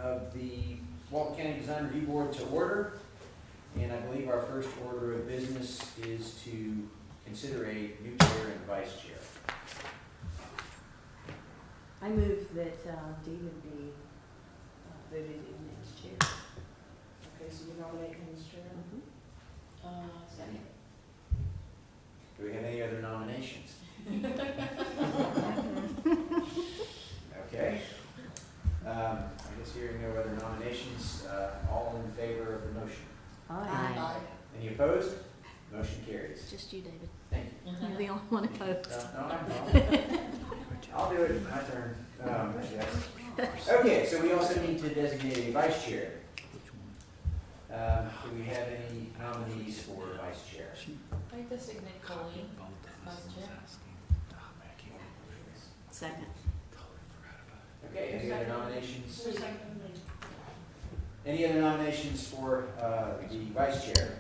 of the Walton County Design Review Board to order. And I believe our first order of business is to consider a new chair and vice chair. I move that David be voted in as chair. Okay, so you nominate him as chair? Second. Do we have any other nominations? Okay. I guess hearing no other nominations, all in favor of the motion? Aye. Any opposed? Motion carries. Just you, David. Thank you. You're the only one opposed. I'll do it, my turn. Yes. Okay, so we also need to designate a vice chair. Do we have any nominees for vice chair? I designate Colleen as chair. Second. Okay, any other nominations? Any other nominations for the vice chair?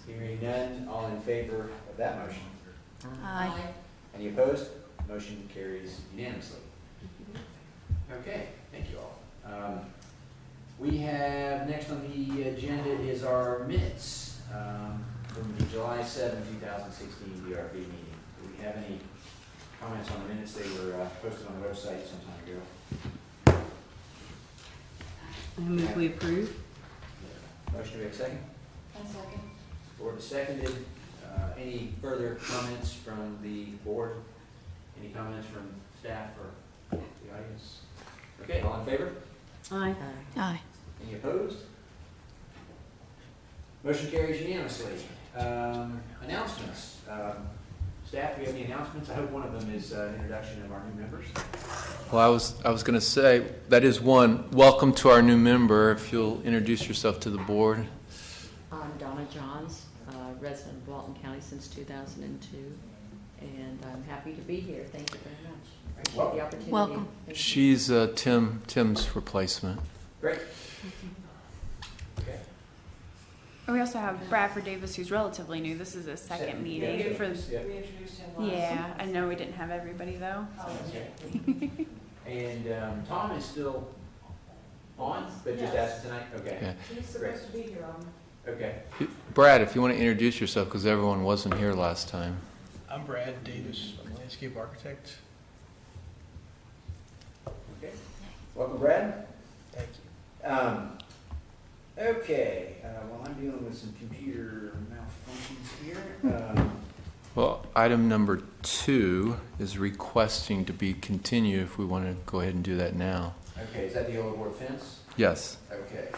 Hearing none, all in favor of that motion? Aye. Any opposed? Motion carries unanimously. Okay, thank you all. We have, next on the agenda is our minutes from the July 7, 2016 DRB meeting. Do we have any comments on the minutes? They were posted on the website some time ago. I move we approve. Motion, do we have a second? And second. Board is seconded. Any further comments from the board? Any comments from staff or the audience? Okay, all in favor? Aye. Aye. Any opposed? Motion carries unanimously. Announcements. Staff, do we have any announcements? I hope one of them is introduction of our new members. Well, I was going to say, that is one. Welcome to our new member. If you'll introduce yourself to the board. I'm Donna Johns, resident of Walton County since 2002, and I'm happy to be here. Thank you very much. Appreciate Welcome. the opportunity. Welcome. Thank you. She's Tim's replacement. Great. Okay. We also have Bradford Davis, who's relatively new. This is his second meeting. Yeah. For Yeah. We introduced him last. yeah, I know we didn't have everybody though. Okay. And Tom is still on, but just Yes. asked tonight? Okay. Yeah. He's supposed to be here on. Okay. Brad, if you want to introduce yourself, because everyone wasn't here last time. I'm Brad Davis. I'm a landscape architect. Okay. Welcome, Brad. Thank you. Okay. Well, I'm dealing with some computer malfunctions here. Well, item number 2 is requesting to be continued if we want to go ahead and do that now. Okay. Is that the yellow board fence? Yes. Okay.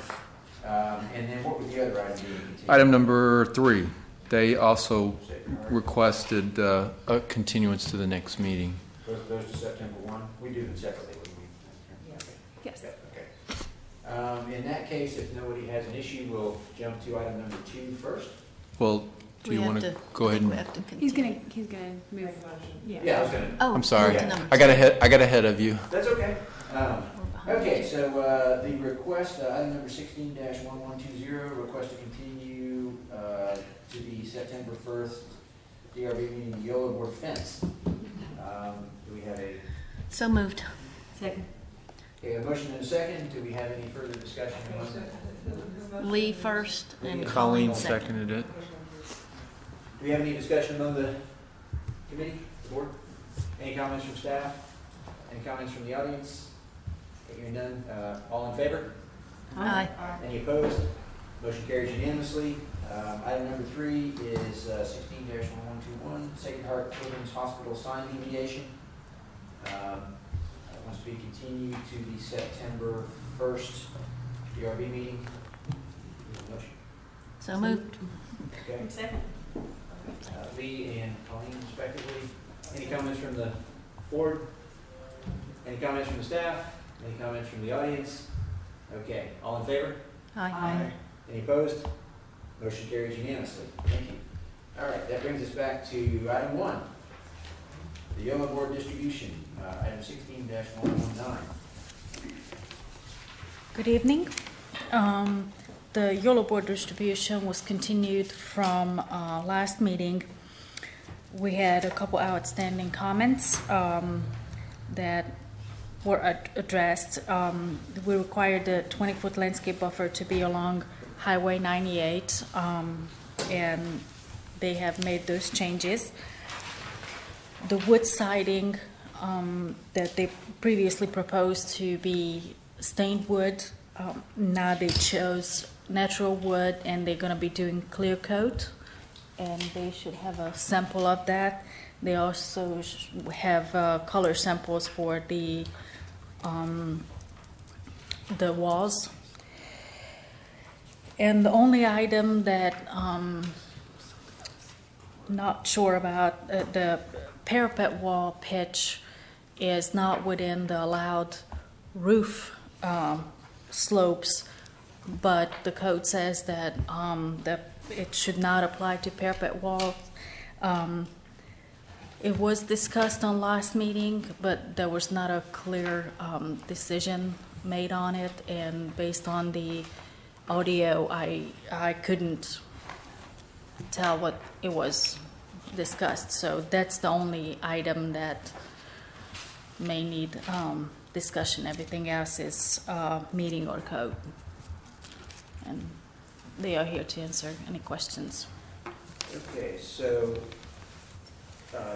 And then what would the other item be? Item number 3, they also requested a continuance to the next meeting. Goes to September 1. We do them separately. Wouldn't we? Yeah. Okay. Yes. Okay. In that case, if nobody has an issue, we'll jump to item number 2 first. Well, do you want to go ahead and... He's gonna move. Make a motion. Yeah, I was gonna. Oh, I'm sorry. to number I got ahead of you. That's okay. We're behind. Okay, so the request, item number 16-1120, request to continue to the September 1st DRB meeting, the yellow board fence. Do we have a So moved. Second. a motion and a second? Do we have any further discussion? Lee first and Colleen second. seconded it. Do we have any discussion among the committee, the board? Any comments from staff? Any comments from the audience? Hearing none, all in favor? Aye. Any opposed? Motion carries unanimously. Item number 3 is 16-1121, Sacred Heart Children's Hospital sign deviation. That wants to be continued to the September 1st DRB meeting. Motion. So moved. Okay. Second. Lee and Colleen respectively. Any comments from the board? Any comments from the staff? Any comments from the audience? Okay, all in favor? Aye. Any opposed? Motion carries unanimously. Thank you. All right, that brings us back to item 1, the yellow board distribution, item 16-119. Good evening. The yellow board distribution was continued from last meeting. We had a couple outstanding comments that were addressed. We required the 20-foot landscape buffer to be along Highway 98, and they have made those changes. The wood siding that they previously proposed to be stained wood, now they chose natural wood, and they're going to be doing clear coat, and they should have a sample of that. They also have color samples for the walls. And the only item that not sure about, the parapet wall pitch is not within the allowed roof slopes, but the code says that it should not apply to parapet walls. It was discussed on last meeting, but there was not a clear decision made on it, and based on the audio, I couldn't tell what it was discussed. So that's the only item that may need discussion. Everything else is meeting or code. And they are here to answer any questions. Okay, so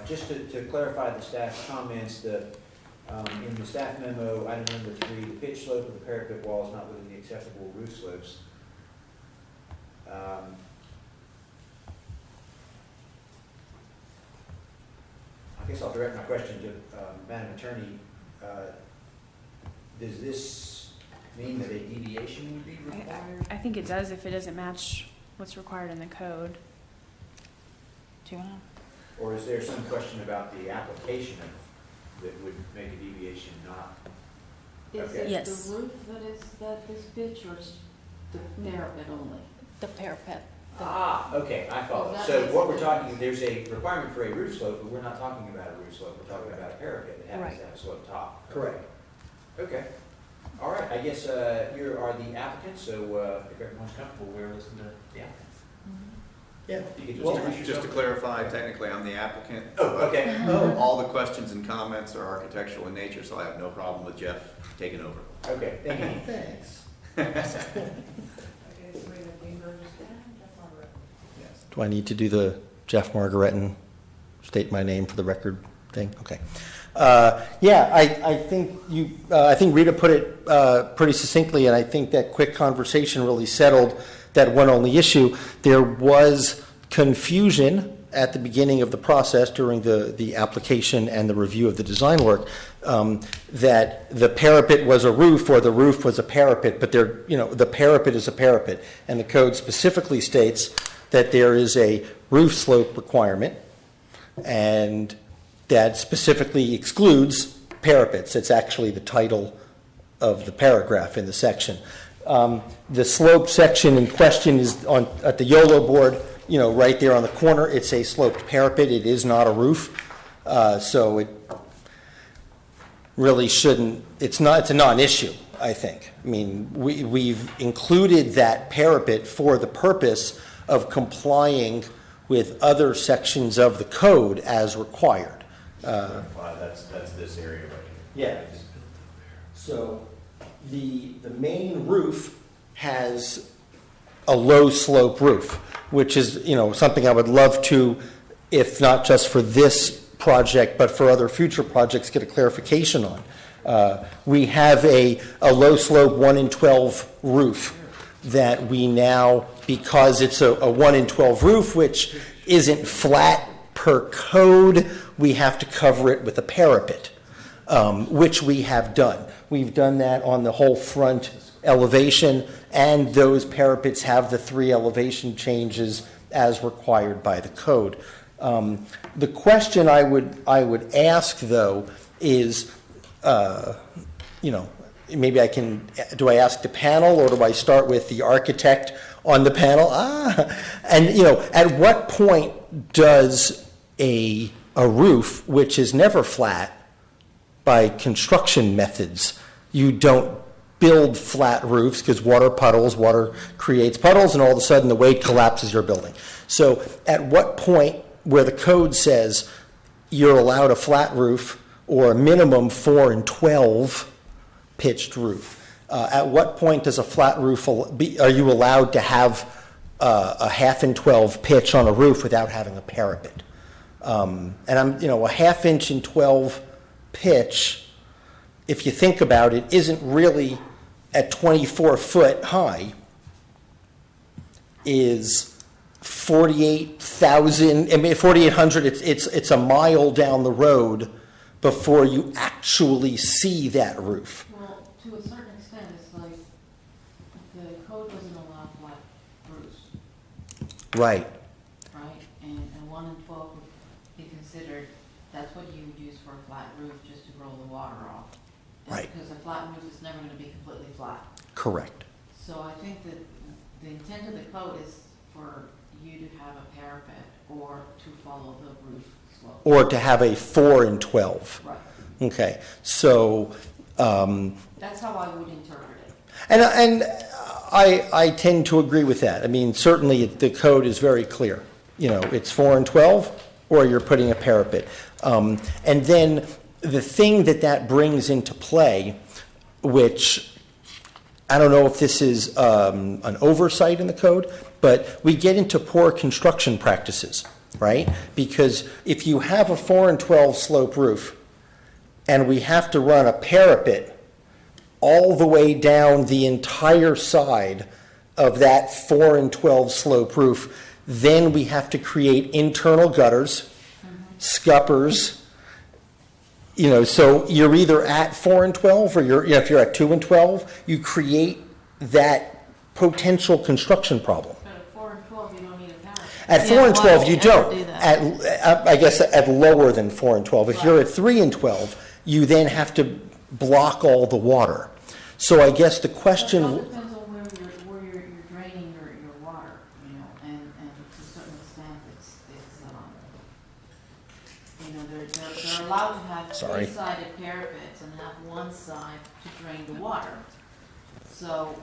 just to clarify the staff's comments, in the staff memo, item number 3, the pitch slope of the parapet wall is not within the acceptable roof slopes. I guess I'll direct my question to Madam Attorney. Does this mean that a deviation would be required? I think it does if it doesn't match what's required in the code. Do you want to? Or is there some question about the application that would make a deviation not? Is Okay. it Yes. the roof that is pitch, or is the parapet only? The parapet. Ah, okay, I follow. Well, that So makes what we're sense. talking, there's a requirement for a roof slope, but we're not talking about a roof slope, we're talking about a parapet that happens to have a slope top. Correct. Okay, all right, I guess you are the applicant, so if everyone's comfortable, we'll listen to the applicant. Yeah. You can Well, introduce Just to yourself. clarify, technically, I'm the applicant. Oh, okay. All the questions and comments are architectural in nature, so I have no problem with Jeff taking over. Okay, thank you. Thanks. Okay, so we have Dean Burgess down, Jeff Margaret. Yes. Do I need to do the Jeff Margaret and state my name for the record thing? Okay. Yeah, I think Rita put it pretty succinctly, and I think that quick conversation really settled that one only issue. There was confusion at the beginning of the process during the application and the review of the design work that the parapet was a roof or the roof was a parapet, but the parapet is a parapet, and the code specifically states that there is a roof slope requirement, and that specifically excludes parapets. It's actually the title of the paragraph in the section. The slope section in question is at the YOLO board, right there on the corner. It's a sloped parapet. It is not a roof. So it really shouldn't, it's a non-issue, I think. I mean, we've included that parapet for the purpose of complying with other sections of the code as required. That's this area right here. Yeah. So the main roof has a low slope roof, which is, something I would love to, if not just for this project, but for other future projects, get a clarification on. We have a low slope 1 in 12 roof that we now, because it's a 1 in 12 roof, which isn't flat per code, we have to cover it with a parapet, which we have done. We've done that on the whole front elevation, and those parapets have the 3 elevation changes as required by the code. The question I would ask, though, is, maybe do I ask the panel, or do I start with the architect on the panel? And at what point does a roof, which is never flat by construction methods, you don't build flat roofs because water creates puddles, and all of a sudden the weight collapses your building. So at what point where the code says you're allowed a flat roof or a minimum 4 and 12 pitched roof. At what point does a flat roof, are you allowed to have a 1/2 and 12 pitch on a roof without having a parapet? And a 1/2 inch and 12 pitch, if you think about it, isn't really at 24 foot high, is 48,000, 4,800, it's a mile down the road before you actually see that roof. Well, to a certain extent, it's like the code doesn't allow flat roofs, Right. right? And 1 and 12 would be considered, that's what you would use for a flat roof, just to roll the water off. And Right. Because a flat roof is never going to be completely flat. Correct. So I think that the intent of the code is for you to have a parapet or to follow the roof slope. Or to have a 4 and 12. Right. Okay, so, That's how I would interpret it. and I tend to agree with that. I mean, certainly the code is very clear. It's 4 and 12, or you're putting a parapet. And then the thing that brings into play, which I don't know if this is an oversight in the code, but we get into poor construction practices, right? Because if you have a 4 and 12 slope roof, and we have to run a parapet all the way down the entire side of that 4 and 12 slope roof, then we have to create internal gutters, scuppers. So you're either at 4 and 12, or if you're at 2 and 12, you create that potential construction problem. But at 4 and 12, you don't need a parapet. At Yeah, 4 and why 12, would you you ever don't. do that? I guess at lower than 4 and 12. If you're at 3 and 12, you then have to block all the water. So I guess the It all question, depends on where you're draining your water, and to a certain extent, they're allowed to have Sorry. 3-sided parapets and have one side to drain the water. So,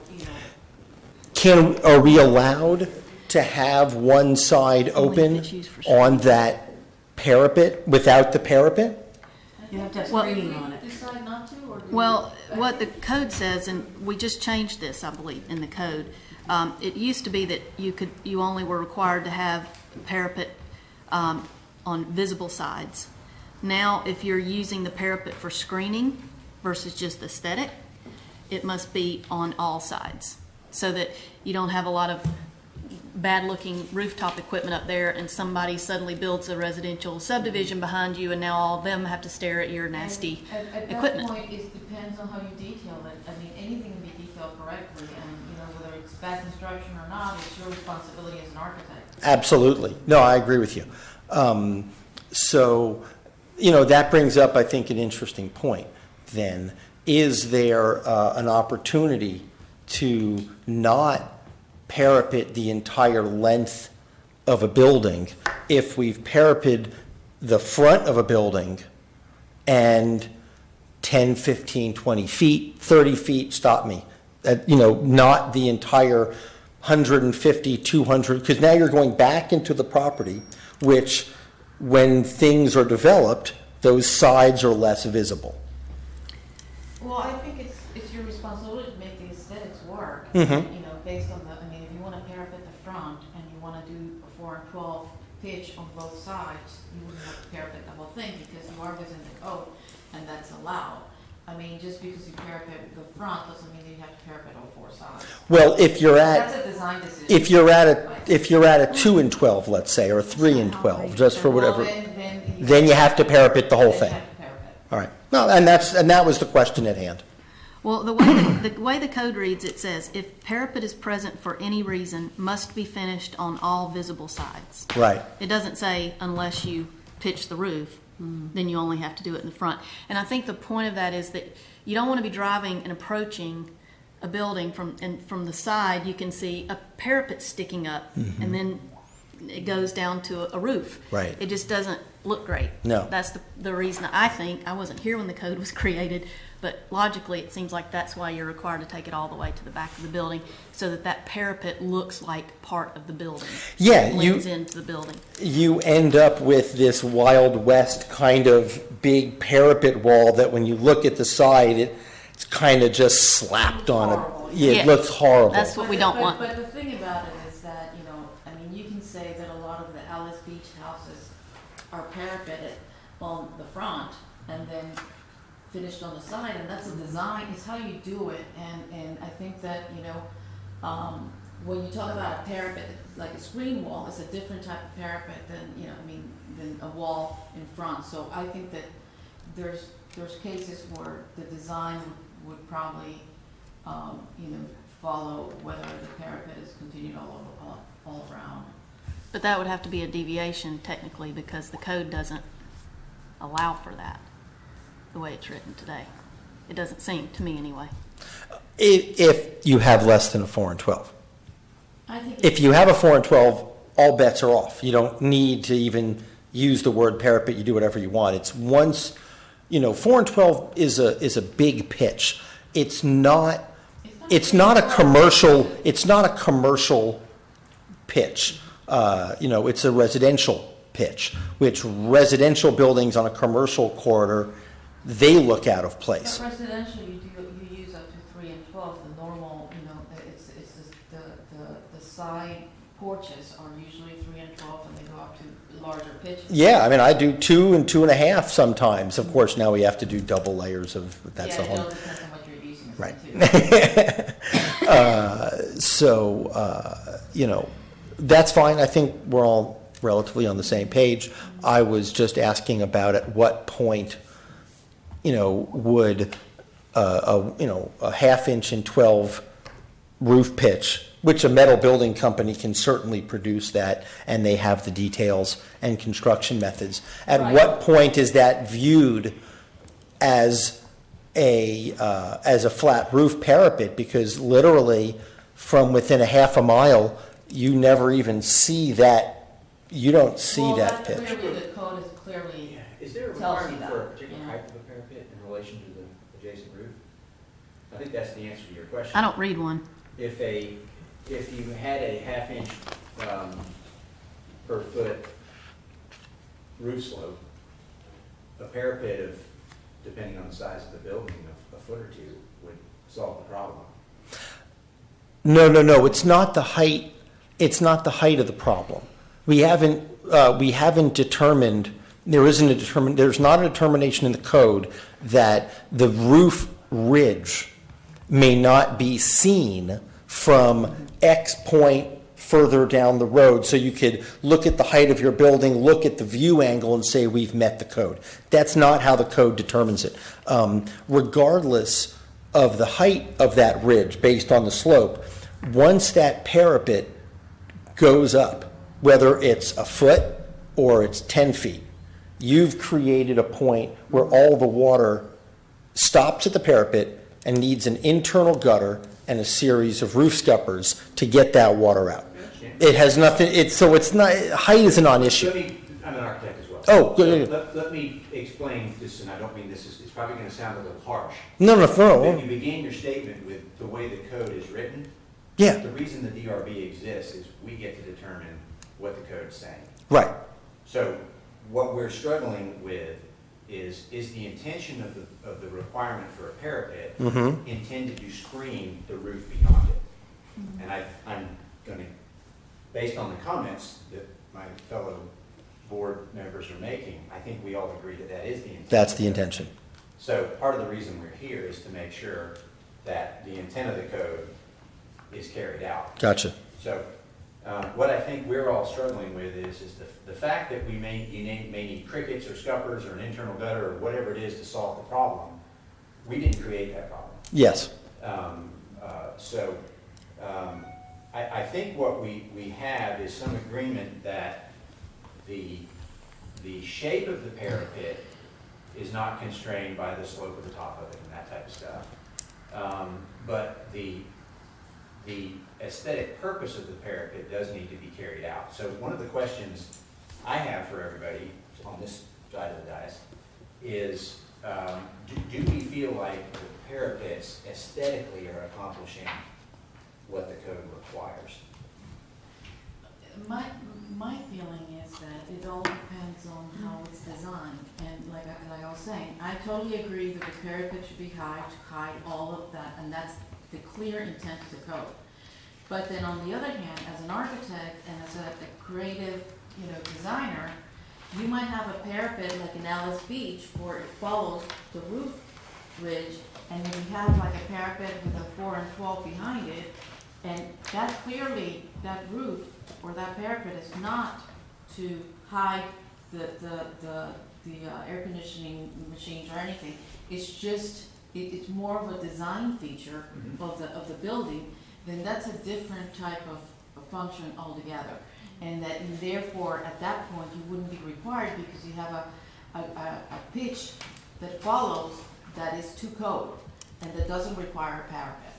are we allowed to have one side Only if open it's used for on that parapet without the parapet? You have to have Well- screening on it. decide not to, or do Well, what the code says, and we just changed this, I believe, in the code. It used to be that you only were required to have a parapet on visible sides. Now, if you're using the parapet for screening versus just aesthetic, it must be on all sides, so that you don't have a lot of bad-looking rooftop equipment up there, and somebody suddenly builds a residential subdivision behind you, and now all of them have to stare at your nasty At that equipment. point, it depends on how you detail it. I mean, anything can be detailed correctly, and, whether it's bad construction or not, it's your responsibility as an architect. Absolutely. No, I agree with you. So, that brings up, I think, an interesting point then. Is there an opportunity to not parapet the entire length of a building if we've parapeted the front of a building and 10, 15, 20 feet, 30 feet, stop me, not the entire 150, 200, because now you're going back into the property, which when things are developed, those sides are less visible. Well, I think it's your responsibility to make the aesthetics work. Mhm. Based on if you want to parapet the front and you want to do a 4 and 12 pitch on both sides, you wouldn't have to parapet the whole thing because you are within the code and that's allowed. I mean, just because you parapet the front doesn't mean that you have to parapet all 4 sides. Well, if you're at That's a design decision. if you're at a 2 and 12, let's say, or 3 and 12, just for whatever, then you have to parapet the whole thing. Then you have to parapet. All right. Well, and that was the question at hand. Well, the way the code reads, it says, if parapet is present for any reason, must be finished on all visible sides. Right. It doesn't say unless you pitch the roof, then you only have to do it in the front. And I think the point of that is that you don't want to be driving and approaching a building from the side. You can see a parapet sticking up, and then it goes down to a roof. Right. It just doesn't look great. No. That's the reason I think, I wasn't here when the code was created, but logically it seems like that's why you're required to take it all the way to the back of the building, so that that parapet looks like part of the building. Yeah, Blends into the building. you end up with this Wild West kind of big parapet wall that when you look at the side, it's kind of just slapped on Horrible. it. Yeah, Yeah. it looks horrible. That's what we don't want. But the thing about it is that, you know, I mean, you can say that a lot of the Alice Beach houses are parapeted on the front and then finished on the side, and that's a design, it's how you do it, and I think that, you know, when you talk about a parapet, like a screen wall, it's a different type of parapet than, you know, I mean, than a wall in front. So I think that there's cases where the design would probably, you know, follow whether the parapet is continued all around. But that would have to be a deviation technically, because the code doesn't allow for that, the way it's written today. It doesn't seem, to me anyway. If you have less than a 4 and 12. I think If you have a 4 and 12, all bets are off. You don't need to even use the word parapet. You do whatever you want. It's once, you know, 4 and 12 is a big pitch. It's not a commercial pitch. You know, it's a residential pitch, which residential buildings on a commercial corridor, they look out of place. But residential, you use up to 3 and 12. The normal, you know, it's the side porches are usually 3 and 12, and they go up to larger pitches. Yeah, I mean, I do 2 and 2.5 sometimes. Of course, now we have to do double layers of, that's Yeah, the it whole. all depends on what you're using. Right. Too. You know, that's fine. I think we're all relatively on the same page. I was just asking about at what point, you know, would a half-inch and 12 roof pitch, which a metal building company can certainly produce that, and they have the details and construction methods. At Right. what point is that viewed as a flat roof parapet? Because literally, from within a half a mile, you never even see that. You don't see that pitch. Clearly, the code is clearly, Yeah. Is there a Tells you requirement that, for a particular yeah. height of a parapet in relation to the adjacent roof? I think that's the answer to your question. I don't read one. If you had a half-inch per foot roof slope, a parapet of, depending on the size of the building, of a foot or two would solve the problem. No. It's not the height. It's not the height of the problem. We haven't determined. There's not a determination in the code that the roof ridge may not be seen from X point further down the road. So you could look at the height of your building, look at the view angle, and say we've met the code. That's not how the code determines it. Regardless of the height of that ridge based on the slope, once that parapet goes up, whether it's a foot or it's 10 feet, you've created a point where all the water stops at the parapet and needs an internal gutter and a series of roof scuppers to get that water out. It has nothing, it's not, height is a non-issue. I'm an architect as well. Oh, good. So let me explain this, and I don't mean this is, it's probably going to sound a little harsh. No. But you began your statement with the way the code is written. Yeah, The reason the DRB exists is we get to determine what the code's saying. right. So what we're struggling with is the intention of the requirement for a parapet Mm-hmm. intended to screen the roof beyond it? And I'm going to, based on the comments that my fellow board members are making, I think we all agree that that is the intent. That's the intention. So part of the reason we're here is to make sure that the intent of the code is carried out. Gotcha. So what I think we're all struggling with is the fact that you may need crickets or scuppers or an internal gutter or whatever it is to solve the problem. We didn't create that problem. Yes. I think what we have is some agreement that the shape of the parapet is not constrained by the slope of the top of it and that type of stuff. But the the aesthetic purpose of the parapet does need to be carried out. So one of the questions I have for everybody on this side of the dais is, do we feel like the parapets aesthetically are accomplishing what the code requires? My feeling is that it all depends on how it's designed, and like I was saying, I totally agree that the parapet should be high to hide all of that, and that's the clear intent of the code. But then on the other hand, as an architect and as a creative, designer, you might have a parapet like in Alice Beach where it follows the roof ridge, and then you have like a parapet with a 4 and 12 behind it, and that clearly, that roof or that parapet is not to hide the air conditioning machines or anything. It's just, it's more of a design feature of the building. Then that's a different type of function altogether. And that therefore, at that point, you wouldn't be required because you have a pitch that follows that is to code and that doesn't require a parapet.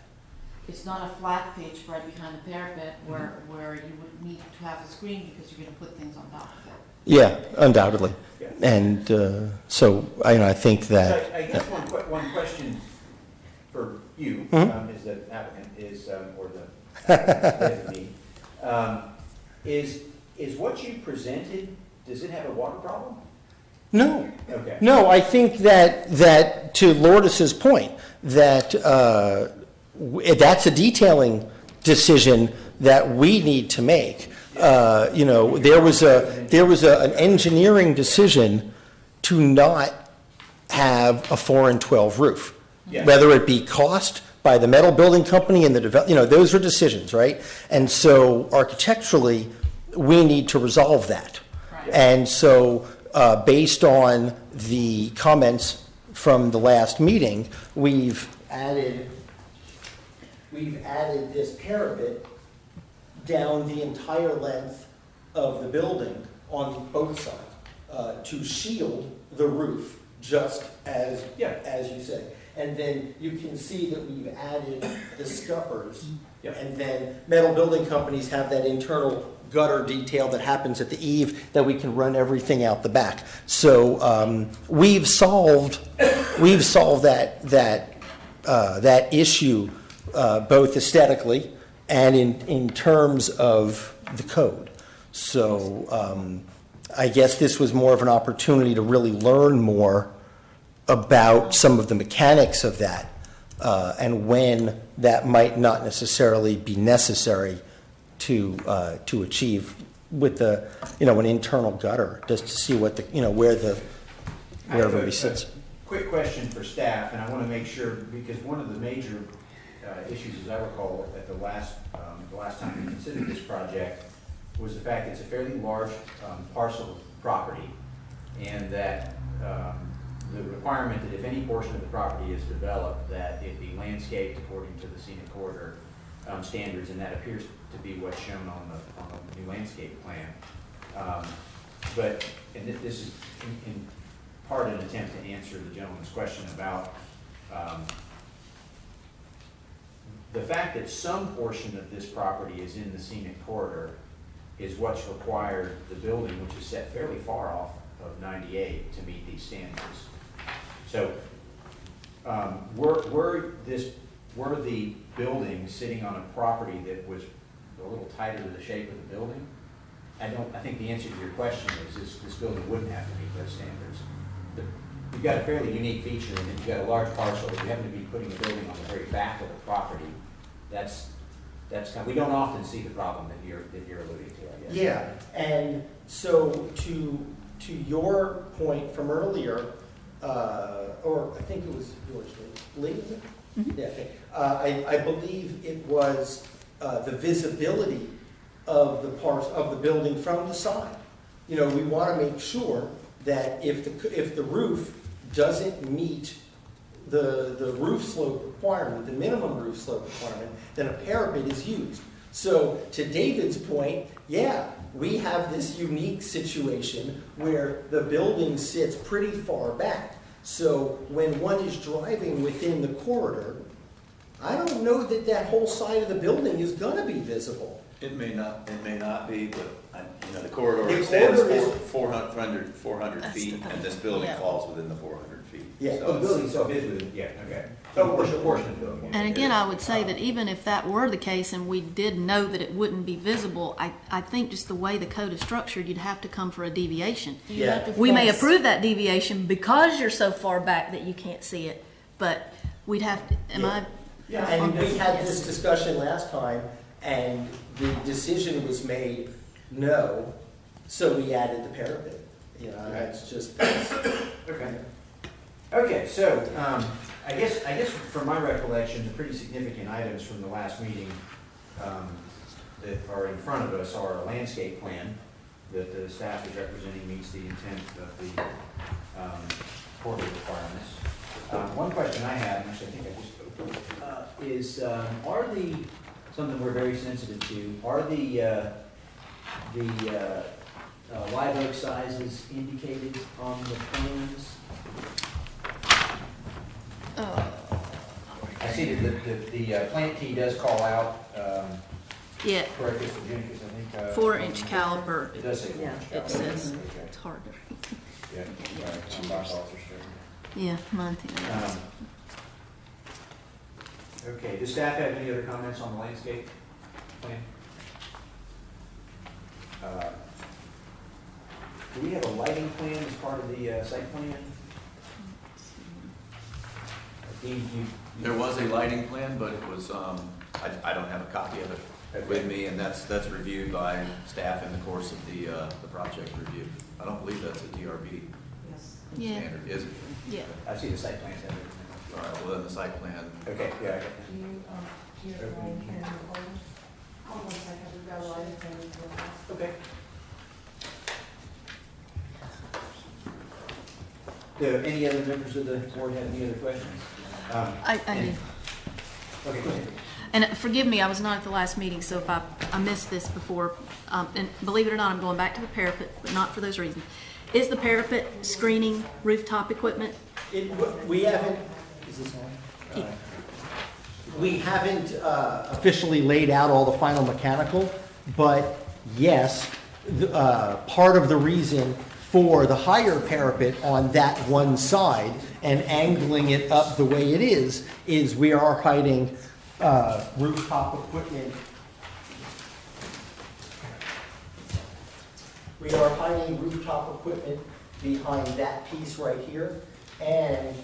It's not a flat pitch right behind the parapet where you would need to have a screen because you're going to put things on top of it. Yeah, undoubtedly. Yeah. And so I think that. So I guess one question for you, is the applicant, or the designee, is what you presented, does it have a water problem? No. Okay. No, I think that to Lourdes's point, that that's a detailing decision that we need to make. There was an engineering decision to not have a 4 and 12 roof, whether it be cost by the metal building company and those are decisions, right? And so architecturally, we need to resolve that. Right. And so based on the comments from the last meeting, we've added this parapet down the entire length of the building on both sides to shield the roof, just as you said. And then you can see that we've added the scuppers, and then metal building companies have that internal gutter detail that happens at the eave that we can run everything out the back. So we've solved that issue both aesthetically and in terms of the code. So I guess this was more of an opportunity to really learn more about some of the mechanics of that and when that might not necessarily be necessary to achieve with the an internal gutter, just to see what where everybody sits. Quick question for staff, and I want to make sure, because one of the major issues, as I recall, at the last time we considered this project, was the fact that it's a fairly large parcel of property, and that the requirement that if any portion of the property is developed, that it be landscaped according to the scenic corridor standards, and that appears to be what's shown on the new landscape plan. And this is in part an attempt to answer the gentleman's question about the fact that some portion of this property is in the scenic corridor is what's required the building, which is set fairly far off of 98 to meet these standards. So were the buildings sitting on a property that was a little tighter to the shape of the building? I think the answer to your question is this building wouldn't have to meet those standards. You've got a fairly unique feature in that you've got a large parcel, but you happen to be putting a building on the very back of the property. That's we don't often see the problem that you're alluding to, I guess. Yeah, and so to your point from earlier, or I think it was yours, Lee, was it? Mm-hmm. Yeah, okay. I believe it was the visibility of the building from the side. We want to make sure that if the roof doesn't meet the roof slope requirement, the minimum roof slope requirement, then a parapet is used. So to David's point, we have this unique situation where the building sits pretty far back. So when one is driving within the corridor, I don't know that that whole side of the building is gonna be visible. It may not be, but, the corridor The extends corridor is- 400 That's feet, the- and this building yeah. falls within the 400 feet. Yeah. So Oh, the it's- building itself is within, yeah, okay. So a portion of the building. And again, I would say that even if that were the case and we did know that it wouldn't be visible, I think just the way the code is structured, you'd have to come for a deviation. Yeah. We may approve that deviation because you're so far back that you can't see it, but we'd have to, am I? Yeah, and we had this discussion last time, and the decision was made no, so we added the parapet. You know, that's just, Okay. Okay, so, I guess from my recollection, the pretty significant items from the last meeting, that are in front of us are a landscape plan that the staff is representing meets the intent of the, quarterly requirements. One question I have, and actually I think I just, is, are the, something we're very sensitive to, are the live oak sizes indicated on the plans? I see that the plant key does call out, Yeah, correct, Mr. Jenkins, I think. 4-inch caliper, It does say 4-inch it caliper. says, Okay. it's hard to read. Yeah, right, my thoughts are straight. Yeah, mine too. Okay, does staff have any other comments on the landscape plan? Do we have a lighting plan as part of the site plan? Dean, There was a lighting plan, but it was, I don't have a copy of it with me, and that's reviewed by staff in the course of the project review. I don't believe that's a DRB Yeah, standard, is it? yeah. I see the site plans have everything. All right, well, then the site plan, Okay, yeah. I got that. Okay. Do any other members of the board have any other questions? I do. Okay, go ahead. And forgive me, I was not at the last meeting, so if I missed this before, and believe it or not, I'm going back to the parapet, but not for those reasons. Is the parapet screening rooftop equipment? we haven't, is this on? We haven't officially laid out all the final mechanical, but yes, part of the reason for the higher parapet on that one side and angling it up the way it is we are hiding rooftop equipment. We are hiding rooftop equipment behind that piece right here, and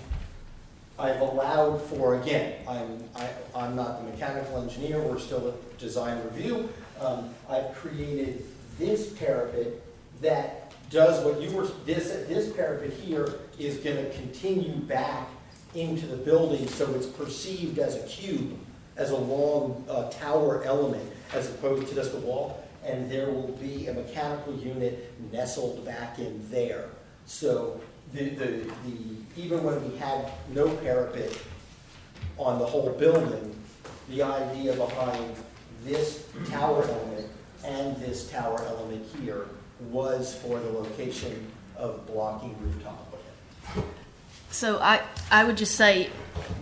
I've allowed for, again, I'm not the mechanical engineer, we're still at design review. I've created this parapet that does what you were, this parapet here is gonna continue back into the building, so it's perceived as a cube, as a long tower element, as opposed to just a wall. And there will be a mechanical unit nestled back in there. So even when we had no parapet on the whole building, the idea behind this tower element and this tower element here was for the location of blocking rooftop equipment. So I would just say,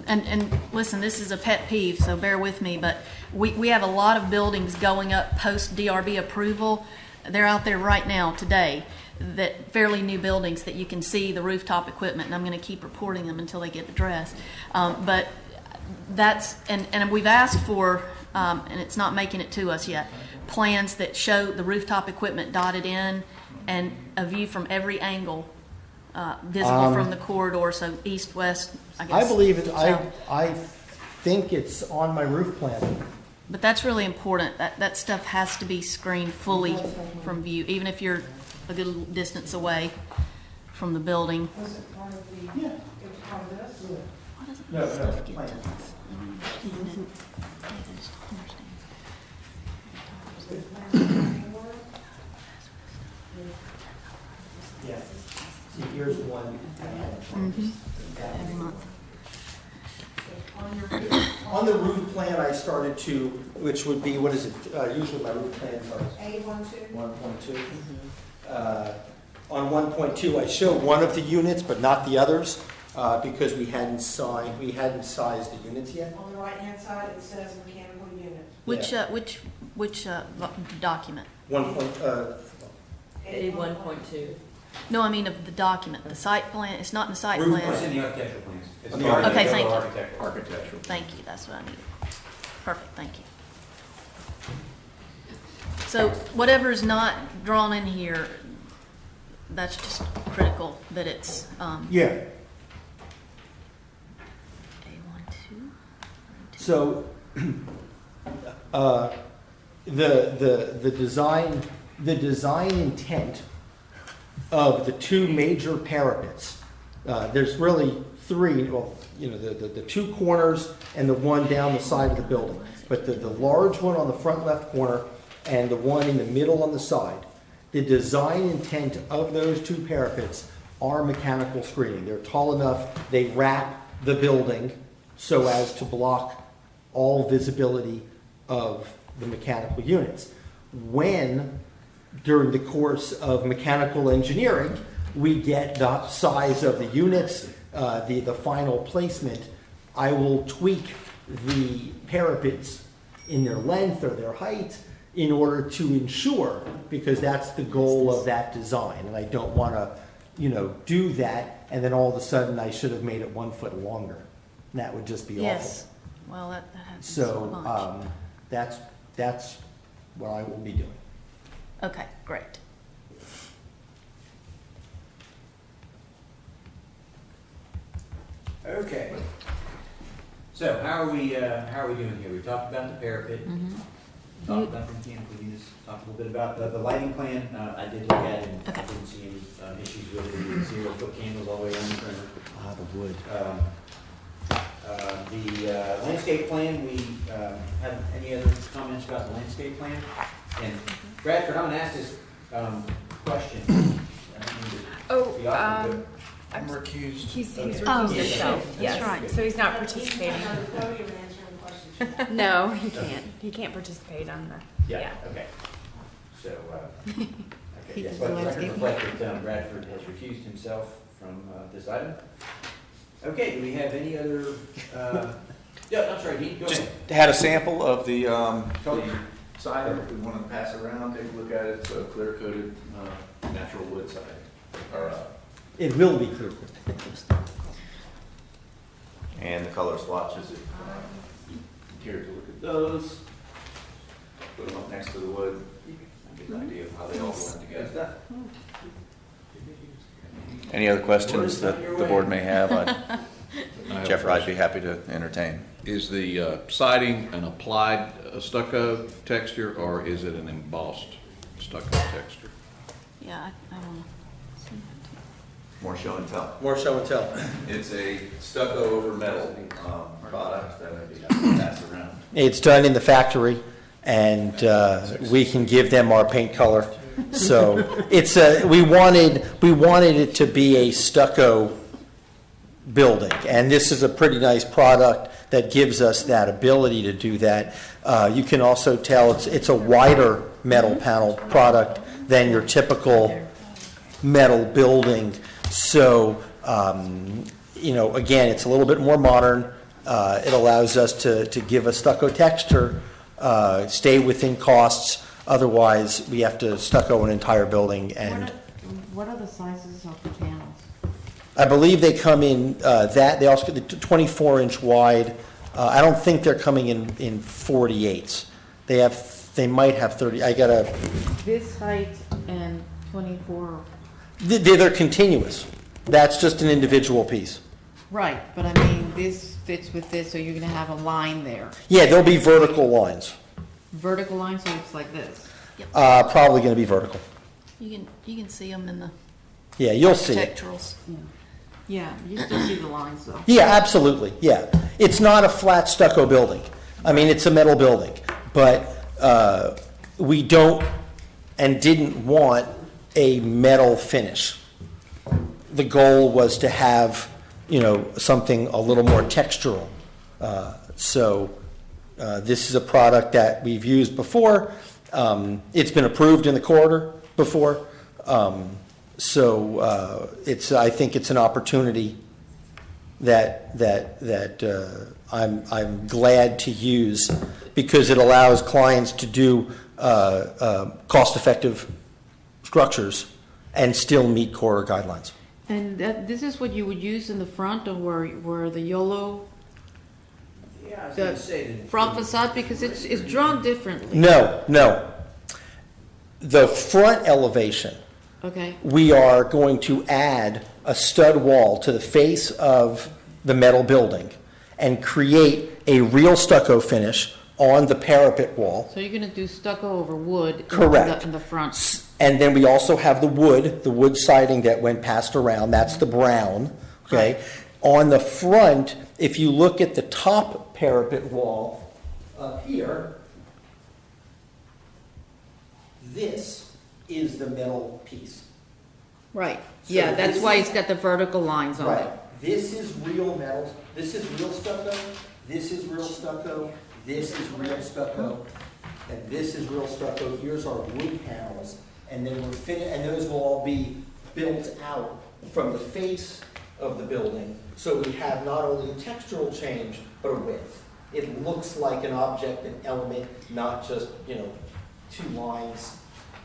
and listen, this is a pet peeve, so bear with me, but we have a lot of buildings going up post DRB approval. They're out there right now today, that fairly new buildings that you can see the rooftop equipment, and I'm going to keep reporting them until they get addressed. But that's, and we've asked for, and it's not making it to us yet, plans that show the rooftop equipment dotted in and a view from every angle visible from the corridor, so east, west, I guess. I believe it, south. I think it's on my roof plan. But that's really important. That stuff has to be screened fully from view, even if you're a good distance away from the building. Was it part of the, Yeah. it was part of this? Why doesn't No, this no, stuff get fine. to us? I just don't understand. Yeah. See, here's one. Every month. On the roof plan, I started to, which would be, what is it, usually my roof plans are A12? 1.2. On 1.2, I show one of the units, but not the others. because we hadn't sized the units yet. On the right-hand side, it says mechanical unit. Which document? 1. A1.2. No, I mean of the document, the site plan, it's not in the site Roof It's plan. in the architectural plans. It's Okay, part of the thank you. architectural. Thank you, that's what I needed. Perfect, thank you. So whatever is not drawn in here, that's just critical that it's, Yeah. A12. So, the design intent of the two major parapets, there's really three, well, the two corners and the one down the side of the building. But the large one on the front left corner and the one in the middle on the side, the design intent of those two parapets are mechanical screening. They're tall enough, they wrap the building so as to block all visibility of the mechanical units. When, during the course of mechanical engineering, we get the size of the units, the final placement, I will tweak the parapets in their length or their height in order to ensure, because that's the goal of that design. And I don't want to, do that, and then all of a sudden I should have made it 1 foot longer. That would just be awful. Yes, well, that happens so much. So that's what I will be doing. Okay, great. Okay. So how are we doing here? We talked about the parapet, talked about the mechanical units, talked a little bit about the lighting plan. I did look at it and I didn't see any issues with it. 0-foot candles all the way on the perimeter. The wood. The landscape plan, we have any other comments about the landscape plan? And Bradford, I'm gonna ask this question. I'm recused. He's Okay. recused Yes. himself, That's yes. right. So he's not He's participating. on the podium answering questions. No, he can't. He can't participate on the, Yeah, okay. So, okay, He yes, does let the the record landscape. reflect that Bradford has recused himself from this item. Okay, do we have any other, yeah, I'm sorry, Dean, go Just ahead. had a sample of the Totally. siding, if we want to pass it around, take a look at it. It's a clear-coated natural wood siding, or It will be clear. and the color swatches, if you care to look at those. Put them up next to the wood, get an idea of how they all blend together. Any other questions that the board may have? Jeff, I'd be happy to entertain. Is the siding an applied stucco texture, or is it an embossed stucco texture? Yeah, I don't know. More show and tell. More show and tell. It's a stucco over metal product that I'd be happy to pass around. It's done in the factory, and we can give them our paint color. So it's we wanted it to be a stucco building, and this is a pretty nice product that gives us that ability to do that. You can also tell it's a wider metal panel product than your typical metal building. So again, it's a little bit more modern. It allows us to give a stucco texture, stay within costs. Otherwise, we have to stucco an entire building. And What are the sizes of the panels? I believe they come in they also get the 24-inch wide. I don't think they're coming in 48s. They might have 30. I gotta. This height and 24. They're continuous. That's just an individual piece. Right, but I mean, this fits with this, so you're gonna have a line there. Yeah, there'll be vertical lines. Vertical line, so it's like this. Probably going to be vertical. You can see them in the Yeah, you'll see it. architecturals. Yeah, you still see the lines though. Yeah, absolutely. Yeah, it's not a flat stucco building. I mean, it's a metal building, but we don't and didn't want a metal finish. The goal was to have, something a little more textural. This is a product that we've used before. It's been approved in the corridor before. I think it's an opportunity that I'm glad to use because it allows clients to do cost-effective structures and still meet core guidelines. And this is what you would use in the front, or where the yellow, Yeah, I was the gonna say that. front facade, because it's drawn differently. No. The front elevation, Okay. we are going to add a stud wall to the face of the metal building and create a real stucco finish on the parapet wall. So you're gonna do stucco over wood. Correct. In the front. And then we also have the wood siding that went passed around, that's the brown, okay? On the front, if you look at the top parapet wall up here, this is the metal piece. Right. So Yeah, that's this why is- it's got the vertical lines on it. Right, this is real metal, this is real stucco, this is real stucco, this is real stucco, and this is real stucco. Here's our wood panels, and then and those will all be built out from the face of the building. So we have not only a textural change, but a width. It looks like an object, an element, not just, two lines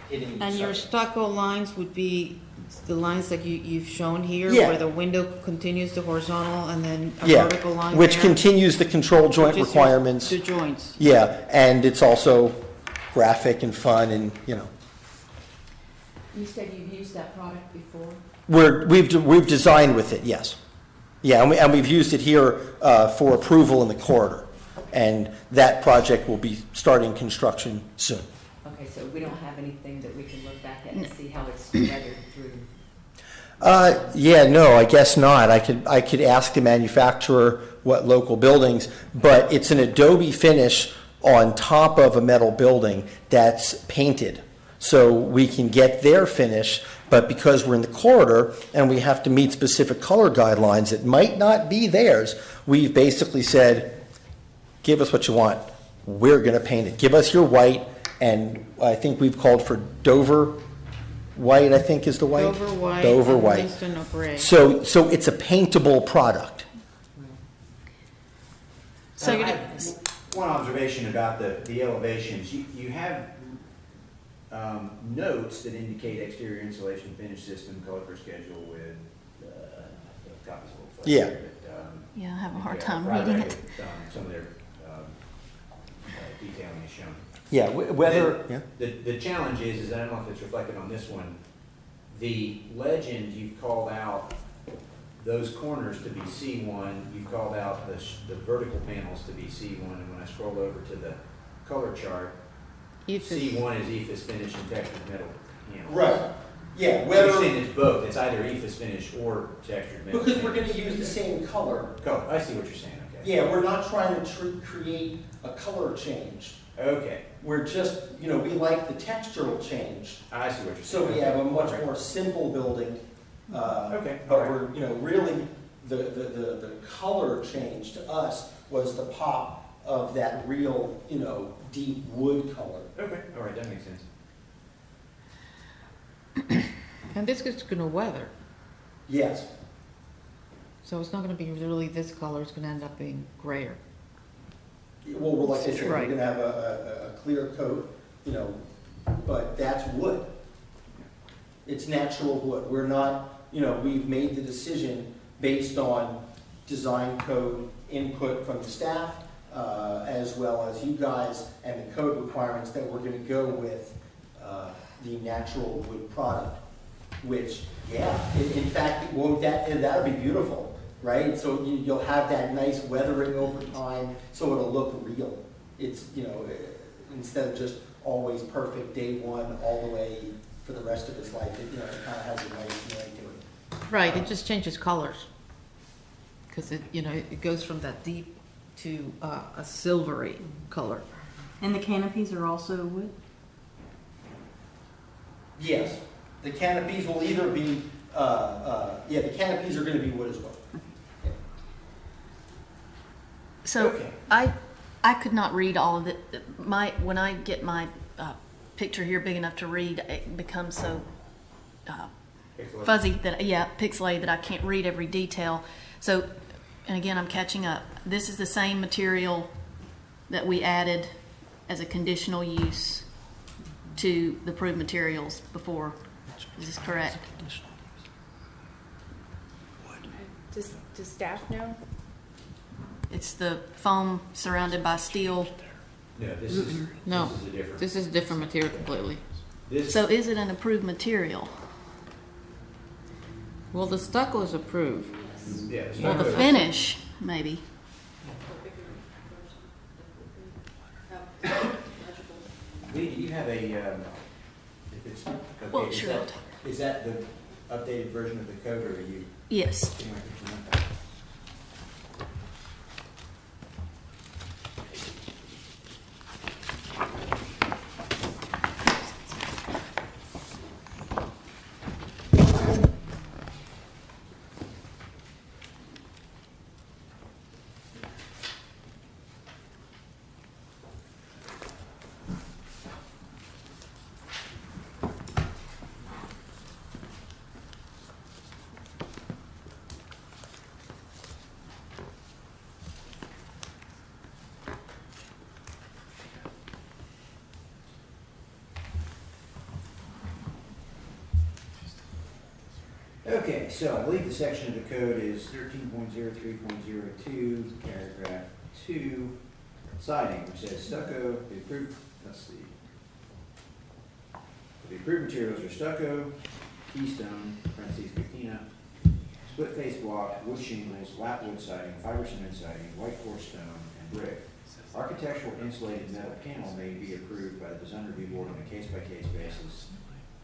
hitting each other. And your stucco lines would be the lines like you've shown here, Yeah. where the window continues the horizontal and then a Yeah, vertical line which there? continues the control joint Which is your- requirements. The joints. Yeah, and it's also graphic and fun and, You said you've used that product before? we've designed with it, yes. Yeah, and we've used it here for approval in the corridor. And that project will be starting construction soon. Okay, so we don't have anything that we can look back at and see how it's weathered through? Yeah, no, I guess not. I could ask the manufacturer what local buildings, but it's an adobe finish on top of a metal building that's painted. So we can get their finish, but because we're in the corridor and we have to meet specific color guidelines, it might not be theirs. We've basically said, give us what you want. We're going to paint it. Give us your white, and I think we've called for Dover white, I think is the white. Dover white. Dover and white. Winston or gray. So it's a paintable product. So I have one observation about the elevations. You have notes that indicate exterior insulation finish system, color per schedule with the copies a little fuzzy Yeah. here, but, Yeah, I have a hard yeah, time Friday, reading it. Some of their detailing is shown. Yeah, whether, yeah. The challenge is I don't know if it's reflected on this one, the legend you've called out those corners to be C1, you've called out the vertical panels to be C1, and when I scroll over to the color chart, C1 is EIFS finish and textured metal panels. Right. Yeah, You're saying it's both, it's either EIFS finish or textured metal. Because we're panels. going to use the same color. I see what you're saying, okay. Yeah, we're not trying to create a color change. Okay, We're just, we like the textural change. I see what you're saying. So we have a much Okay. more simple building. Okay, But all we're, really, the color change to us was the pop of that real, deep wood color. Okay, all right, that makes sense. And this is gonna weather, Yes. so it's not gonna be really this color, it's gonna end up being grayer. Well, like I said, we're Right. going to have a clear coat, but that's wood. It's natural wood. We're not, we've made the decision based on design code input from the staff, as well as you guys and the code requirements that we're going to go with the natural wood product, which, in fact, that'll be beautiful. Right, so you'll have that nice weathering over time, so it'll look real. It's, instead of just always perfect day one all the way for the rest of its life, it kind of has a nice feeling to it. Right, it just changes colors. Because it goes from that deep to a silvery color. And the canopies are also wood? Yes, the canopies will either be, the canopies are going to be wood as well. So Okay. I could not read all of it. When I get my picture here big enough to read, it becomes so fuzzy that pixelated that I can't read every detail. So and again, I'm catching up, this is the same material that we added as a conditional use to the approved materials before. Is this correct? Does staff know? It's the foam surrounded by steel. No, this is, No. this is a different. This is different material completely. This, So is it an approved material? Well, the stucco is approved. yeah, it's Well, not the good. finish, maybe. Lee, do you have a, if it's, okay, Well, sure. Is that the updated version of the code, or are you? Yes. Okay, so I believe the section of the code is 13.03.02, paragraph 2, siding, which says stucco, the approved, let's see. The approved materials are stucco, keystone, parentheses, patina, split face block, wood shingles, lap wood siding, fiber cement siding, white core stone, and brick. Architectural insulated metal panel may be approved by the design review board on a case-by-case basis,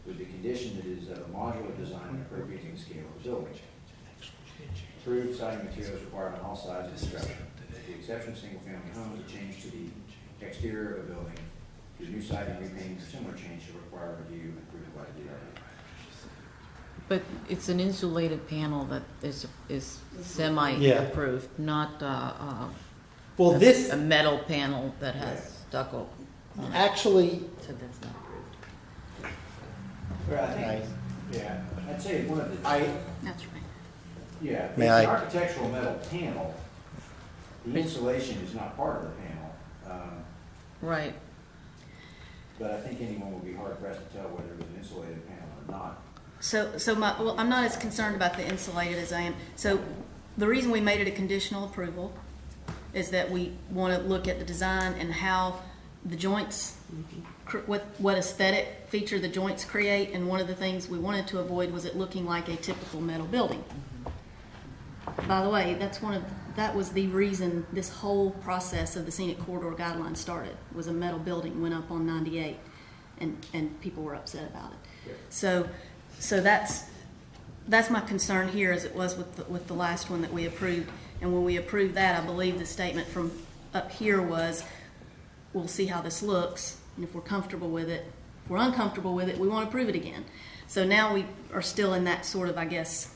with the condition that it is of a modular design and appropriate to the scale of the building. Approved siding materials required on all sides of the structure. With the exception of single-family homes, a change to the exterior of a building, the new siding, repainting, or similar change shall require review and approval by the DRB. But it's an insulated panel that is semi-approved, not Well, this, a metal panel that has stucco on it. actually, So that's not approved. Well, I think, yeah, I'd say one of the, That's right. yeah, it's May an I- architectural metal panel. The insulation is not part of the panel, Right. but I think anyone would be hard pressed to tell whether it was an insulated panel or not. Well, I'm not as concerned about the insulated as I am. So the reason we made it a conditional approval is that we want to look at the design and how the joints, what aesthetic feature the joints create, and one of the things we wanted to avoid was it looking like a typical metal building. By the way, that was the reason this whole process of the scenic corridor guidelines started, was a metal building went up on 98, and people were upset about it. Yeah. So that's my concern here, as it was with the last one that we approved. And when we approved that, I believe the statement from up here was, we'll see how this looks, and if we're comfortable with it, if we're uncomfortable with it, we want to approve it again. So now we are still in that sort of, I guess,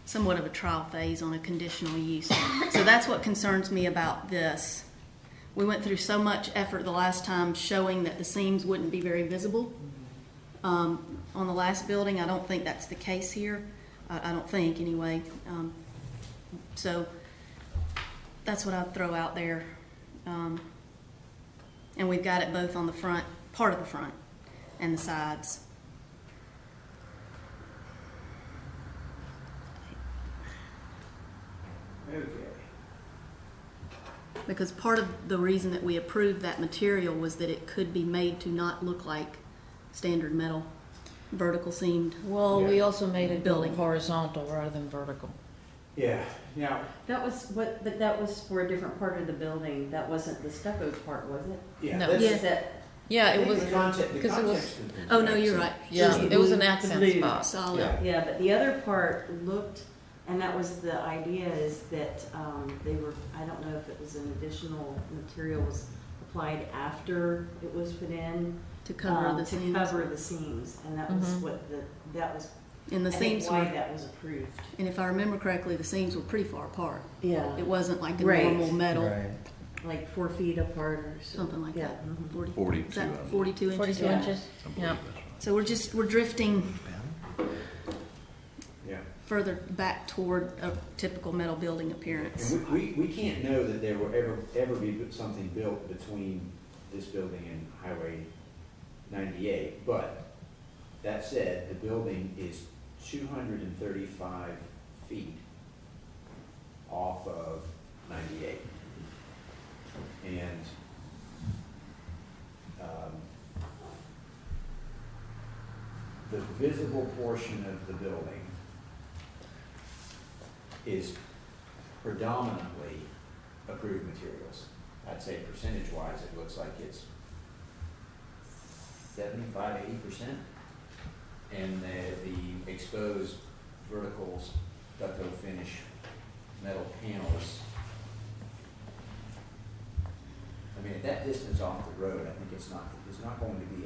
somewhat of a trial phase on a conditional use. So that's what concerns me about this. We went through so much effort the last time showing that the seams wouldn't be very visible. On the last building, I don't think that's the case here. I don't think, anyway. So that's what I'd throw out there. And we've got it both on the front, part of the front, and the sides. Okay. Because part of the reason that we approved that material was that it could be made to not look like standard metal, vertical seamed. Well, we also made it Building. horizontal rather than vertical. Yeah, now, That was what, but that was for a different part of the building. That wasn't the stucco part, was it? yeah, No. that's, Yeah. Is that Yeah, I it think was, the context, the because it was- context of the Oh, no, you're right. yeah, Just the it was an blue- accent the blue. spot. Solid. Yeah. Yeah, but the other part looked, and that was the idea, is that they were, I don't know if it was an additional material was applied after it was put in. To cover the To seams. cover the seams, and that was Mhm. what that was, And the I think seams why were, that was approved. and if I remember correctly, the seams were pretty far apart. Yeah. It wasn't like a Right. normal metal, right. Like 4 feet apart or something like Yeah. that. Mhm. 40, 42, is that I believe. 42 inches? 42 Yeah. inches? I believe Yeah. that's right. So we're drifting. Yeah. further back toward a typical metal building appearance. And we can't know that there will ever be something built between this building and Highway 98, but that said, the building is 235 feet off of 98. And the visible portion of the building is predominantly approved materials. I'd say percentage-wise, it looks like it's 75, 80%. And the exposed verticals, stucco finish, metal panels. I mean, at that distance off the road, I think it's not going to be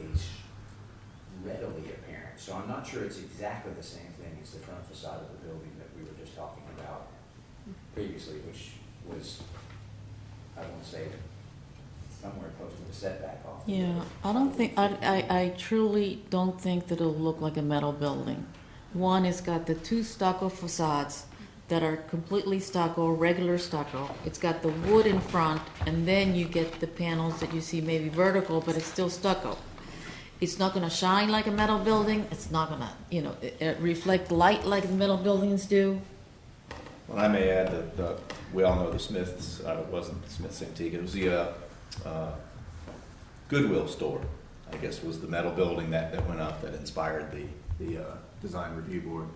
readily apparent. So I'm not sure it's exactly the same thing as the front facade of the building that we were just talking about previously, which was, I won't say, somewhere close to the setback off. Yeah, I don't think, I truly don't think that it'll look like a metal building. One, it's got the two stucco facades that are completely stucco, regular stucco. It's got the wood in front, and then you get the panels that you see maybe vertical, but it's still stucco. It's not gonna shine like a metal building. It's not gonna, reflect light like the metal buildings do. Well, I may add that we all know the Smiths, it wasn't Smith's Antique, it was the Goodwill store, I guess, was the metal building that went up that inspired the design review board.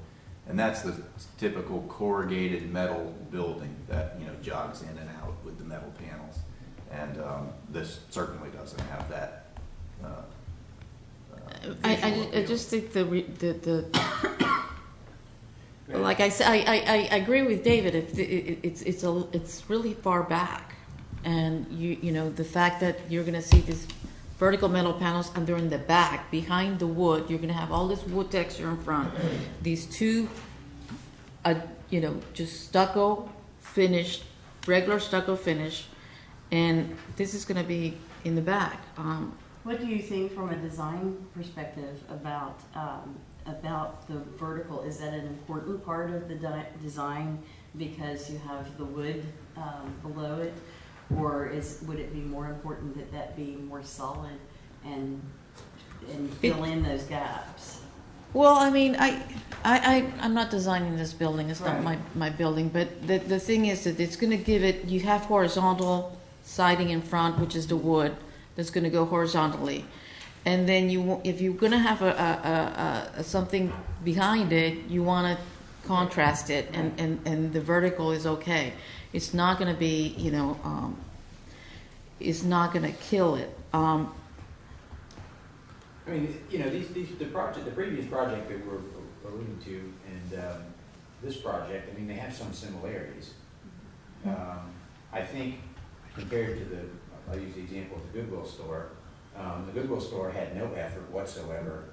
And that's the typical corrugated metal building that, jogs in and out with the metal panels. And this certainly doesn't have that. I just think like I said, I agree with David. It's really far back, and the fact that you're going to see these vertical metal panels, and they're in the back behind the wood. You're going to have all this wood texture in front. These two, just stucco finished, regular stucco finish, and this is going to be in the back. What do you think from a design perspective about the vertical? Is that an important part of the design because you have the wood below it, or would it be more important that be more solid and fill in those gaps? Well, I mean, I'm not designing this building. It's not my building. But the thing is that it's going to give it. You have horizontal siding in front, which is the wood. That's going to go horizontally, and then if you're going to have a something behind it, you want to contrast it, and the vertical is okay. It's not going to be, it's not going to kill it. I mean, the previous project that we're alluding to, and this project, I mean, they have some similarities. I think compared to I'll use the example of the Goodwill store. The Goodwill store had no effort whatsoever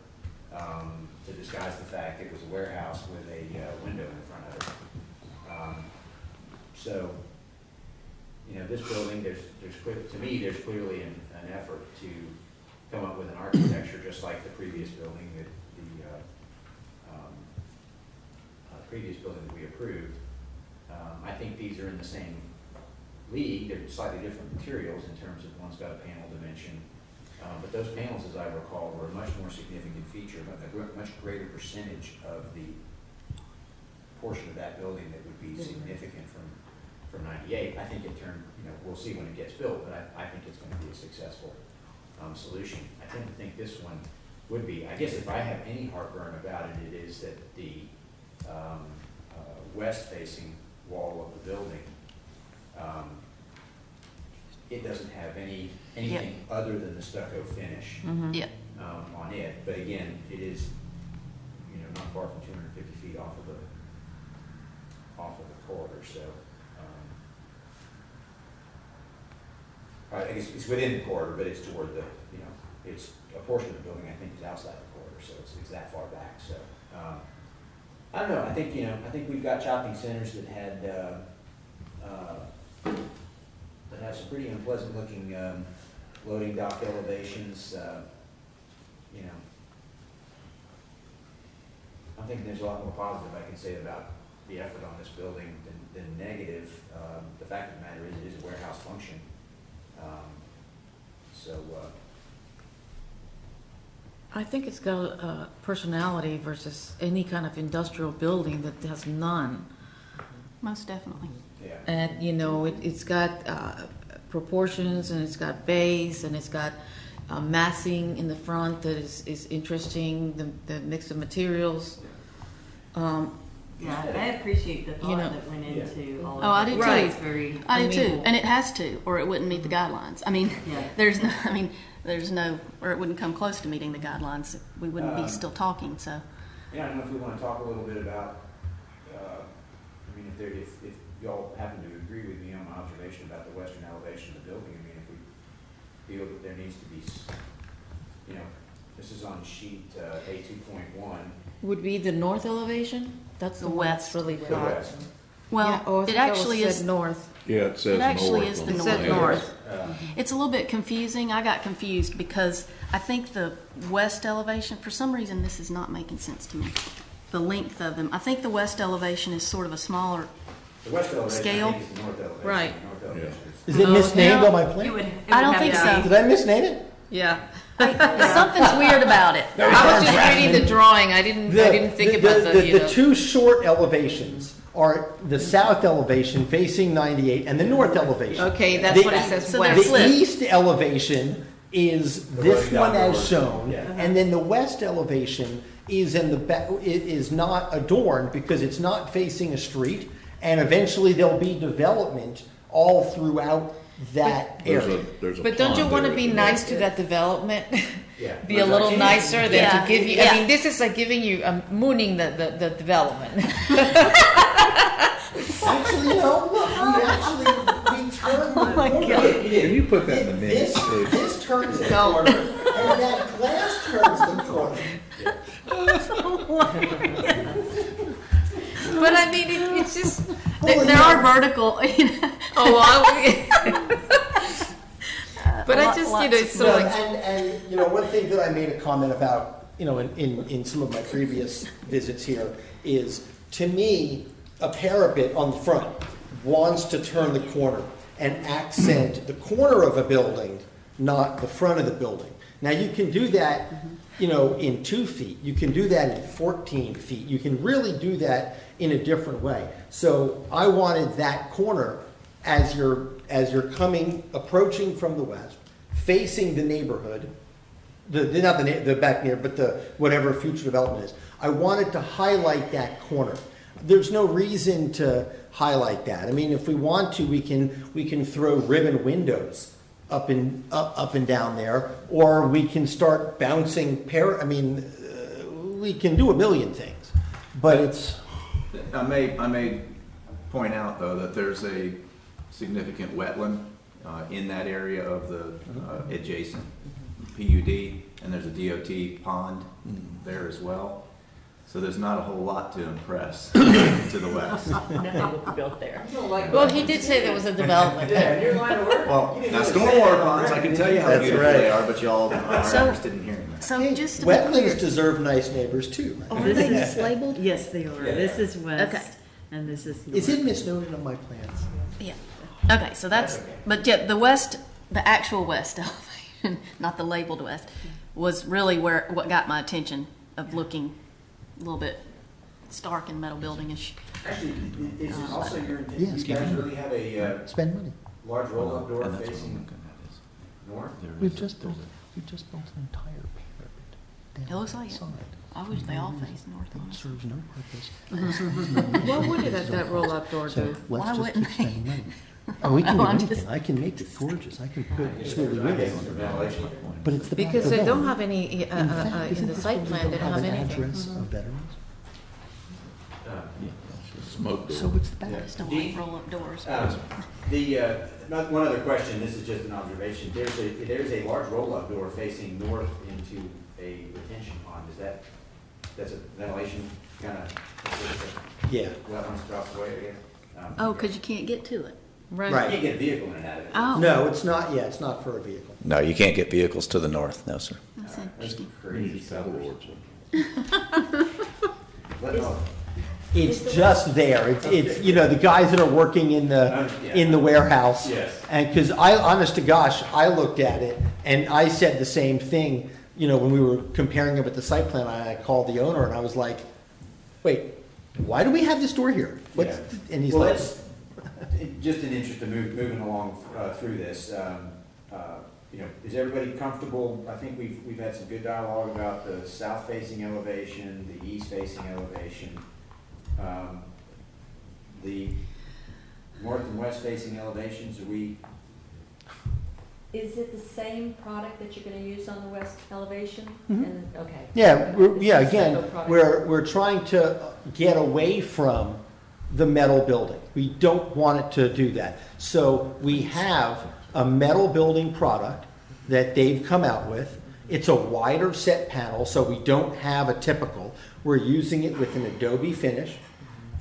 to disguise the fact it was a warehouse with a window in front of it. So, this building, to me, there's clearly an effort to come up with an architecture just like the previous building, the previous building that we approved. I think these are in the same league. They're slightly different materials in terms of one's got a panel dimension. But those panels, as I recall, were a much more significant feature, a much greater percentage of the portion of that building that would be significant from 98. I think we'll see when it gets built, but I think it's going to be a successful solution. I tend to think this one would be. I guess if I have any heartburn about it, it is that the west-facing wall of the building, it doesn't have anything other than the stucco finish on it. But again, it is not far from 250 feet off of the corridor. So I guess it's within the corridor, but it's toward it's a portion of the building I think is outside the corridor, so it's that far back. So I don't know. I think we've got shopping centers that had. That have some pretty unpleasant looking loading dock elevations. I'm think there's a lot more positive I can say about the effort on this building than negative. The fact of the matter is, it is a warehouse function. I think it's got a personality versus any kind of industrial building that has none. Most definitely. Yeah. And, you know, it's got proportions, and it's got bays, and it's got massing in the front that is interesting, the mix of materials. Yeah, I appreciate the thought You know, that went into all of Oh, I it. do too. Right. It's very, I do I too, mean- and it has to, or it wouldn't meet the guidelines. I mean, Yeah. there's no, or it wouldn't come close to meeting the guidelines. We wouldn't be still talking, so. Yeah, I don't know if we want to talk a little bit about, I mean, if y'all happen to agree with me on my observation about the western elevation of the building. I mean, if we feel that there needs to be, you know, this is on sheet A2.1. Would be the north elevation? That's the The one west. that's really The far. west. Well, Yeah, oh, I it think that was actually said is. north. Yeah, it says It actually north is on the It north. said north. It's a little bit confusing. I got confused because I think the west elevation, for some reason, this is not making sense to me. The length of them. I think the west elevation is sort of a smaller. The west elevation, Scale? I think, is the north elevation. Right. The north elevation is- Is it misnamed no. on my it would, plan? it would I don't have think to so. be- Did I misname it? Yeah. Something's weird about it. I was just reading the drawing. I didn't think about the, you know. The two short elevations are the south elevation facing 98 and the north elevation. Okay, that's The- what it says so they're west. The flipped. east elevation is The this running one down as door. shown, Yeah. and then the west elevation is in the back. It is not adorned because it's not facing a street, and eventually there'll be development all throughout that area. There's a But don't you pond want to there be at the nice north. to that development? Yeah. Be a little nicer than Yeah. to give you. Yeah. I mean, this is like giving you mooning the development. Actually, you know, look, we turned the corner. Can you put that in the minutes, This, please? this turns the corner, and that glass turns the corner. But I mean, it's just. There are vertical. Oh, but I just, you know, it's so No, like. and, you know, one thing that I made a comment about, you know, in some of my previous visits here is, to me, a parapet on the front wants to turn the corner and accent the corner of a building, not the front of the building. Now, you can do that, you know, in 2 feet. You can do that in 14 feet. You can really do that in a different way. So I wanted that corner as you're approaching from the west, facing the neighborhood, not the back near, but the whatever future development is. I wanted to highlight that corner. There's no reason to highlight that. I mean, if we want to, we can throw ribbon windows up and down there, or we can start bouncing we can do a million things, but it's. I may point out, though, that there's a significant wetland in that area of the adjacent PUD, and there's a DOT pond there as well. So there's not a whole lot to impress to the west. Nothing will be built there. Well, he did say there was a development Yeah, there. in your line of work. Well, you didn't now really say stormwater that. ponds, I can tell you how That's beautiful right. they are, but y'all aren't So- interested in hearing that. So Hey, just to be wetlands clear, deserve nice neighbors too. are they mislabeled? Yes, they are. This is west, Okay. and this is north. Is it misnoted on my plans? Yeah. Okay, so that's, but yeah, the actual west elevation, not the labeled west, was really what got my attention of looking a little bit stark and metal building-ish. Actually, is it also your intent, Yes, you guys can. really have a Spend money. large roll-up door And that's what I'm facing looking at is north? We've just built an entire parapet. It looks like it. I wish they all faced north, honestly. Serves no purpose. What would that roll-up door do? Why wouldn't they? Oh, we can do Oh, I'm anything. just- I can make it gorgeous. I can put squiggly I windows guess on it's for it. ventilation. But it's the back Because of the they don't building. have any, In fact, in isn't the this site building plan, they don't have an anything. address of veterans? Smoke door. So it's the back. I just don't like roll-up doors. One other question, this is just an observation. There's a large roll-up door facing north into a retention pond. That's a ventilation kind of, Yeah. wetlands across the way, I guess? Oh, because you can't get to it. You Right. can't get a vehicle in and out of it. Oh, No, it's not, it's not for a vehicle. No, you can't get vehicles to the north, no, sir. that's That's interesting. crazy. Paddle boards. It's just there. It's you know, the guys that are working in the warehouse. Yes. And because honest to gosh, I looked at it and I said the same thing. You know, when we were comparing it with the site plan, I called the owner and I was like, "Wait, why do we have this door here?" Yeah. And he's Well, like, let's, just in interest of moving along through this, you know, is everybody comfortable? I think we've had some good dialogue about the south-facing elevation, the east-facing elevation. The north and west-facing elevations, are we, Is it the same product that you're gonna use on the west elevation? Mhm. And, okay. yeah, This is again, stucco product. we're trying to get away from the metal building. We don't want it to do that. So we have a metal building product that they've come out with. It's a wider set panel, so we don't have a typical. We're using it with an Adobe finish.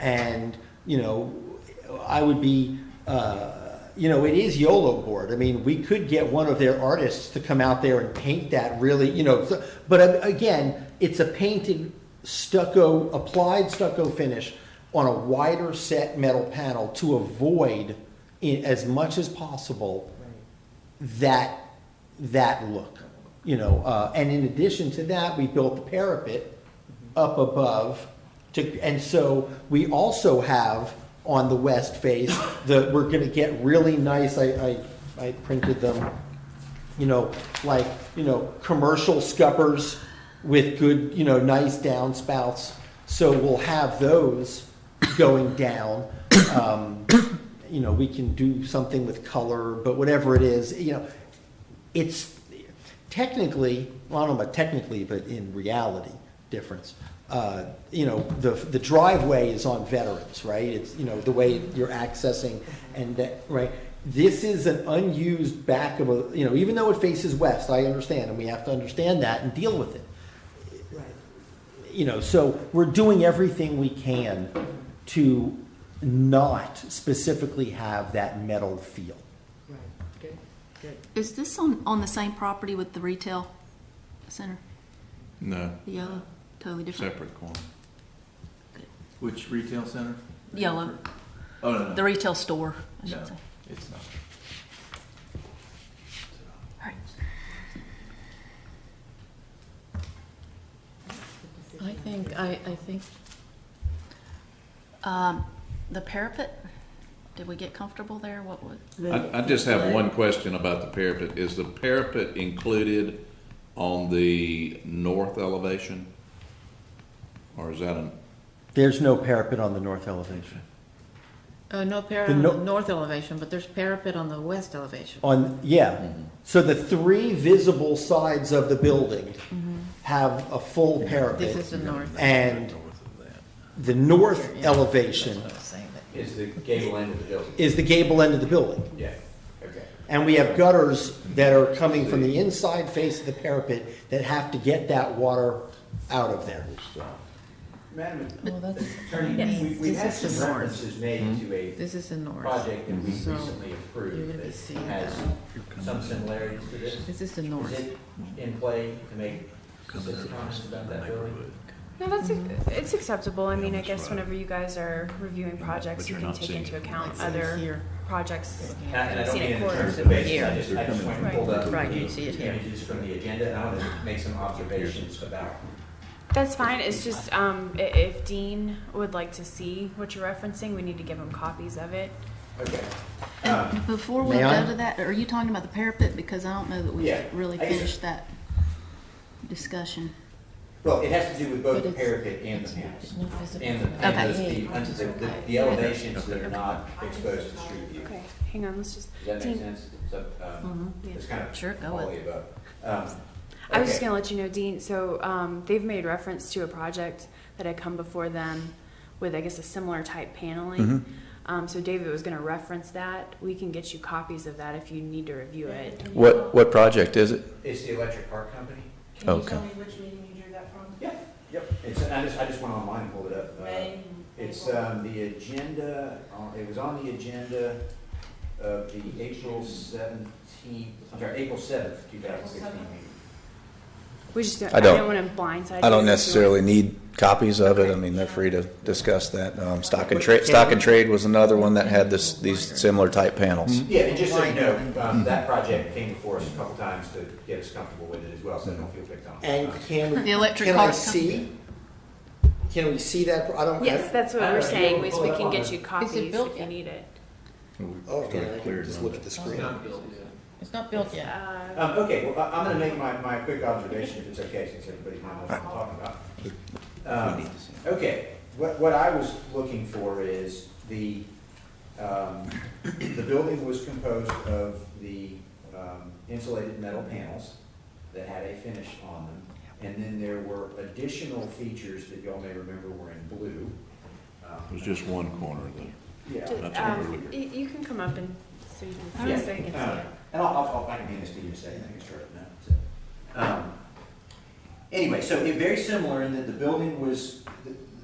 And, you know, I would be, you know, it is YOLO board. I mean, we could get one of their artists to come out there and paint that really, you know. But again, it's a painted stucco, applied stucco finish on a wider set metal panel to avoid, as much as possible, that look. You know, and in addition to that, we built the parapet up above. And so we also have on the west face, we're going to get really nice, I printed them, you know, like, you know, commercial scuppers with good, you know, nice downspouts. So we'll have those going down. You know, we can do something with color, but whatever it is, you know, it's technically, well, I don't know about technically, but in reality difference. You know, the driveway is on Veterans, right? It's, you know, the way you're accessing and that, right? This is an unused back of a, you know, even though it faces west, I understand, and we have to understand that and deal with it. Right. You know, so we're doing everything we can to not specifically have that metal feel. Right, good, good. Is this on the same property with the retail center? No, The yellow, totally different. separate corner. Which retail center? Yellow, Oh, no, the retail store, I should No. say. It's not. All right. I think, The parapet, did we get comfortable there? What would? I just have one question about the parapet. Is the parapet included on the north elevation? Or is that There's no parapet on the north elevation. no parapet The on the north elevation, but there's parapet on the west elevation. So the three visible sides of the building have a full parapet. This is the north. And the north elevation is the gable end of the building? is the gable end of the building. Yeah, okay. And we have gutters that are coming from the inside face of the parapet that have to get that water out of there. Madam Well, that's, Attorney, yes, we've had this is some the north. references made to a This is the north. project that we So, recently you're approved gonna be that seeing has that. some similarities to this. This is the Is north. it in play to make specific comments about that building? No, it's acceptable. I mean, I guess whenever you guys are reviewing projects, you can take into account other Here. projects And I and don't mean scenic in terms corridors. of basis, Here. I just went and Right. pulled up Right, the you see it here. images from the agenda, and I want to make some observations about. That's fine. It's just if Dean would like to see what you're referencing, we need to give him copies of it. Okay. And before we May I? go to that, are you talking about the parapet? Because I don't know that Yeah, we've really I guess- finished that discussion. Well, it has to do with both But the it's- parapet and the panels. It's not visible. And the, Okay. the elevations that are not exposed to street view. Okay, hang on. Let's just. Does that make Dean, sense? So, it's kind of Sure, go all with the above. I was just Okay. gonna let you know, Dean. So they've made reference to a project that had come before them with, I guess, a similar type paneling. So David was gonna reference that. We can get you copies of that if you need to review it. What project is it? It's the electric car company. Can you Okay. tell me which meeting you drew that from? Yep. I just went online and pulled it up. May? It's the agenda, it was on the agenda of the April 7th, 2016 meeting. We just don't, I I don't- don't want to blindside. I don't you. necessarily need copies of it, I mean, they're free to discuss that. Stock and Trade was another one that had these similar type panels. Yeah, and just so you know, that project came before us a couple times to get us comfortable with it as well, so don't feel picked on. And can, The electric can I car see? Can we see that? I don't. Yes, that's what I we're don't know, saying, you is pull we it up can on get the- you copies built if you yet? need it. Oh, yeah, I can just look at the screen. It's not built yet. Okay, well, I'm gonna make my quick observation, if it's okay, since everybody knows what I'm talking about. Okay, what I was looking for is the building was composed of the insulated metal panels that had a finish on them. And then there were additional features that y'all may remember were in blue. It was just one corner of the, Yeah. That's what we're looking at. You can come up and so you can see, Yeah. so you can see it. And I can hand this to you in a second, I can start it now. Anyway, so it very similar in that the building was,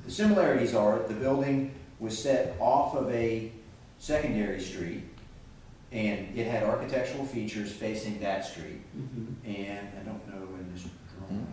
the similarities are, the building was set off of a secondary street, and it had architectural features facing that street. And I don't know in this drawing,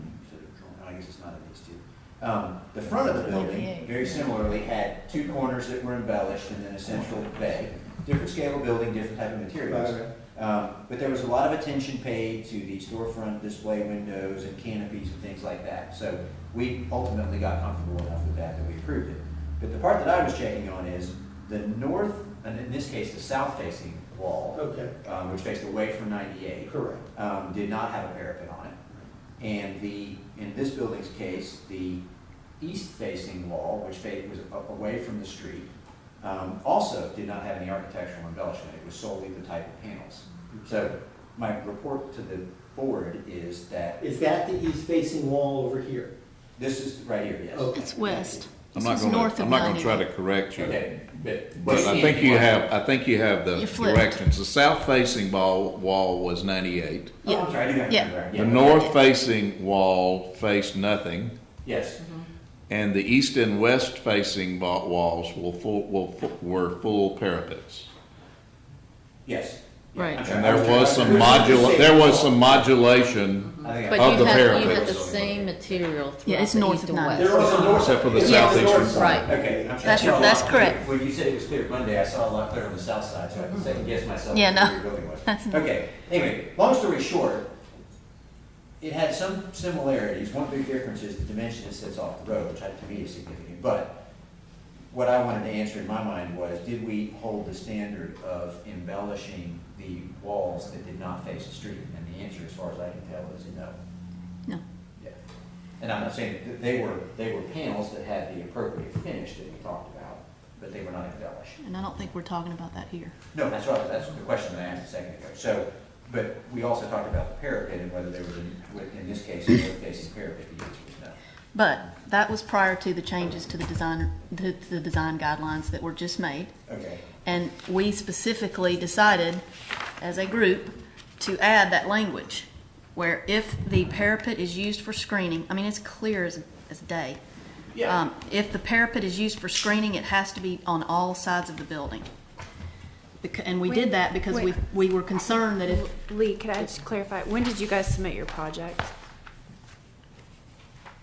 I guess it's not in these two. The front of the building, very similarly, had two corners that were embellished and then a central bay. Different scale of building, different type of materials. But there was a lot of attention paid to the storefront display windows and canopies and things like that. So we ultimately got comfortable enough with that we approved it. But the part that I was checking on is the north, and in this case, the south-facing wall, which faced away from 98, did not have a parapet on it. And in this building's case, the east-facing wall, which was away from the street, also did not have any architectural embellishment. It was solely the type of panels. So my report to the board is that Is that the east-facing wall over here? this is right here, yes. Okay. It's west. I'm This not is gonna, north of I'm not gonna 98. try to correct you. Okay, But I think you have the You're flipped. corrections. The south-facing wall was 98. Oh, I'm sorry, I do have to Yeah. correct. The north-facing wall faced nothing, Yes, and the east and west-facing walls were full parapets. yes. Right. I'm sorry, And I there was some modulation I think But I- of the you had parapets. the same material Yeah, throughout it's the north east of and 90. west. There was a north. Except for the yeah, southeastern north side. Right. Okay. I'm That's- sorry. that's correct. When you said it was clear Monday, I saw a lot clearer on the south side, so I can second guess myself. Yeah, no. where your building was. That's not- Okay, anyway, long story short, it had some similarities. One big difference is the dimension it sits off the road, which to me is significant. But what I wanted to answer in my mind was, did we hold the standard of embellishing the walls that did not face the street? And the answer, as far as I can tell, is no. No. Yeah. And I'm not saying that they were panels that had the appropriate finish that we talked about, but they were not embellished. And I don't think we're talking about that here. No, that's right, that's the question that I asked a second ago. So, but we also talked about the parapet and whether there was, in this case, a north-facing parapet, the answer was no. But that was prior to the changes to the design guidelines that were just made. Okay. And we specifically decided, as a group, to add that language, where if the parapet is used for screening, I mean, it's clear as day. Yeah. If the parapet is used for screening, it has to be on all sides of the building. And we did that because Wait. we were concerned that if, Lee, could I just clarify, when did you guys submit your project?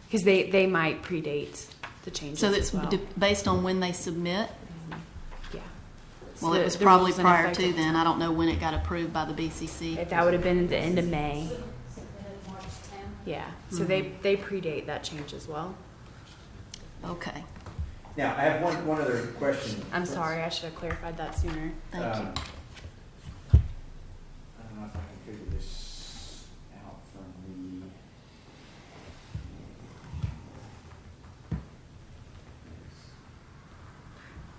Because they might predate the changes so as that's well. based on when they submit. Yeah. Well, So it was the probably rules in prior effect to at the then. time. I don't know when it got approved by the BCC. That would have been at the end of May. Yeah, so Mm-hmm. they predate that change as well. Okay, Now, I have one other question. I'm sorry, I should have clarified that sooner. thank you. I don't know if I can figure this out from the.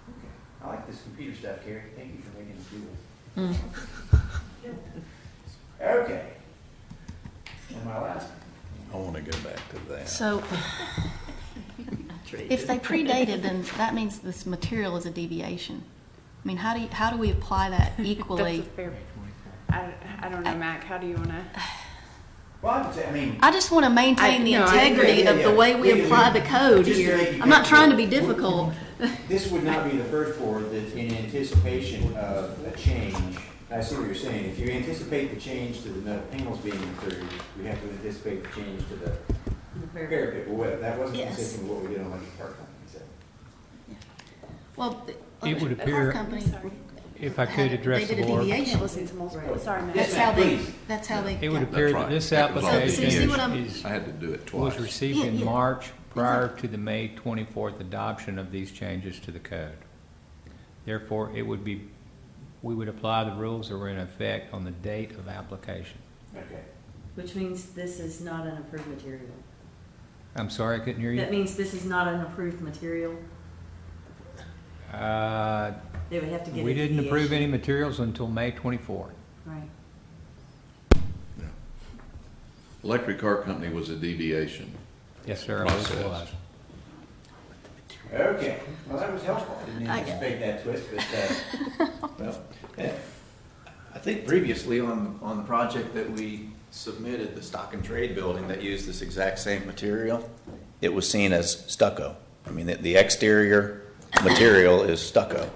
Okay, I like this computer stuff, Carrie. Thank you for making us do this. Okay. And my last. I want to go back to that. So, if they predated, then that means this material is a deviation. I mean, how do we apply that equally? That's a fair, I don't know, Mac, how do you want to? Well, I would say, I mean. I just want to maintain the no, I agree. integrity of the way we Yeah, apply the code just to here. make you I'm not trying to be comfortable. difficult. This would not be the first board that's in anticipation of a change. I see what you're saying. If you anticipate the change to the metal panels being improved, we have to anticipate the change to the Parapet, well, that wasn't Yes. consistent with what we did on Electric Park Company, so. Well, It would the appear- car company. If I could address They the did a board, deviation. Listen to multiple, sorry, Matt. Yes, That's how ma'am, they, please. that's how they. it would got- appear That's that right. this That was all. application So you see what I'm- is, I had to do it was twice. received Yeah, in yeah. March prior to the May 24th adoption of these changes to the code. Therefore, it would be, we would apply the rules that were in effect on the date of application. Okay. Which means this is not an approved material. I'm sorry, I couldn't hear That you. means this is not an approved material. They would have to get a We didn't approve deviation. any materials until May 24th. Right. Electric Car Company was a deviation. Yes, sir, I believe it Process. was. Okay, well, that was helpful. I didn't I- anticipate that twist, but, Well, I think previously on the project that we submitted, the stock and trade building that used this exact same material, it was seen as stucco. I mean, the exterior material is stucco.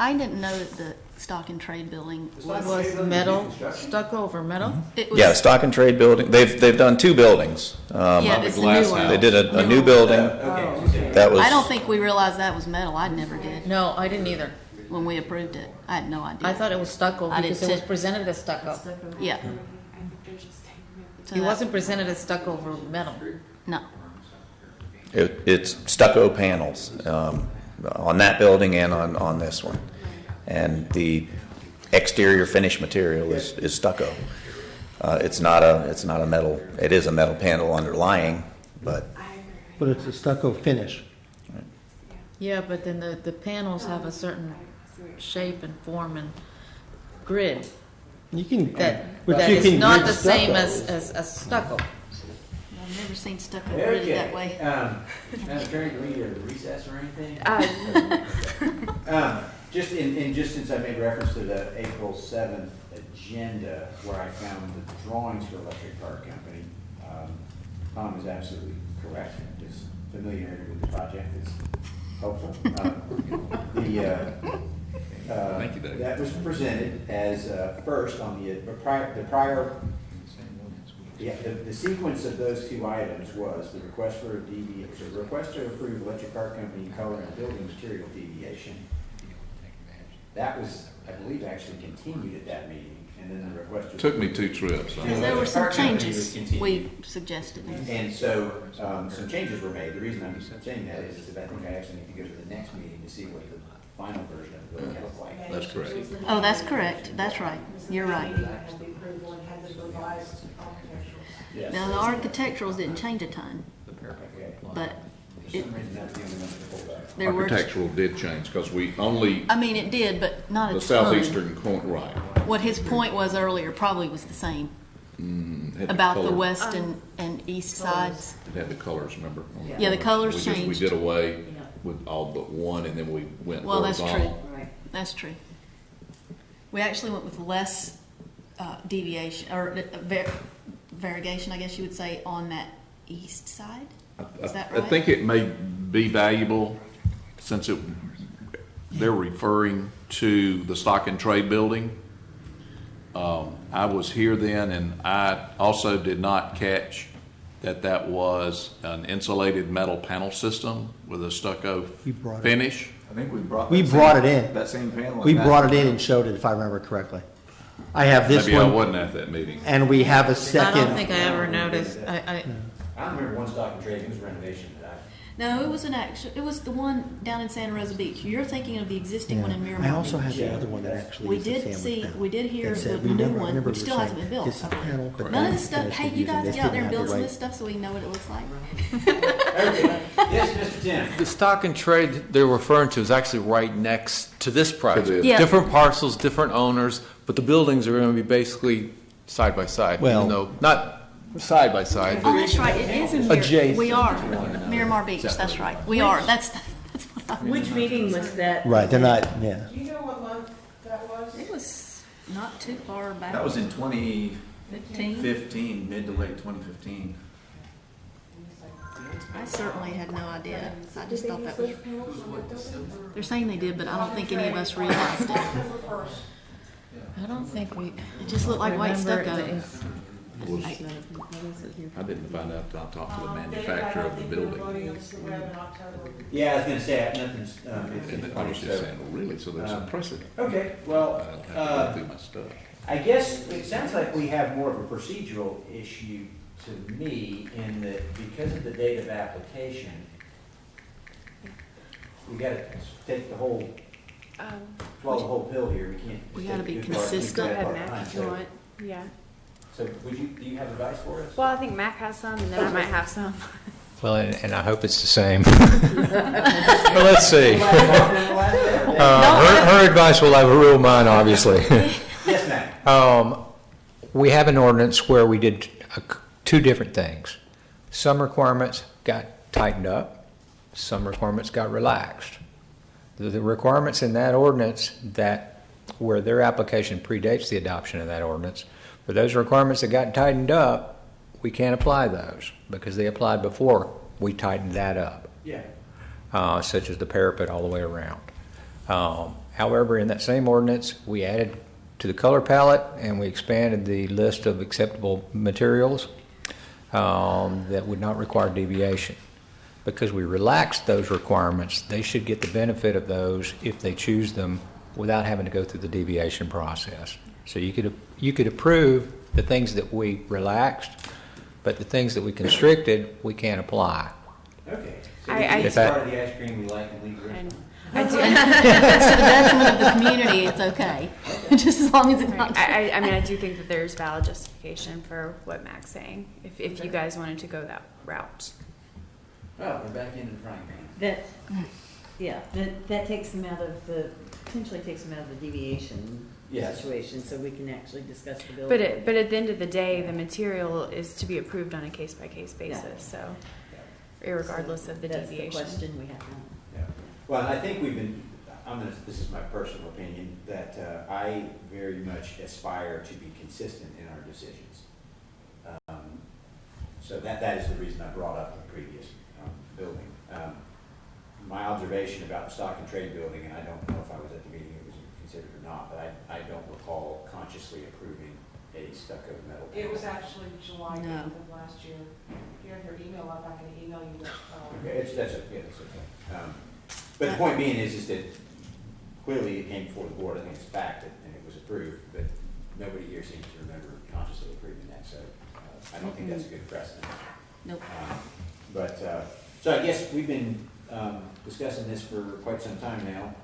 I didn't know that the stock and trade building was. Was metal, stuck over metal? It was. Yeah, stock and trade building, they've done two buildings. Yeah, it's the new glass one. house. They did a new building, okay. that was. I don't think we realized that was metal. I never did No, I didn't either. when we approved it. I had no idea. I thought it was stucco I did because it was too. presented as stucco. Stucco. Yeah. So It that- wasn't presented as stucco over metal. No. It's stucco panels on that building and on this one. And the exterior finish material is stucco. It's not a metal, it is a metal panel underlying, but But it's a stucco finish. Yeah, but then the panels have a certain shape and form and grid You can, that but that you is can not grid the same stucco. as stucco. I've never seen stucco gridded Okay. that way. Madam Attorney, do we need a recess or anything? Uh, Just just since I made reference to the April 7th agenda, where I found the drawings for Electric Car Company, Tom is absolutely correct. His familiarity with the project is helpful. Thank you, Dave. That was presented as first on the prior. Yeah, the sequence of those two items was the request for a the request to approve Electric Car Company color and building material deviation. That was, I believe, actually continued at that meeting, and then the request. Took me 2 trips. Because there were some Car Company was changes continued. we suggested. And so, some changes were made. The reason I'm saying that is that I think I actually need to go to the next meeting to see what the final version of the building looks like. That's correct. Oh, that's correct. That's right. You're right. Had the approval and had the revised architectural. Yes. Now, the architecturals didn't change a ton, Okay. but For some reason, that's the only one that pulled up. there were. Architectural did change because we only, I mean, it did, but not a the ton. southeastern corner, right. What his point was earlier probably was the same Had about the color. west and east sides. It had the colors, remember? Yeah, the colors We changed. did away with all but one and then we went Well, that's horizontal. true. That's true. We actually went with less deviation, or variegation, I guess you would say, on that east side. Is that I right? think it may be valuable since they're referring to the stock and trade building. I was here then and I also did not catch that was an insulated metal panel system with a stucco We brought it. finish. I think we brought. We that brought same- it in. That same panel. We brought it in and showed it, if I remember correctly. I have this Maybe I one, wasn't at that meeting. and we have a I second. don't think I ever noticed. I don't remember one stock and trade, it was renovation that I. No, it was it was the one down in Santa Rosa Beach. You're thinking of the existing one in Miramar I also Beach. had the other one that actually We is a did sandwich see, panel. we did hear It said, the we new never- I one, remember which we still were hasn't been saying, built. this is the panel, but None of now this stuff, finished hey, with you using guys this, get out there and didn't build have some the of this stuff so we know what it looks like. Okay. Yes, Mr. Tim. The stock and trade they're referring to is actually right next to this project. this. Yeah. Different parcels, different owners, but the buildings are going to be basically side by side. Well- even though not side by side, Oh, but that's right, it is in Adjacent. We are, Miramar Beach, that's right. We are, that's what I Which meeting was that? Right, they're not, yeah. Do you know what month that was? It was not too far back. That was in 2015, 15. mid to late 2015. I certainly had no idea. I just thought that was, they're saying they did, but I don't think any of us realized it. October 1st. I don't think we. It just looked like white remember stucco. Was, I didn't find out until I talked to the manufacturer of the building. Yeah, I was gonna say, nothing's, And I was just saying, well, really, so there's a precedent. Okay, well, I have to go through my stuff. I guess it sounds like we have more of a procedural issue to me in that because of the date of application, we gotta take the whole, swallow the whole pill here. We can't. We just gotta take be the good part, consistent. Go leave the ahead, bad part Mac, if you behind. want. Yeah. So do you have advice for us? Well, I think Mac has some, and then I might have some. Well, and I hope it's the same. Well, let's see. Her advice will overrule mine, obviously. Yes, Matt. We have an ordinance where we did two different things. Some requirements got tightened up, some requirements got relaxed. The requirements in that ordinance that where their application predates the adoption of that ordinance, for those requirements that got tightened up, we can't apply those because they applied before we tightened that up. Yeah. Such as the parapet all the way around. However, in that same ordinance, we added to the color palette and we expanded the list of acceptable materials that would not require deviation. Because we relaxed those requirements, they should get the benefit of those if they choose them without having to go through the deviation process. So you could approve the things that we relaxed, but the things that we constricted, we can't apply. Okay. So I- it's part of the ice cream we like and leave the rest. And To the detriment of the community, it's okay, just as long as it's not. I mean, I do think that there's valid justification for what Mac's saying, if you guys wanted to go that route. Well, we're back into the frying pan. That, yeah, that takes them out of the, potentially takes them out of the deviation Yes. situation, so we can actually discuss the building. But at the end of the day, the material is to be approved on a case-by-case basis, so irregardless of the That's deviation. the question we have now. Yeah. Well, I think we've been, this is my personal opinion, that I very much aspire to be consistent in our decisions. So that is the reason I brought up the previous building. My observation about the stock and trade building, and I don't know if I was at the meeting it was considered or not, but I don't recall consciously approving a stucco metal panel. It was actually July No. 8th of last year. Here in your email, I'm not gonna email you that. Okay, that's okay, that's okay. But the point being is that clearly it came before the board, I think it's a fact, and it was approved, but nobody here seems to remember consciously approving that, so I don't think that's a good precedent. Nope. So I guess we've been discussing this for quite some time now.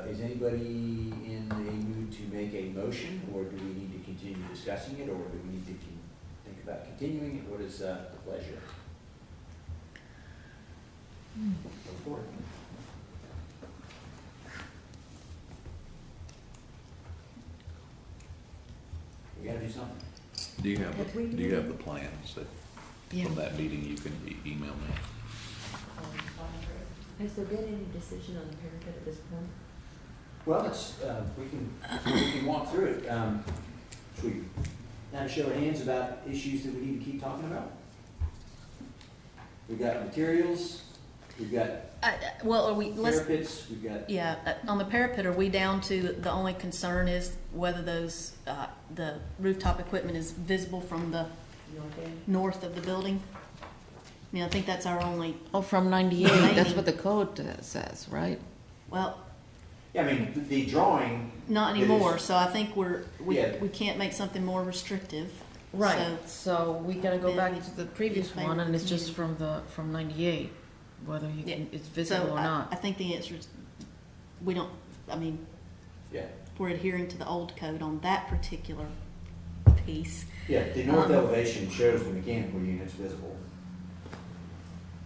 Is anybody in a mood to make a motion, or do we need to continue discussing it, or do we need to think about continuing it? What is the pleasure? Go for it. We gotta do something. Do you have the plans that, Yeah. from that meeting you can email me? Has there been any decision on the parapet at this point? Well, it's, we can walk through it. Should we have a show of hands about issues that we need to keep talking about? We've got materials, we've got Well, are we, let's, parapets, we've got, yeah, on the parapet, are we down to, the only concern is whether those, the rooftop equipment is visible from the north of the building? I mean, I think that's our only, Oh, from 98, that's what the code says, right? well, yeah, I mean, the drawing. not is- anymore, so I think Yeah. we can't make something more restrictive. Right, so we gotta go back Then to the previous in one, favor and it's of just from 98, whether you Yeah. can, it's visible So or I not. think the answer is, we don't, I mean, Yeah, we're adhering to the old code on that particular piece. yeah, the north elevation shows the mechanical units visible.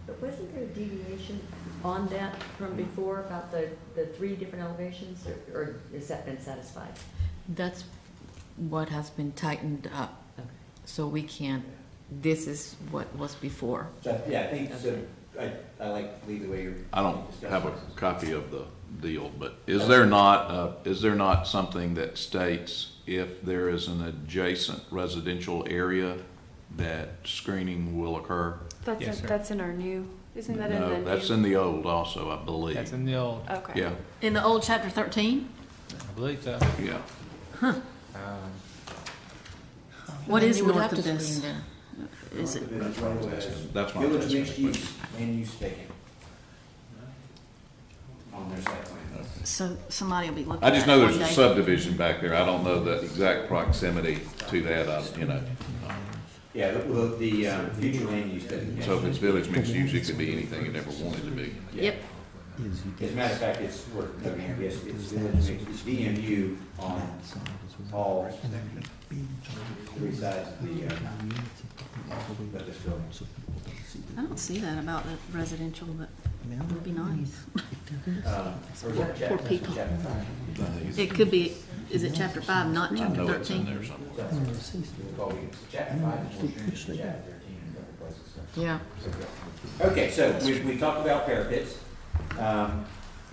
But wasn't there a deviation on that from before about the three different elevations, or has that been satisfied? That's what has been tightened up, Okay. so we can't, this is what was before. So, yeah, I think, so, I like, leave the way you're. I don't discussing have a this. copy of the deal, but is there not something that states if there is an adjacent residential area that screening will occur? Yes, sir. That's in our new, isn't that in the No, new? that's in the old also, I believe. That's in the old, Okay. Yeah, In the old chapter 13? I believe so. yeah. What Then is you would north have of to this? screen there. Is it, That's my Village asking. mixed use, land use taken. On their site plan. so somebody will be looking I just at know it there's one a day. subdivision back there. I don't know the exact proximity to that, Yeah, the future land use designation. So if it's village mixed use, it could be anything it ever wanted to be. Yeah. Yep. As a matter of fact, it's worth noting, I guess, it's village mixed, it's DMU on all three sides of the this building. I don't see that about the residential, but it would be nice. Or is that Poor people. chapter 5? It could be, is it chapter 5, not I chapter know it's in 13? there somewhere. Chapter 5 is more stringent than chapter 13 in other places. So. Yeah. Okay, so we talked about parapets.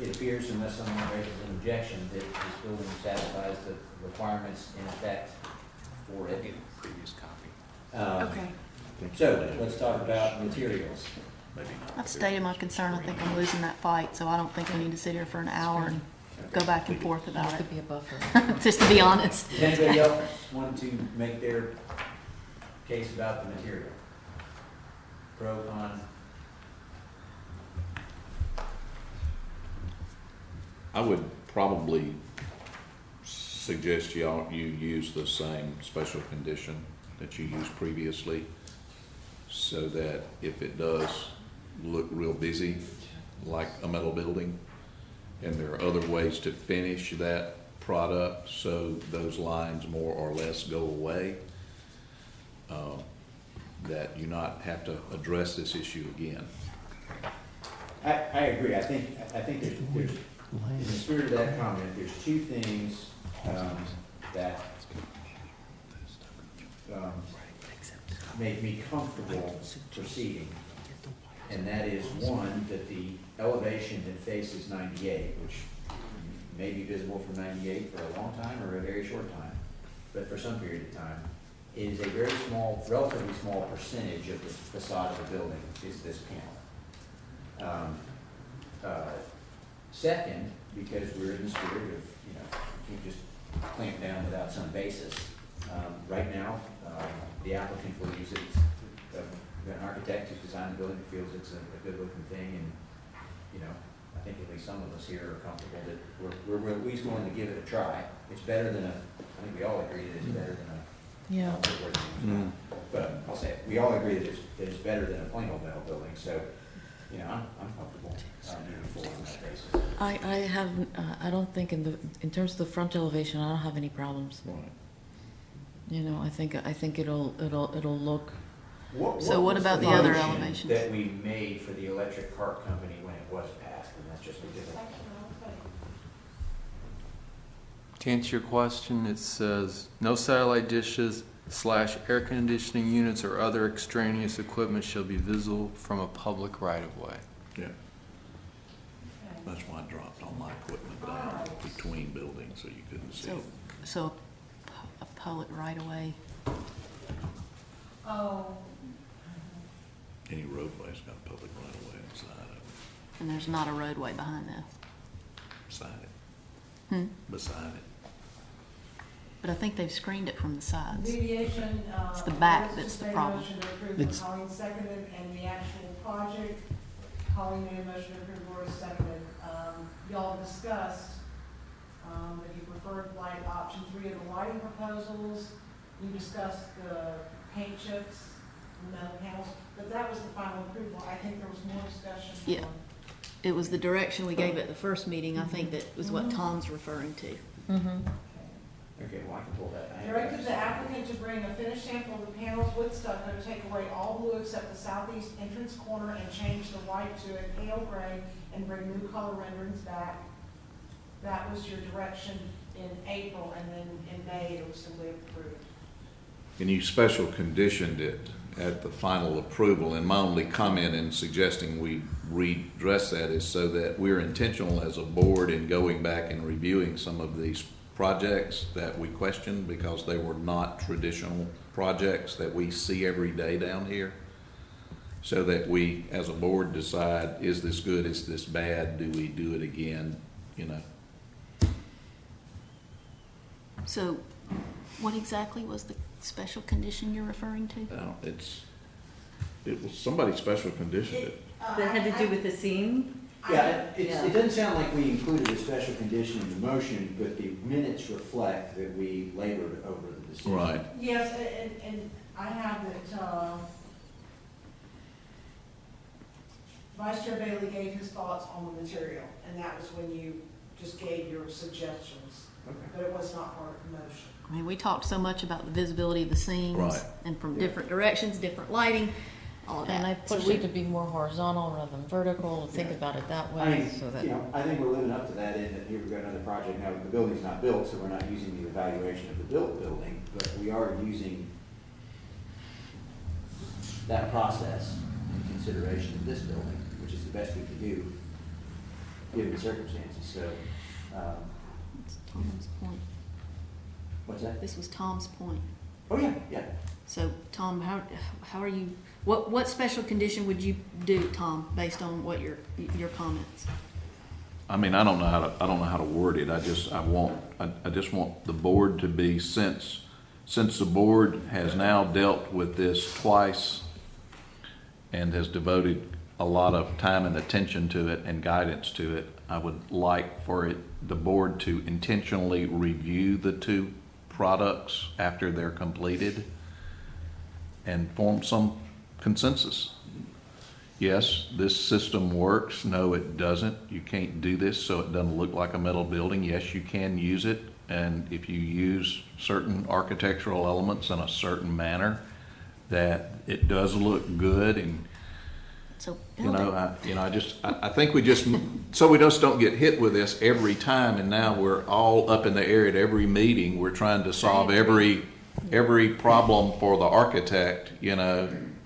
It appears, unless someone raises an objection, that this building satisfies the requirements in effect for it. Previous copy. Okay. So, let's talk about materials. I've stated my concern. I think I'm losing that fight, so I don't think we need to sit here for an hour and go back and forth about This it, could be a buffer. just to be honest. Does anybody else want to make their case about the material? Pro, con? I would probably suggest you use the same special condition that you used previously, so that if it does look real busy, like a metal building, and there are other ways to finish that product, so those lines more or less go away, that you not have to address this issue again. I agree. I think there's in the spirit of that comment, there's two things that make me comfortable proceeding. And that is, one, that the elevation that faces 98, which may be visible from 98 for a long time or a very short time, but for some period of time, is a very small, relatively small percentage of the facade of the building is this panel. Second, because we're in the spirit of, you can't just clamp down without some basis. Right now, the applicant believes it's an architect who's designed the building feels it's a good looking thing, and, I think at least some of us here are comfortable that we're at least going to give it a try. It's better than I think we all agree that it's better than Yeah. But I'll say, it, we all agree that it's better than a plain old metal building, so, I'm comfortable moving forward on that basis. I don't think in terms of the front elevation, I don't have any problems. I think it'll look. So what was about the other motion elevations? that we made for the electric cart company when it was passed, and that's just a different. To answer your question, it says, no satellite dishes / air conditioning units or other extraneous equipment shall be visible from a public right-of-way. Yeah. That's why I dropped all my equipment down between buildings, so you couldn't see it. So a public right away. Oh. Any roadway's got a public right of way on the side of it, And there's not a roadway behind that. beside it, beside it. But I think they've screened it from the sides. Deviation, It's the back Alexis that's the made a problem. motion to approve, Colleen seconded, and the actual project, Colleen made a motion to approve, Laura seconded. Y'all discussed, that you preferred light option 3 of the lighting proposals. You discussed the paint chips, the metal panels, but that was the final approval. I think there was more discussion. Yeah. on- It was the direction we gave at the first meeting, I think that was what Tom's referring to. Okay, well, I can pull that. I have Directed that. the applicant to bring a finished sample of the panels with stucco, take away all blue except the southeast entrance corner and change the white to a pale gray and bring new color renderings back. That was your direction in April, and then in May it was simply approved. And you special conditioned it at the final approval, and my only comment in suggesting we redress that is so that we're intentional as a board in going back and reviewing some of these projects that we questioned because they were not traditional projects that we see every day down here. So that we, as a board, decide, is this good, is this bad, do we do it again, So what exactly was the special condition you're referring to? No, it was somebody special conditioned it. That had to do with the seam? Yeah, Yeah. it doesn't sound like we included a special condition in the motion, but the minutes reflect that we labored over the decision. Right. Yes, and I have that, Vice Chair Bailey gave his thoughts on the material, and that was when you just gave your suggestions, Okay. but it was not part of the motion. I mean, we talked so much about the visibility of the seams Right. and from different directions, different lighting, all of that. And I So pushed we- it to be more horizontal rather than vertical, to think about it that I way, mean, so that. you know, I think we're living up to that in that here we've got another project. Now, the building's not built, so we're not using the evaluation of the built building, but we are using that process in consideration of this building, which is the best we can do, given the circumstances, so, That's Tom's point. what's that? This was Tom's point. Oh, yeah, yeah. So, Tom, how are you, what special condition would you do, Tom, based on what your comments? I mean, I don't know how to word it. I just want the board to be, since the board has now dealt with this twice and has devoted a lot of time and attention to it and guidance to it, I would like for the board to intentionally review the two products after they're completed and form some consensus. Yes, this system works. No, it doesn't. You can't do this so it doesn't look like a metal building. Yes, you can use it. And if you use certain architectural elements in a certain manner, that it does look good. And, So, I think we just, so we just don't get hit with this every time. And now we're all up in the air at every meeting. We're trying to solve every problem for the architect,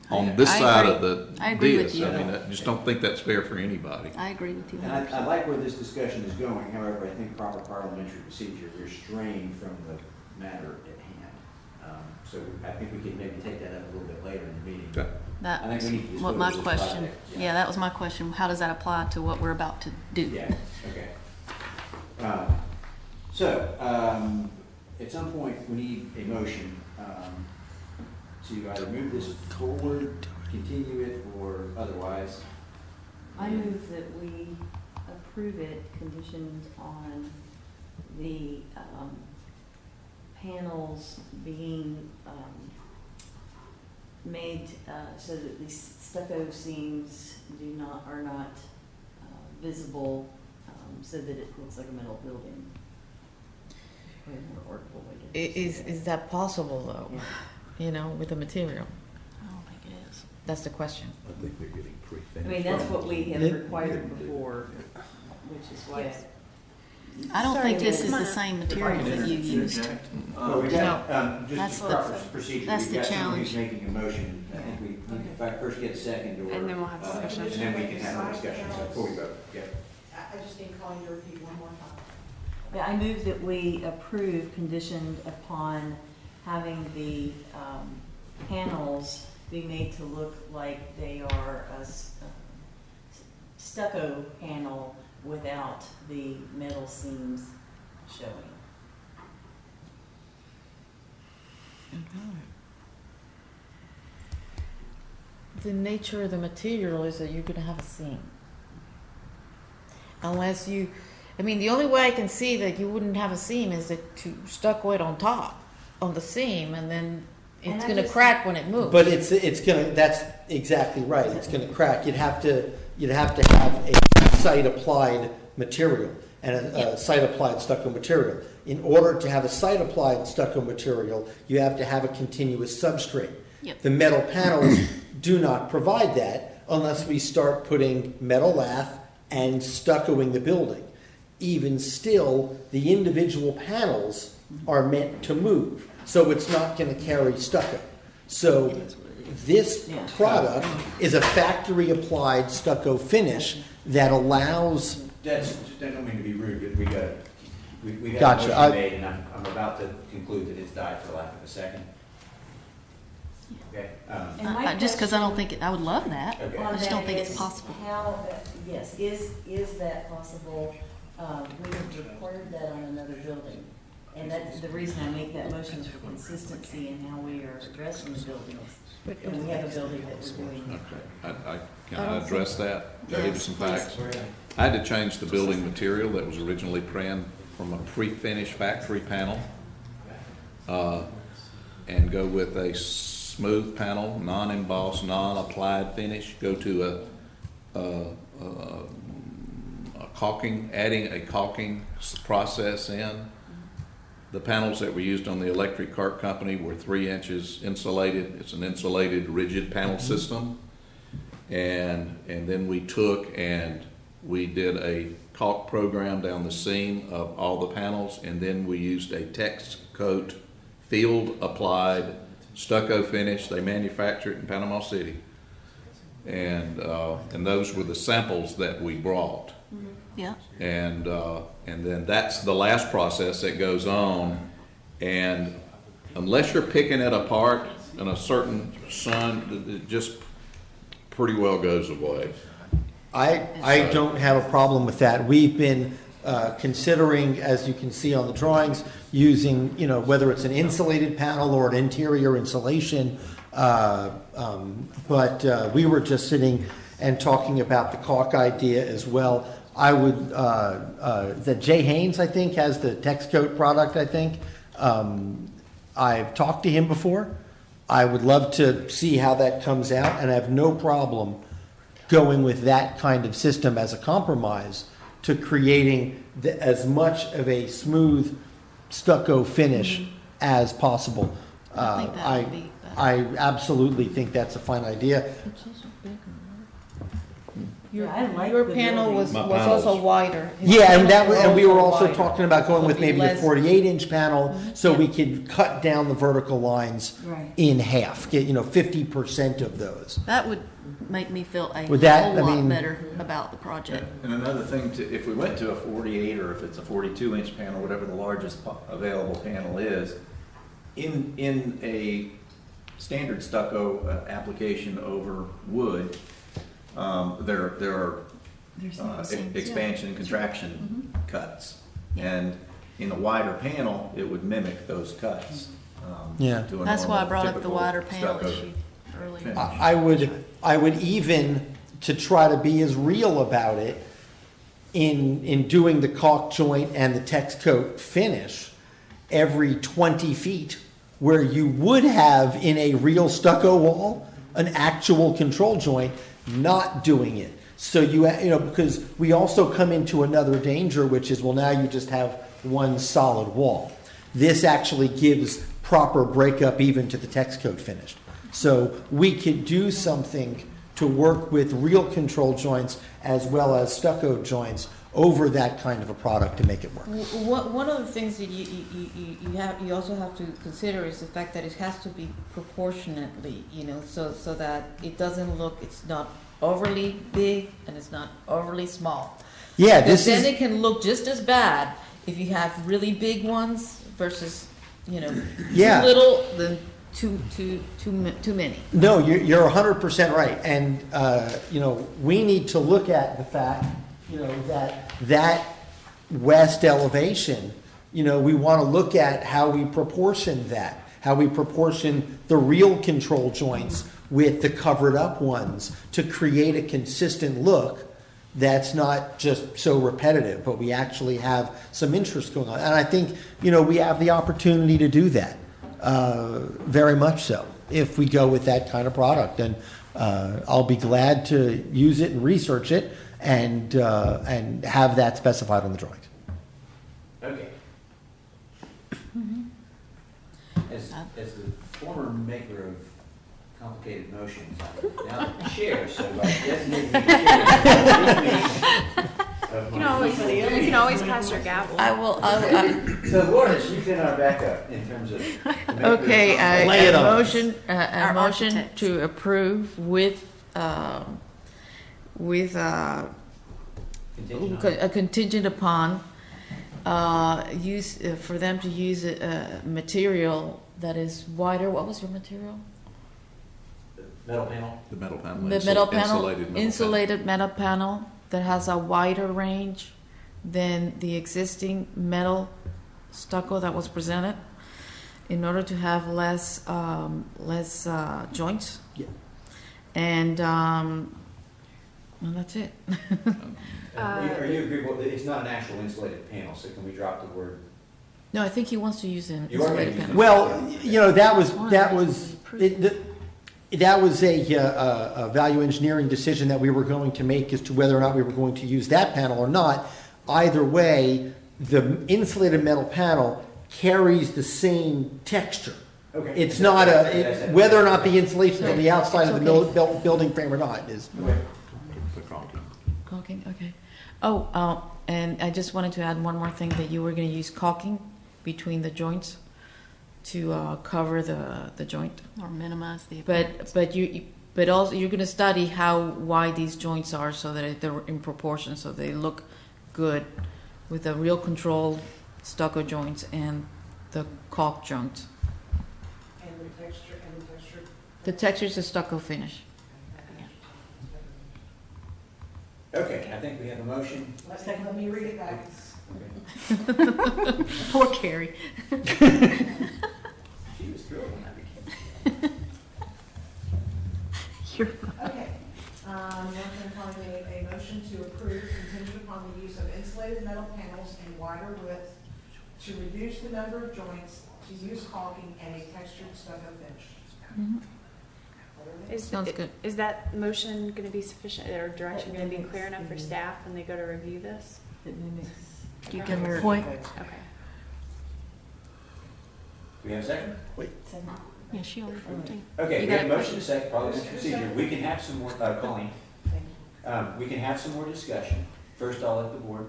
on this I side agree. of the I agree with dais. you. I mean, I just don't think that's fair for anybody. I agree with you. And I like where this discussion is going. However, I think proper parliamentary procedure restrained from the matter at hand. So I think we can maybe take that up a little bit later in the meeting. Okay. That's I think we need to what my dispose of this question, project, yeah. yeah, that was my question. How does that apply to what we're about to do? Yeah, okay. At some point, we need a motion to either move this forward, continue it, or otherwise. I move that we approve it conditioned on the panels being made so that the stucco seams are not visible, so that it looks like a metal building. Probably a more artful way to Is that possible though? Yeah. With the material? I don't think it is. That's the question. I think they're getting I mean, that's what we have required before, which is why. I don't think this is Come the on. same material that you used. Well, we got, That's just for the- proper procedure, that's we've the got someone who's challenge. making a motion. I think we need to first get a second or. And then we'll have discussion. And then we can have a discussion, so before we vote, yeah. I just need Colleen to repeat one more time. Yeah, I move that we approve conditioned upon having the panels be made to look like they are a stucco panel without the metal seams showing. The nature of the material is that you're going to have a seam. Unless the only way I can see that you wouldn't have a seam is that to stucco it on top, on the seam, and then And it's I going to just- crack when it moves. But it's gonna, that's exactly right, it's gonna crack. You'd have to have a site-applied material and a site-applied stucco material. In order to have a site-applied stucco material, you have to have a continuous substrate. Yep. The metal panels do not provide that unless we start putting metal lath and stuccoing the building. Even still, the individual panels are meant to move, so it's not going to carry stucco. So this product is a factory-applied stucco finish that allows. I don't mean to be rude, but we got Gotcha. a motion made, and I'm about to conclude that it's died for lack of a second. Okay. And my Just because I don't question think, I would love that. Okay. I on just don't that think it's is possible. How, yes, is that possible? We have required that on another building. And that's the reason I make that motion is for consistency in how we are addressing the buildings. And we have a building that we're doing. Can I address that? Give you some facts. Go ahead. I had to change the building material that was originally planned from a pre-finished factory panel and go with a smooth panel, non-embossed, non-applied finish. Go to a caulking, adding a caulking process in. The panels that were used on the electric cart company were 3 inches insulated. It's an insulated rigid panel system. And then we took and we did a caulk program down the seam of all the panels, and then we used a Tex Coat field applied stucco finish. They manufacture it in Panama City. And those were the samples that we brought. Yeah. And then that's the last process that goes on. And unless you're picking it apart in a certain sun, it just pretty well goes away. I don't have a problem with that. We've been considering, as you can see on the drawings, using, whether it's an insulated panel or an interior insulation. But we were just sitting and talking about the caulk idea as well. I would, that Jay Haynes, I think, has the Tex Coat product, I think. I've talked to him before. I would love to see how that comes out, and I have no problem going with that kind of system as a compromise to creating as much of a smooth stucco finish as possible. I think that would be better. I absolutely think that's a fine idea. Your panel was My panel also was- wider. His Yeah, and panels were we were also wider. talking about going So with be maybe a less- 48-inch panel so Yeah. we could cut down the vertical lines Right. in half, get 50% of those. That would make me feel a Would that- whole I lot mean- better about the project. And another thing, if we went to a 48 or if it's a 42-inch panel, whatever the largest available panel is, in a standard stucco application over wood, there are There's no seams, expansion and contraction cuts. Yeah. And in a wider panel, it would mimic those cuts. Yeah. to a That's why I normal, brought up the typical wider panel stucco issue earlier. finish. I would even, to try to be as real about it, in doing the caulk joint and the Tex Coat finish, every 20 feet, where you would have in a real stucco wall, an actual control joint, not doing it. So because we also come into another danger, which is, well, now you just have one solid wall. This actually gives proper breakup even to the Tex Coat finish. So we could do something to work with real control joints as well as stucco joints over that kind of a product to make it work. One of the things that you also have to consider is the fact that it has to be proportionately, so that it doesn't look, it's not overly big and it's not overly small. Yeah, Because this then is, it can look just as bad if you have really big ones versus, Yeah. too little than too many. no, you're 100% right. And, we need to look at the fact, that west elevation, we want to look at how we proportion that, how we proportion the real control joints with the covered up ones to create a consistent look that's not just so repetitive, but we actually have some interest going on. And I think, we have the opportunity to do that, very much so, if we go with that kind of product. And I'll be glad to use it and research it and have that specified on the drawings. Okay. As the former maker of complicated motions, I'm now the chair, so by designating the chair. You can always pass your gavel. I will. So Lawrence, you've been our backup in terms of. the maker of Okay, Lay it a on. motion, a Our motion architects. to approve with Contingent on- a contingent upon use for them to use a material that is wider. What was your material? Metal panel. The metal panel. The metal panel, Insulated metal panel. insulated metal panel that has a wider range than the existing metal stucco that was presented in order to have less joints. Yeah. And well, that's it. Are you agreeable, that it's not an actual insulated panel, so can we drop the word? No, I think he wants to use an You are insulated making- panel. Well, you know, that was a value engineering decision that we were going to make as to whether or not we were going to use that panel or not. Either way, the insulated metal panel carries the same texture. Okay. It's not whether or not the insulation's on the outside of the Okay. building frame or not is. Okay. Caulking, okay. Oh, and I just wanted to add one more thing, that you were going to use caulking between the joints to cover the joint. Or minimize the appearance. But also you're going to study how wide these joints are so that they're in proportion, so they look good with the real controlled stucco joints and the caulk joints. And the texture, The texture is a stucco finish. Okay, I think we have a motion. let me read it back. Okay. Poor Carrie. She was thrilled when I became. Okay. Motion upon a motion to approve contingent upon the use of insulated metal panels in wider width to reduce the number of joints, to use caulking and a textured stucco finish. Sounds good. Is that motion going to be sufficient, or direction going to be clear enough for staff when they go to review this? You can point. Okay. Do we have a second? Yeah, she already. Okay, You we have a got it. motion to second, probably this procedure. We can have some more, Colleen. We can have some more discussion. First, I'll let the board.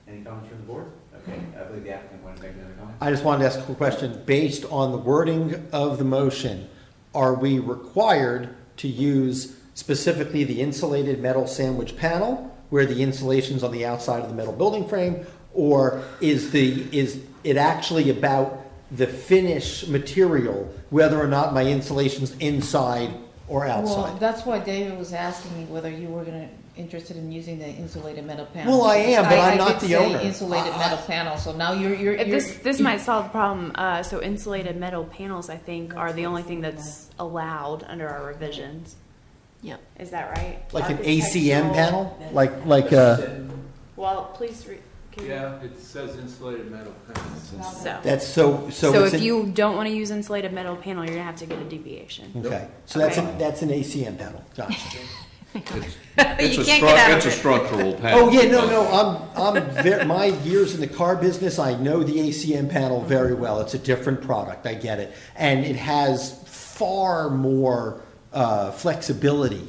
Any comments from the board? Okay, I believe the applicant wanted to make another comment. I just wanted to ask a quick question. Based on the wording of the motion, are we required to use specifically the insulated metal sandwich panel where the insulation's on the outside of the metal building frame? Or is it actually about the finish material, whether or not my insulation's inside or Well, outside? that's why David was asking me whether you were interested in using the insulated metal panel. Well, I am, but I'm not the owner. I did say insulated metal panel, so now you're This might solve the problem. So insulated metal panels, I think, are the only thing that's allowed under our revisions. Yep. Is that right? Like an Architectural- ACM panel? Like Well, please can you- Yeah, it says insulated metal panels. So. that's so So it's if an- you don't want to use insulated metal panel, you're gonna have to get a deviation. Okay, so Okay. that's an ACM panel, gotcha. You can't get out of It's a it. structural panel. Oh, yeah, no, my years in the car business, I know the ACM panel very well. It's a different product, I get it. And it has far more flexibility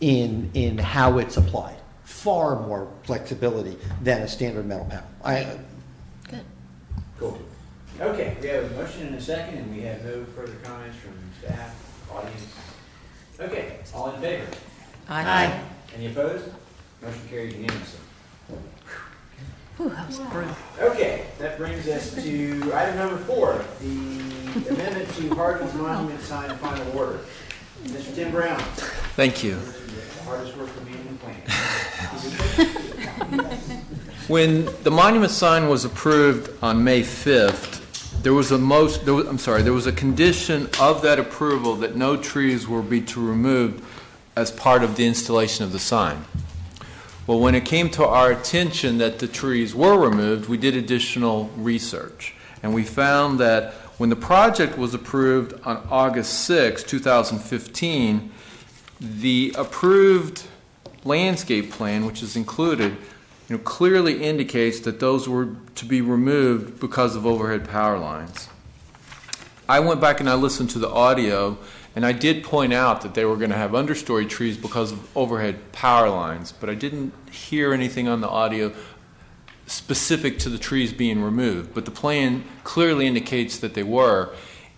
in how it's applied. Far more flexibility than a standard metal panel. Good. Cool. Okay, we have a motion and a second, and we have no further comments from staff, audience. Okay, all in favor? Aye. Any opposed? Motion carries unanimously. Whew, that was brutal. Okay, that brings us to item number 4, the amendment to Hardin's Monument Sign Final Order. Mr. Tim Brown, Thank you. the hardest working man in the planet. When the monument sign was approved on May 5th, there was a condition of that approval that no trees were be removed as part of the installation of the sign. Well, when it came to our attention that the trees were removed, we did additional research. And we found that when the project was approved on August 6, 2015, the approved landscape plan, which is included, clearly indicates that those were to be removed because of overhead power lines. I went back and I listened to the audio, and I did point out that they were going to have understory trees because of overhead power lines, but I didn't hear anything on the audio specific to the trees being removed. But the plan clearly indicates that they were.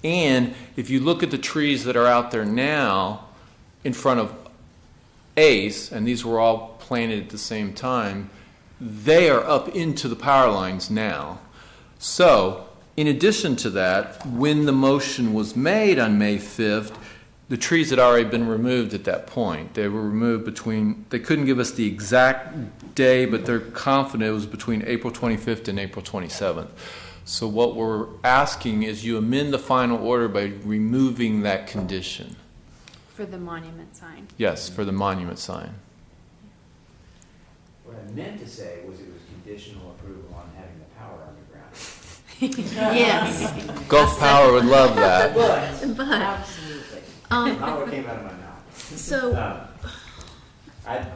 And if you look at the trees that are out there now in front of Ace, and these were all planted at the same time, they are up into the power lines now. So, in addition to that, when the motion was made on May 5th, the trees had already been removed at that point. They were removed they couldn't give us the exact day, but they're confident it was between April 25th and April 27th. So what we're asking is you amend the final order by removing that condition. For the monument sign. Yes, for the monument sign. What I meant to say was it was conditional approval on having the power underground. Yes. Gulf Power would love that. But, Absolutely. Not what came out of my mouth. so I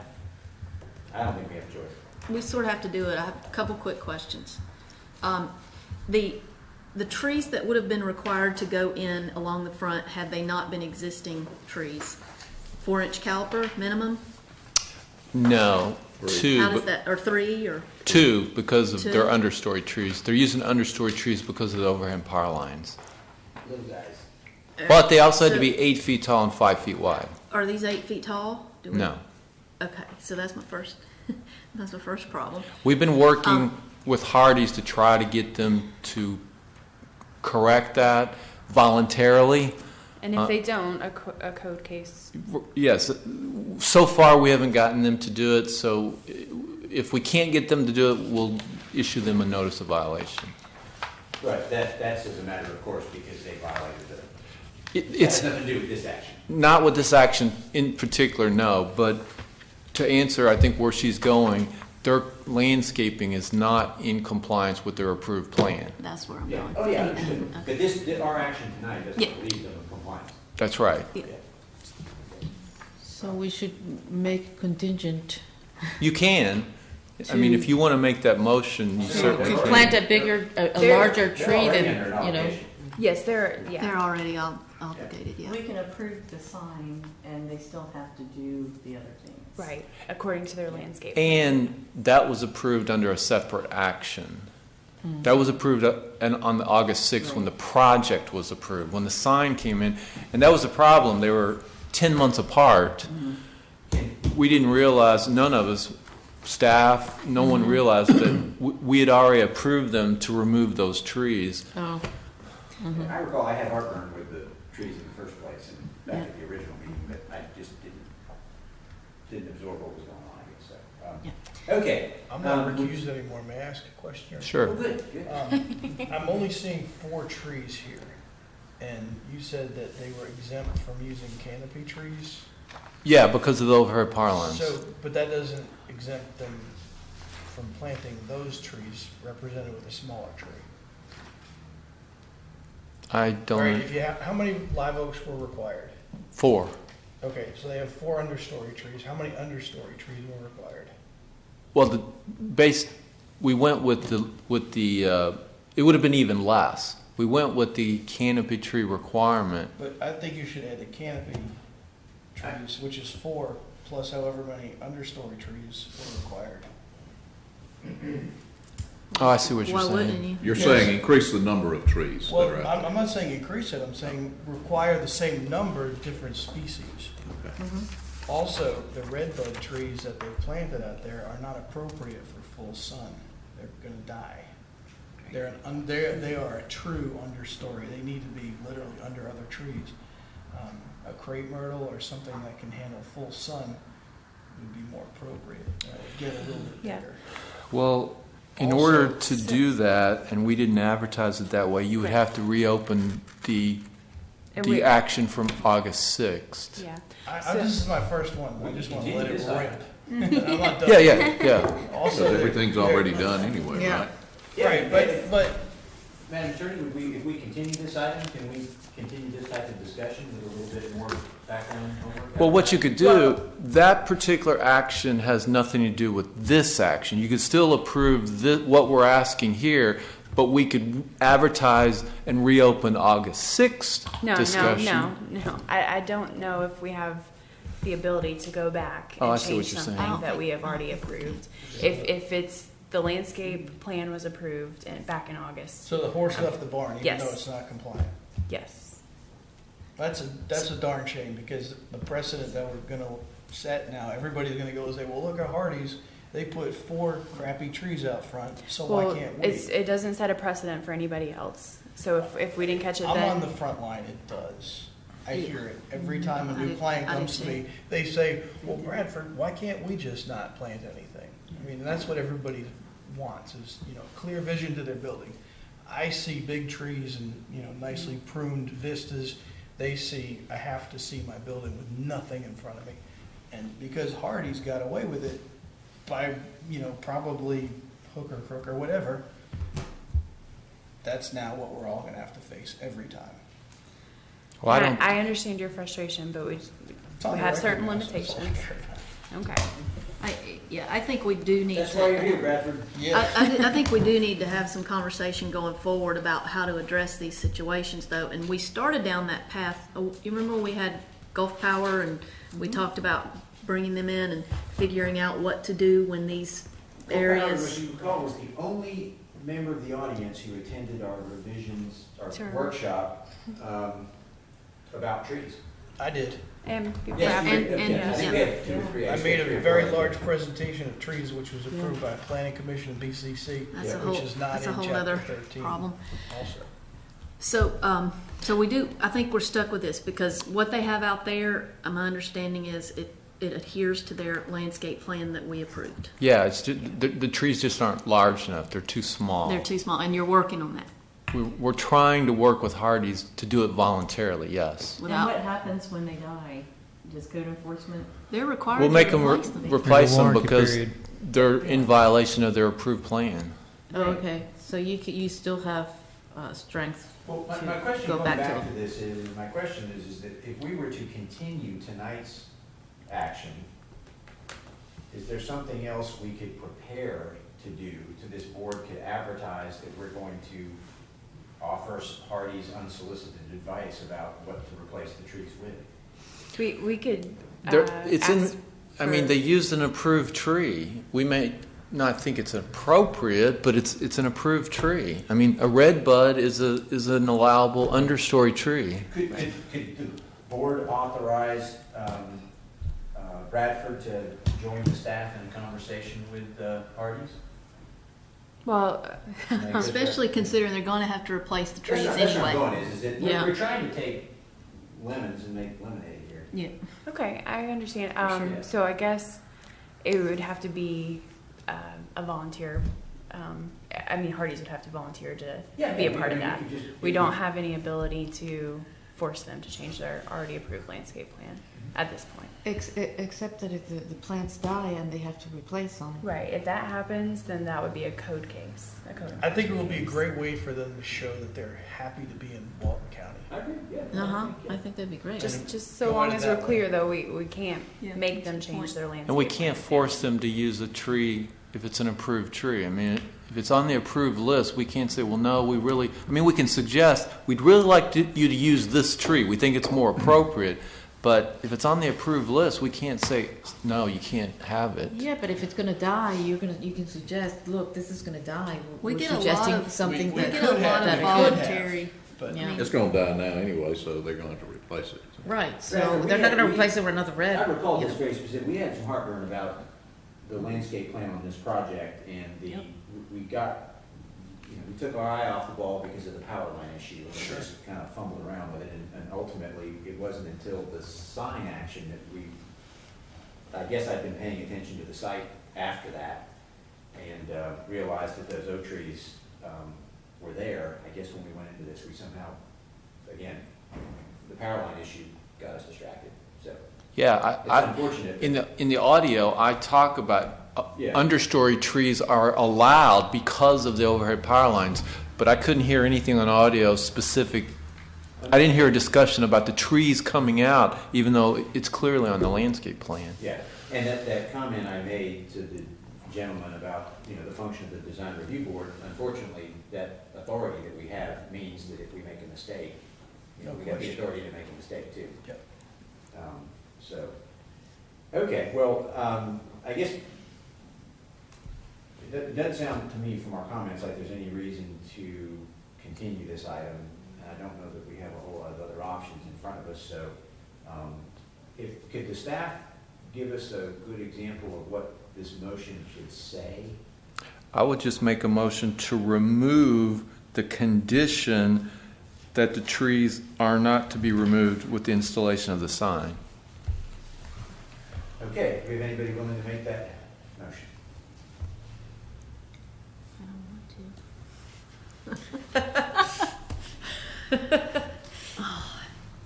don't think we have a choice. we sort of have to do it. I have a couple quick questions. The trees that would have been required to go in along the front, had they not been existing trees, 4-inch caliper minimum? No, two. How does that, or 3, or? Two, because of their Two? understory trees. They're using understory trees because of the overhead power lines. Little guys. But they also had to So- be 8 feet tall and 5 feet wide. Are these 8 feet tall? Do we- No. Okay, so that's my first, that's my first problem. We've been working with Hardee's to try to get them to correct that voluntarily. And if they don't, a code case. Yes, so far we haven't gotten them to do it, so if we can't get them to do it, we'll issue them a notice of violation. Right, that's as a matter of course because they violated the, that It's has nothing to do with this action. not with this action in particular, no, but to answer, I think, where she's going, their landscaping is not in compliance with their approved plan. That's where I'm Yeah, going. oh yeah, understood. Okay. But our action tonight doesn't Yeah. leave them in compliance. That's right. So we should make contingent You can. I mean, if you want to make that motion, you certainly to can. plant a bigger, a They're- larger They're tree already than, under an you know. obligation. Yes, They're yeah. already obligated, yeah. We can approve the sign, and they still have to do the other things. Right, according to their landscape. And that was approved under a separate action. That was approved on the August 6th when the project was approved, when the sign came in. And that was the problem. They were 10 months apart. We didn't realize, none of us, staff, no one realized that we had already approved them to remove those trees. Oh, I recall I had heartburn with the trees in the first place and back at the original meeting, but I just didn't absorb what was going on, I guess so. Okay. I'm not recused anymore. May I ask a question? Sure. Oh, good, good. I'm only seeing 4 trees here, and you said that they were exempt from using canopy trees. Yeah, because of the overhead power lines. So, but that doesn't exempt them from planting those trees represented with a smaller tree. I All right, don't, if you have, how many live oaks were required? 4. Okay, so they have 4 understory trees. How many understory trees were required? Well, we went with it would have been even less. We went with the canopy tree requirement. But I think you should add the canopy trees, which is 4, plus however many understory trees were required. Oh, I see what you're Why saying. wouldn't you? You're saying increase the number of trees that Well, are out I'm not saying increase it, I'm saying require the same number of different species. there. Okay. Also, the redbud trees that they've planted out there are not appropriate for full sun. They're gonna die. They are a true understory. They need to be literally under other trees. A crepe myrtle or something that can handle full sun would be more appropriate. Get a little bit Yeah. bigger. Well, in Also- order to do that, and we didn't advertise it that way, you would have to reopen the action from August 6th. Yeah. This is my first one. I just want to let it Continue rip. I'm not done. Yeah. Also, Because everything's already done anyway, Yeah. right? Right, but Madam Attorney, if we continue this item, can we continue this type of discussion with a little bit more background homework? Well, what you could do, that particular action has nothing to do with this action. You could still approve what we're asking here, but we could advertise and reopen August 6th discussion. No. I don't know if we have the ability to go back Oh, I and see what change you're something saying. that we have already approved. If it's, the landscape plan was approved back in August. so the horse left the barn, even Yes. though it's not compliant. Yes. That's a darn shame, because the precedent that we're gonna set now, everybody's gonna go and say, well, look at Hardee's, they put 4 crappy trees out front, so Well, why can't we? it doesn't set a precedent for anybody else. So if we didn't catch it I'm on the then, front line, it does. I hear it. Every time a I new did- client I did comes to too. me, they say, well, Bradford, why can't we just not plant anything? I mean, that's what everybody wants is, clear vision to their building. I see big trees and, nicely pruned vistas. They see, I have to see my building with nothing in front of me. And because Hardy's got away with it by, probably hook or crook or whatever, that's now what we're all gonna have to face every time. Well, I And don't, I understand your frustration, but we It's on We the have record certain now, so it's on limitations. there. Okay. I think we do need That's to. why you're here, Bradford. I think we do need to have some conversation going forward about how to address these situations, though. And we started down that path. Oh, you remember we had Gulf Power, and we talked about bringing them in and figuring out what to do when these areas. As you recall, was the only member of the audience who attended our revisions, our Sure. workshop about trees. I did. And people Yes, have, you did. and- Yeah, I think we had two or three. I actually, made three a or very four. large presentation of trees, which was approved by Planning Commission and BCC, That's a which whole. is not That's in a whole chapter other 13 problem. also. So we do, I think we're stuck with this because what they have out there, my understanding is it adheres to their landscape plan that we approved. yeah, the trees just aren't large enough. They're too small. They're too small, and you're working on that. We're trying to work with Hardee's to do it voluntarily, yes. And what happens when they die? Does code enforcement? They're required We'll to make them replace them. replace them warranty because period. they're in violation of their approved plan. Oh, okay, so you still have strength. Well, my to question go going back to back them. to this is, my question is that if we were to continue tonight's action, is there something else we could prepare to do, to this board could advertise that we're going to offer parties unsolicited advice about what to replace the trees with? we could, It's in, ask I mean, for- they used an approved tree. We may not think it's appropriate, but it's an approved tree. I mean, a red bud is an allowable understory tree. Could the board authorize Bradford to join the staff in a conversation with parties? well, Especially considering they're gonna have to replace the trees That's where I'm anyway. going is that Yeah. we're trying to take lemons and make lemonade here. Yeah. okay, I understand. Appreciate it. So I guess it would have to be a volunteer. I mean, Hardee's would have to volunteer to be a part of that. We don't have any ability to force them to change their already approved landscape plan at this point. Except that if the plants die and they have to replace them. Right. If that happens, then that would be a code case. A code I think it enforcement would be a case. great way for them to show that they're happy to be in Walton County. I agree, yeah. Uh-huh, I think that'd be great. Just so Go long at it as that we're way. clear, though, we can't Yeah, make that's a them good change point. their landscape. And we can't plan. force them to use a tree if it's an approved tree. I mean, if it's on the approved list, we can't say, well, no, we can suggest, we'd really like you to use this tree. We think it's more appropriate. But if it's on the approved list, we can't say, no, you can't have it. Yeah, but if it's gonna die, you can suggest, look, this is gonna die. We We're get a lot suggesting of- something we that. We get a lot that of could voluntary. But Yeah. It's gonna die now anyway, so they're gonna have to replace it. Right, so Bradford, we they're not had- gonna we- replace it with another red. I recall you this know. very specific, we had some heartburn about the landscape plan on this project, and Yep. we got, we took our eye off the ball because of the power line issue, and we just kind of fumbled around with it, and ultimately, it wasn't until the sign action that I guess I've been paying attention to the site after that, and realized that those oak trees were there. I guess when we went into this, we somehow, again, the power line issue got us distracted, so. Yeah, It's unfortunate. in the audio, I talk about Yeah. understory trees are allowed because of the overhead power lines, but I couldn't hear anything on audio specific. I didn't hear a discussion about the trees coming out, even though it's clearly on the landscape plan. Yeah, and that comment I made to the gentleman about, the function of the design review board, unfortunately, that authority that we have means that if we make a mistake, No we got the question. authority to make a mistake too. Yep. So, okay, well, I guess it doesn't sound to me from our comments like there's any reason to continue this item. And I don't know that we have a whole lot of other options in front of us, so could the staff give us a good example of what this motion should say? I would just make a motion to remove the condition that the trees are not to be removed with the installation of the sign. Okay, do we have anybody willing to make that motion?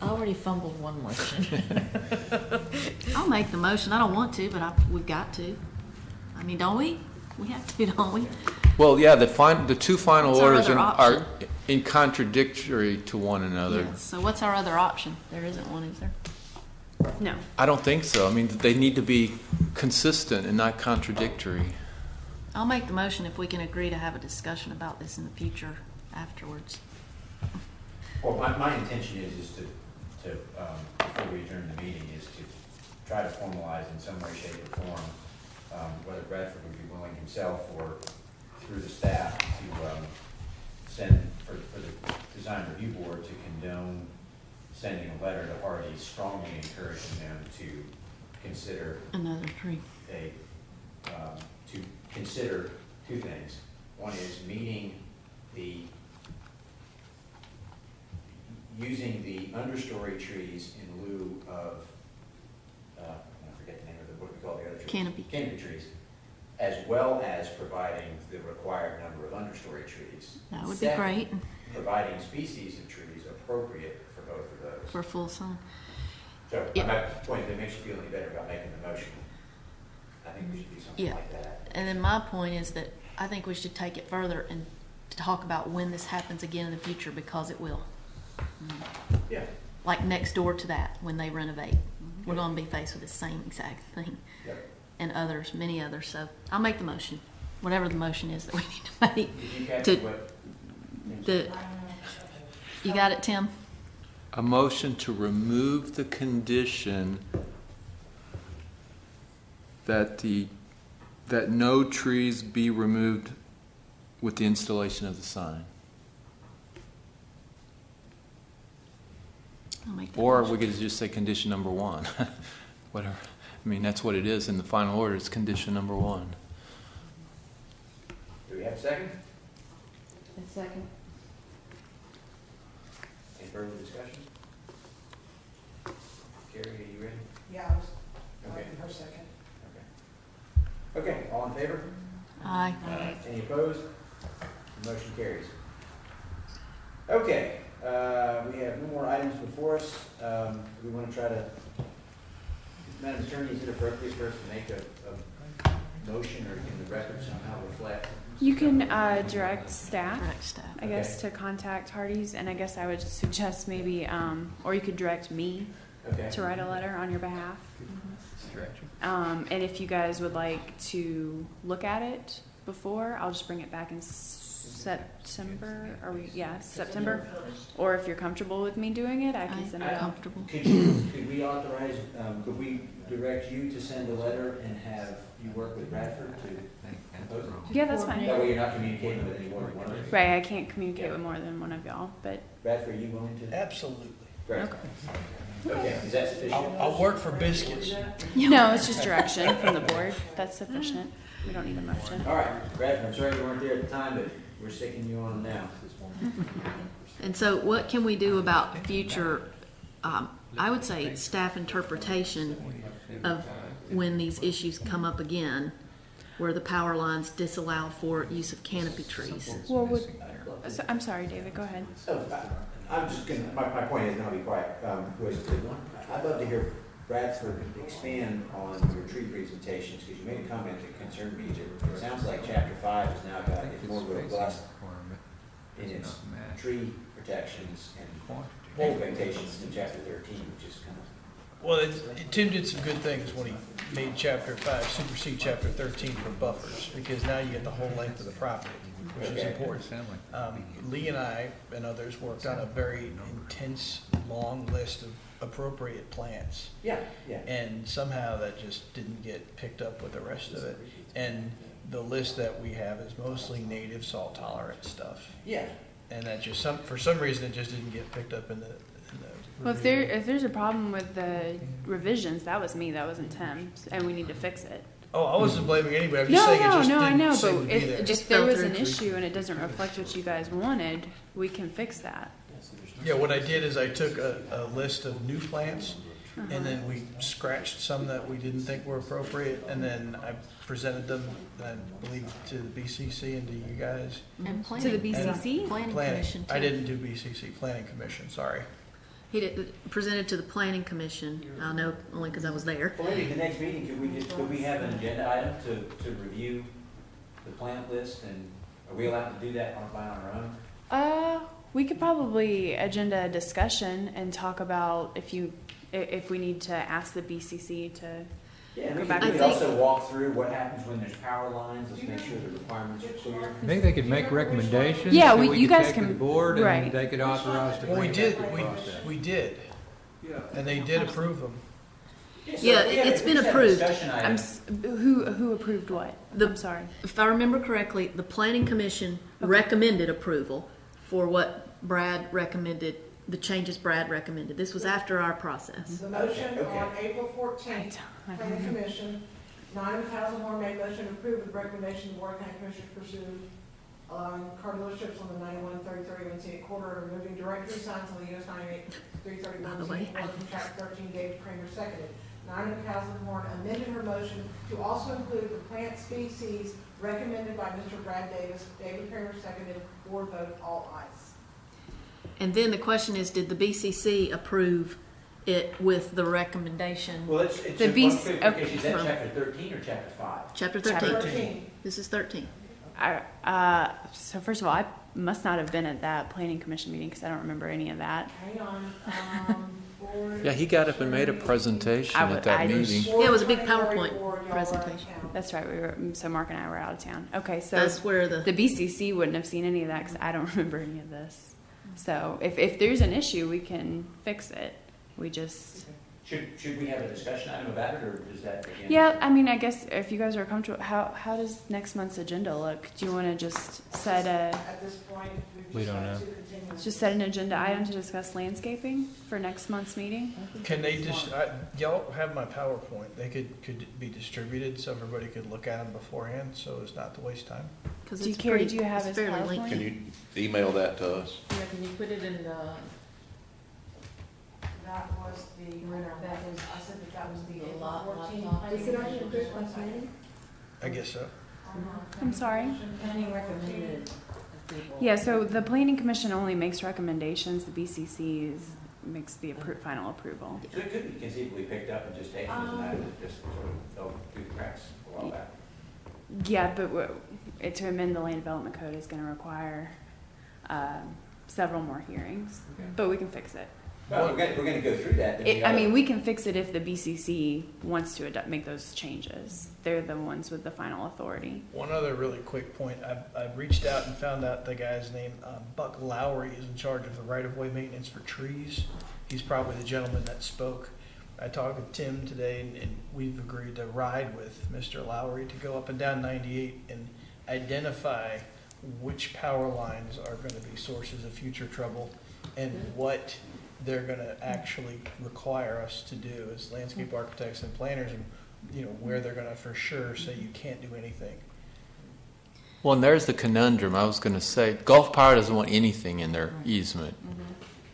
I already fumbled one motion. I'll make the motion. I don't want to, but we've got to. I mean, don't we? We have to, don't we? Well, yeah, the two final What's our orders other are option? in contradictory to one another. Yeah, so what's our other option? There isn't one, is there? No. I don't think so. I mean, they need to be consistent and not contradictory. I'll make the motion if we can agree to have a discussion about this in the future afterwards. Well, my intention is before we adjourn the meeting, is to try to formalize in some way, shape, or form, whether Bradford would be willing himself or through the staff to send for the design review board to condone sending a letter to Hardy strongly encouraging them to consider Another tree. to consider two things. One is using the understory trees in lieu of, I forget the name of what we call the other trees. Canopy. Canopy trees, as well as providing the required number of understory trees. That would be Second, great providing species of trees appropriate for both of those. for full sun. So, Yeah. my point, if it makes you feel any better about making the motion, I think we should do something Yeah. like that. And then my point is that I think we should take it further and talk about when this happens again in the future, because it will. Yeah. Like next door to that, when they renovate, we're gonna be faced with the same exact thing. Yep. And others, many others, so I'll make the motion, whatever the motion is that we need to make. Did you catch To- what? You got it, Tim? A motion to remove the condition that no trees be removed with the installation of the sign. I'll make that Or motion. we could just say condition number one, whatever. I mean, that's what it is in the final order, it's condition number one. Do we have a second? A second. Any further discussion? Carrie, are you ready? Yeah, I was, Okay. her second. Okay, all in favor? Aye. Any opposed? The motion carries. Okay, we have no more items before us. We want to try to, Madam Attorney, is it appropriate for us to make a motion, or can the record somehow reflect? You can direct staff, Direct staff. I guess, to contact Hardee's, and I guess I would suggest maybe, or you could direct me Okay. to write a letter on your behalf. And if you guys would like to look at it before, I'll just bring it back in September. September. Or if you're comfortable with me doing it, I can send it I'm out. comfortable. Could we authorize, could we direct you to send a letter and have you work with Bradford to compose it? Yeah, that's fine. That way you're not communicating with any more than one of us. Right, I can't communicate with more than one of y'all, but Bradford, are you willing to? Absolutely. Great. Okay, is that sufficient? I'll work for biscuits. no, it's just direction from the board. That's sufficient. We don't need a motion. All right, Bradford, I'm sorry you weren't there at the time, but we're sticking you on now. And so what can we do about future, I would say, staff interpretation of when these issues come up again, where the power lines disallow for use of canopy trees? Well, I'm sorry, David, go ahead. So, I'm just gonna, my point is, and I'll be quiet, was I'd love to hear Bradford expand on your tree presentations, because you made a comment that concerned me. It sounds like chapter 5 is now got, it's more robust in its tree protections and pole plantations than chapter 13, which is kind of. Well, Tim did some good things when he made chapter 5 supersede chapter 13 for buffers, because now you get the whole length of the property, which is important. Lee and I and others worked on a very intense, long list of appropriate plants. Yeah, yeah. And somehow that just didn't get picked up with the rest of it. And the list that we have is mostly native salt tolerant stuff. Yeah. And that just for some reason it just didn't get picked up in the Well, if there's a problem with the revisions, that was me, that wasn't Tim, and we need to fix it. Oh, I wasn't blaming anybody. I'm just saying it just I didn't know, seem but to be there. if there was an issue and it doesn't reflect what you guys wanted, we can fix that. so there's no. Yeah, what I did is I took a list of new plants, and then we scratched some that we didn't think were appropriate, and then I presented them, I believe, to the BCC and to you guys. And To the BCC? Planning Planning. Commission, too. I didn't do BCC, Planning Commission, sorry. He did, presented to the Planning Commission. I know only because I was there. Well, maybe the next meeting, could we have an agenda item to review the plant list, and are we allowed to do that on our own? We could probably agenda a discussion and talk about if we need to ask the BCC to. Yeah, and Go we back could to also walk through what happens when there's power lines, let's make sure the requirements are clear. Maybe they could make recommendations. Yeah, that you could guys take to can- the board, right. and they could authorize to Well, we bring it did, back to the process. we did, and they did approve them. So Yeah, if we have- it's if been we have a approved. discussion item- Who approved what? I'm sorry. If I remember correctly, the Planning Commission recommended approval for what Brad recommended, the changes Brad recommended. This was after our process. The motion Okay. on April 14th, Planning Commission, Nina Castlemore made motion to approve the recommendation the Board of County Commissioners pursue allowing car dealerships on the 9133 Wincott corridor, removing directory signs on the US 98 331 By the way, Wincott from Track 13, David Kramer seconded. Nina Castlemore amended her motion to also include the plant species recommended by Mr. Brad Davis. David Kramer seconded, board vote all ayes. And then the question is, did the BCC approve it with the recommendation? Well, it's The one BC clarification, is that from- chapter 13 or chapter 5? Chapter Chapter 13. 13. This is 13. So first of all, I must not have been at that planning commission meeting because I don't remember any of that. Hang on, board. Yeah, he got up and made a presentation I at would- that I meeting. Yeah, it was a big Board PowerPoint board, y'all presentation. were out of town. That's right. So Mark and I were out of town. Okay, so That's where the BCC wouldn't have seen any of that because I don't remember any of this. So if there's an issue, we can fix it. We just, Should we have a discussion item about it, or is that again? yeah, I mean, I guess if you guys are comfortable, how does next month's agenda look? Do you want to just set At this point, We we've don't decided know. to continue. just set an agenda item to discuss landscaping for next month's meeting? Can they just, y'all have my PowerPoint, they could be distributed so everybody could look at them beforehand, so as not to waste time. because Do you, it's Carrie, pretty, do you have it's his fairly PowerPoint? lengthy. Can you email that to us? Yeah, can you put it in the, That was the, that was, I said that was the The April lot- 14th. lot- planning Is it commission response. I guess so. I'm sorry? planning recommended approval? Yeah, so the planning commission only makes recommendations. The BCC makes the final approval. So it could be conceivably picked up and just taken as an item that just sort of fell through the cracks a while back. Yeah, but to amend the land development code is going to require several more hearings, Okay. but we can fix it. Well, if we're gonna go through that, then we I ought mean, to- we can fix it if the BCC wants to make those changes. They're the ones with the final authority. One other really quick point, I reached out and found out the guy's name, Buck Lowry, is in charge of the right-of-way maintenance for trees. He's probably the gentleman that spoke. I talked with Tim today, and we've agreed to ride with Mr. Lowry to go up and down 98 and identify which power lines are gonna be sources of future trouble and what they're gonna actually require us to do as landscape architects and planners, and, you know, where they're gonna for sure say you can't do anything. Well, and there's the conundrum. I was going to say, Gulf Power doesn't want anything in their easement.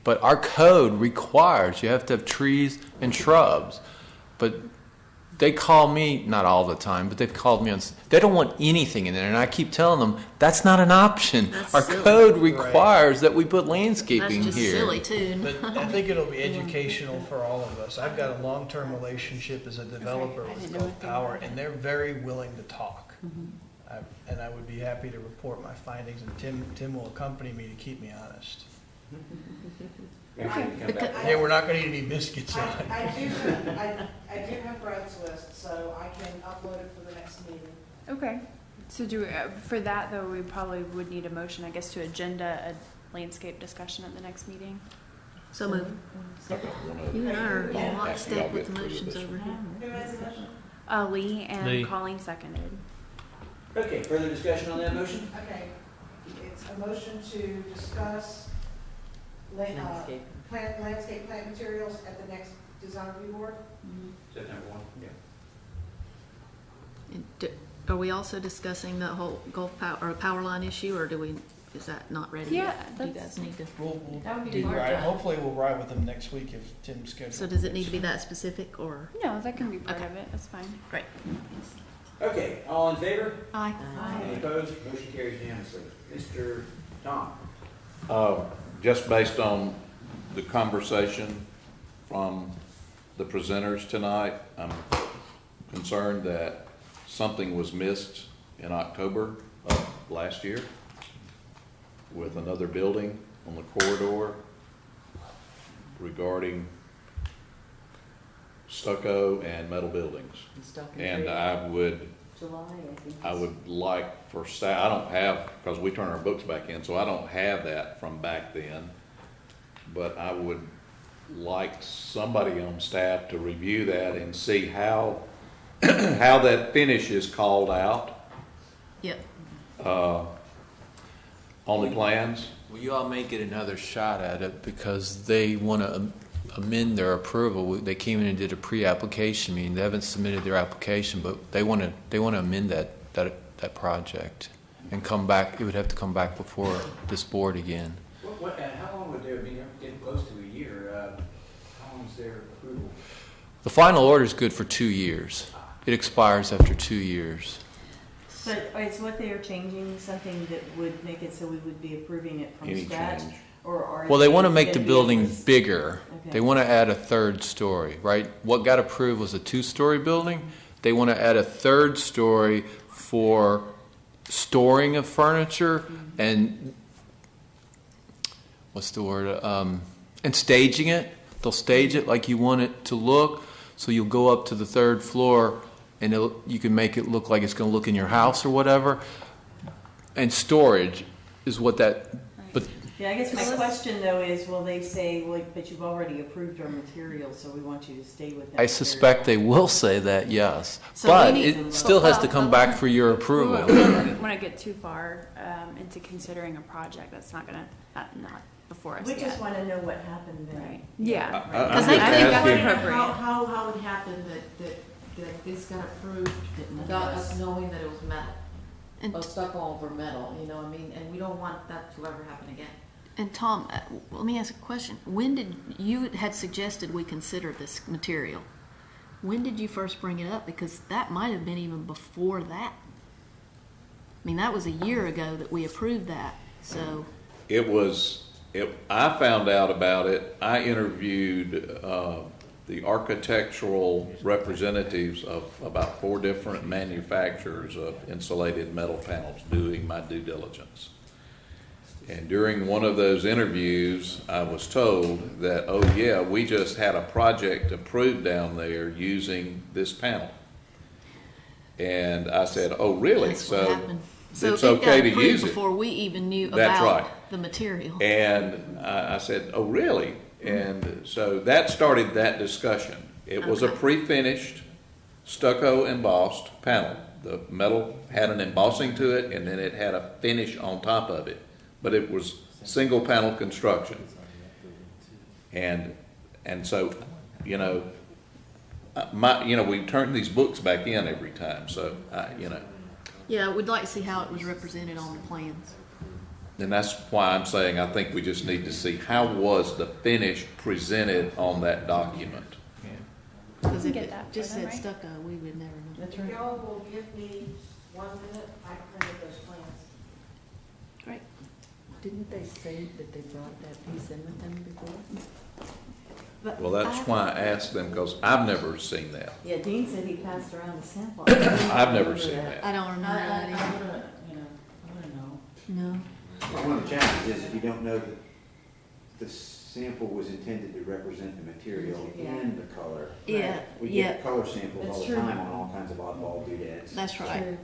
But our code requires you have to have trees and shrubs. But they call me, not all the time, but they've called me on, they don't want anything in there. And I keep telling them, that's not an option. That's Our silly. code requires that we put landscaping That's just here. silly too. But I think it'll be educational for all of us. I've got a long-term relationship as a developer I with didn't know Gulf anything Power, about it. and they're very willing to talk. And I would be happy to report my findings, and Tim will accompany me to keep me honest. we have to come back. Hey, we're not gonna eat any biscuits. I do have Brad's list, so I can upload it for the next meeting. Okay. So for that though, we probably would need a motion, I guess, to agenda a landscape discussion at the next meeting. So move. You and I are in lockstep with the motions over here. Who made the motion? Lee and Lee. Colleen seconded. Okay, further discussion on that motion? Okay, it's a motion to discuss Landscape. landscape plant materials at the next design review board. Is that number one? Yeah. And Are we also discussing the whole Gulf Power, or power line issue, or do we, Is that not ready Yeah, yet? Do you that's- guys need to? We'll That would be do part right. time. Hopefully, we'll ride with them next week if Tim's scheduled. So does it need to be that specific or? No, that can be part Okay. of it, that's fine. Great. Okay, all in favor? Aye. Any opposed? Motion carries unanimously. Mr. Tom? Just based on the conversation from the presenters tonight, I'm concerned that something was missed in October of last year with another building on the corridor regarding stucco and metal buildings. And I would July, I think. I would like for staff, I don't have, because we turn our books back in, so I don't have that from back then. But I would like somebody on staff to review that and see how, how that finish is called out Yep. on the plans. Will you all make it another shot at it because they want to amend their approval? They came in and did a pre-application meeting. They haven't submitted their application, but they want to amend that project and come back. It would have to come back before this board again. How long would there be, getting close to a year, how long is their approval? The final order is good for 2 years. It expires after 2 years. But is what they are changing something that would make it so we would be approving it from Any scratch? change. Or are Well, they want to make the gonna be building able to- bigger. Okay. They want to add a third story, right? What got approved was a 2-story building. They want to add a third story for storing of furniture and what's the word? And staging it. They'll stage it like you want it to look. So you'll go up to the 3rd floor and you can make it look like it's going to look in your house or whatever. And storage is what that. But Yeah, I guess my question though is, will they say, like, but you've already approved our material, so we want you to stay with that? I suspect they will say that, yes. So we But need it to still has to Well, come but- back for your We approval. wouldn't want to get too far into considering a project that's not before us We yet. just want to know what happened then. Right. Yeah. I'm Because they just think asking- that's appropriate. How would happen that this got approved without us knowing that it was metal? And- Or stucco over metal, you know what I mean? And we don't want that to ever happen again. And Tom, let me ask a question. When did you had suggested we consider this material? When did you first bring it up? Because that might have been even before that. I mean, that was a year ago that we approved that. So I found out about it, I interviewed the architectural representatives of about 4 different manufacturers of insulated metal panels doing my due diligence. And during one of those interviews, I was told that, oh yeah, we just had a project approved down there using this panel. And I said, oh really? that's what happened. So it's it okay got to approved use it. before we even knew That's about right. the material. And I said, oh, really? And so that started that discussion. It was a Okay. pre-finished stucco embossed panel. The metal had an embossing to it, and then it had a finish on top of it. But it was single panel construction. And so, you know, we turn these books back in every time, so, Yeah, we'd like to see how it was represented on the plans. and that's why I'm saying I think we just need to see how was the finish presented on that document. Because can if get it that for just them, said right? stucco, we would never know. If y'all will give me 1 minute, I printed those plans. Great. Didn't they say that they brought that piece in with them before? But Well, that's why I asked them, because I've never seen that. Yeah, Dean said he passed around the sample. I've never seen that. I don't remember that either. I wanna know. No. Well, one of the challenges is if you don't know that the sample was intended to represent the material and the color. Yeah, We yeah, get color samples all That's the true. time on all kinds of oddball doodads. that's right. True.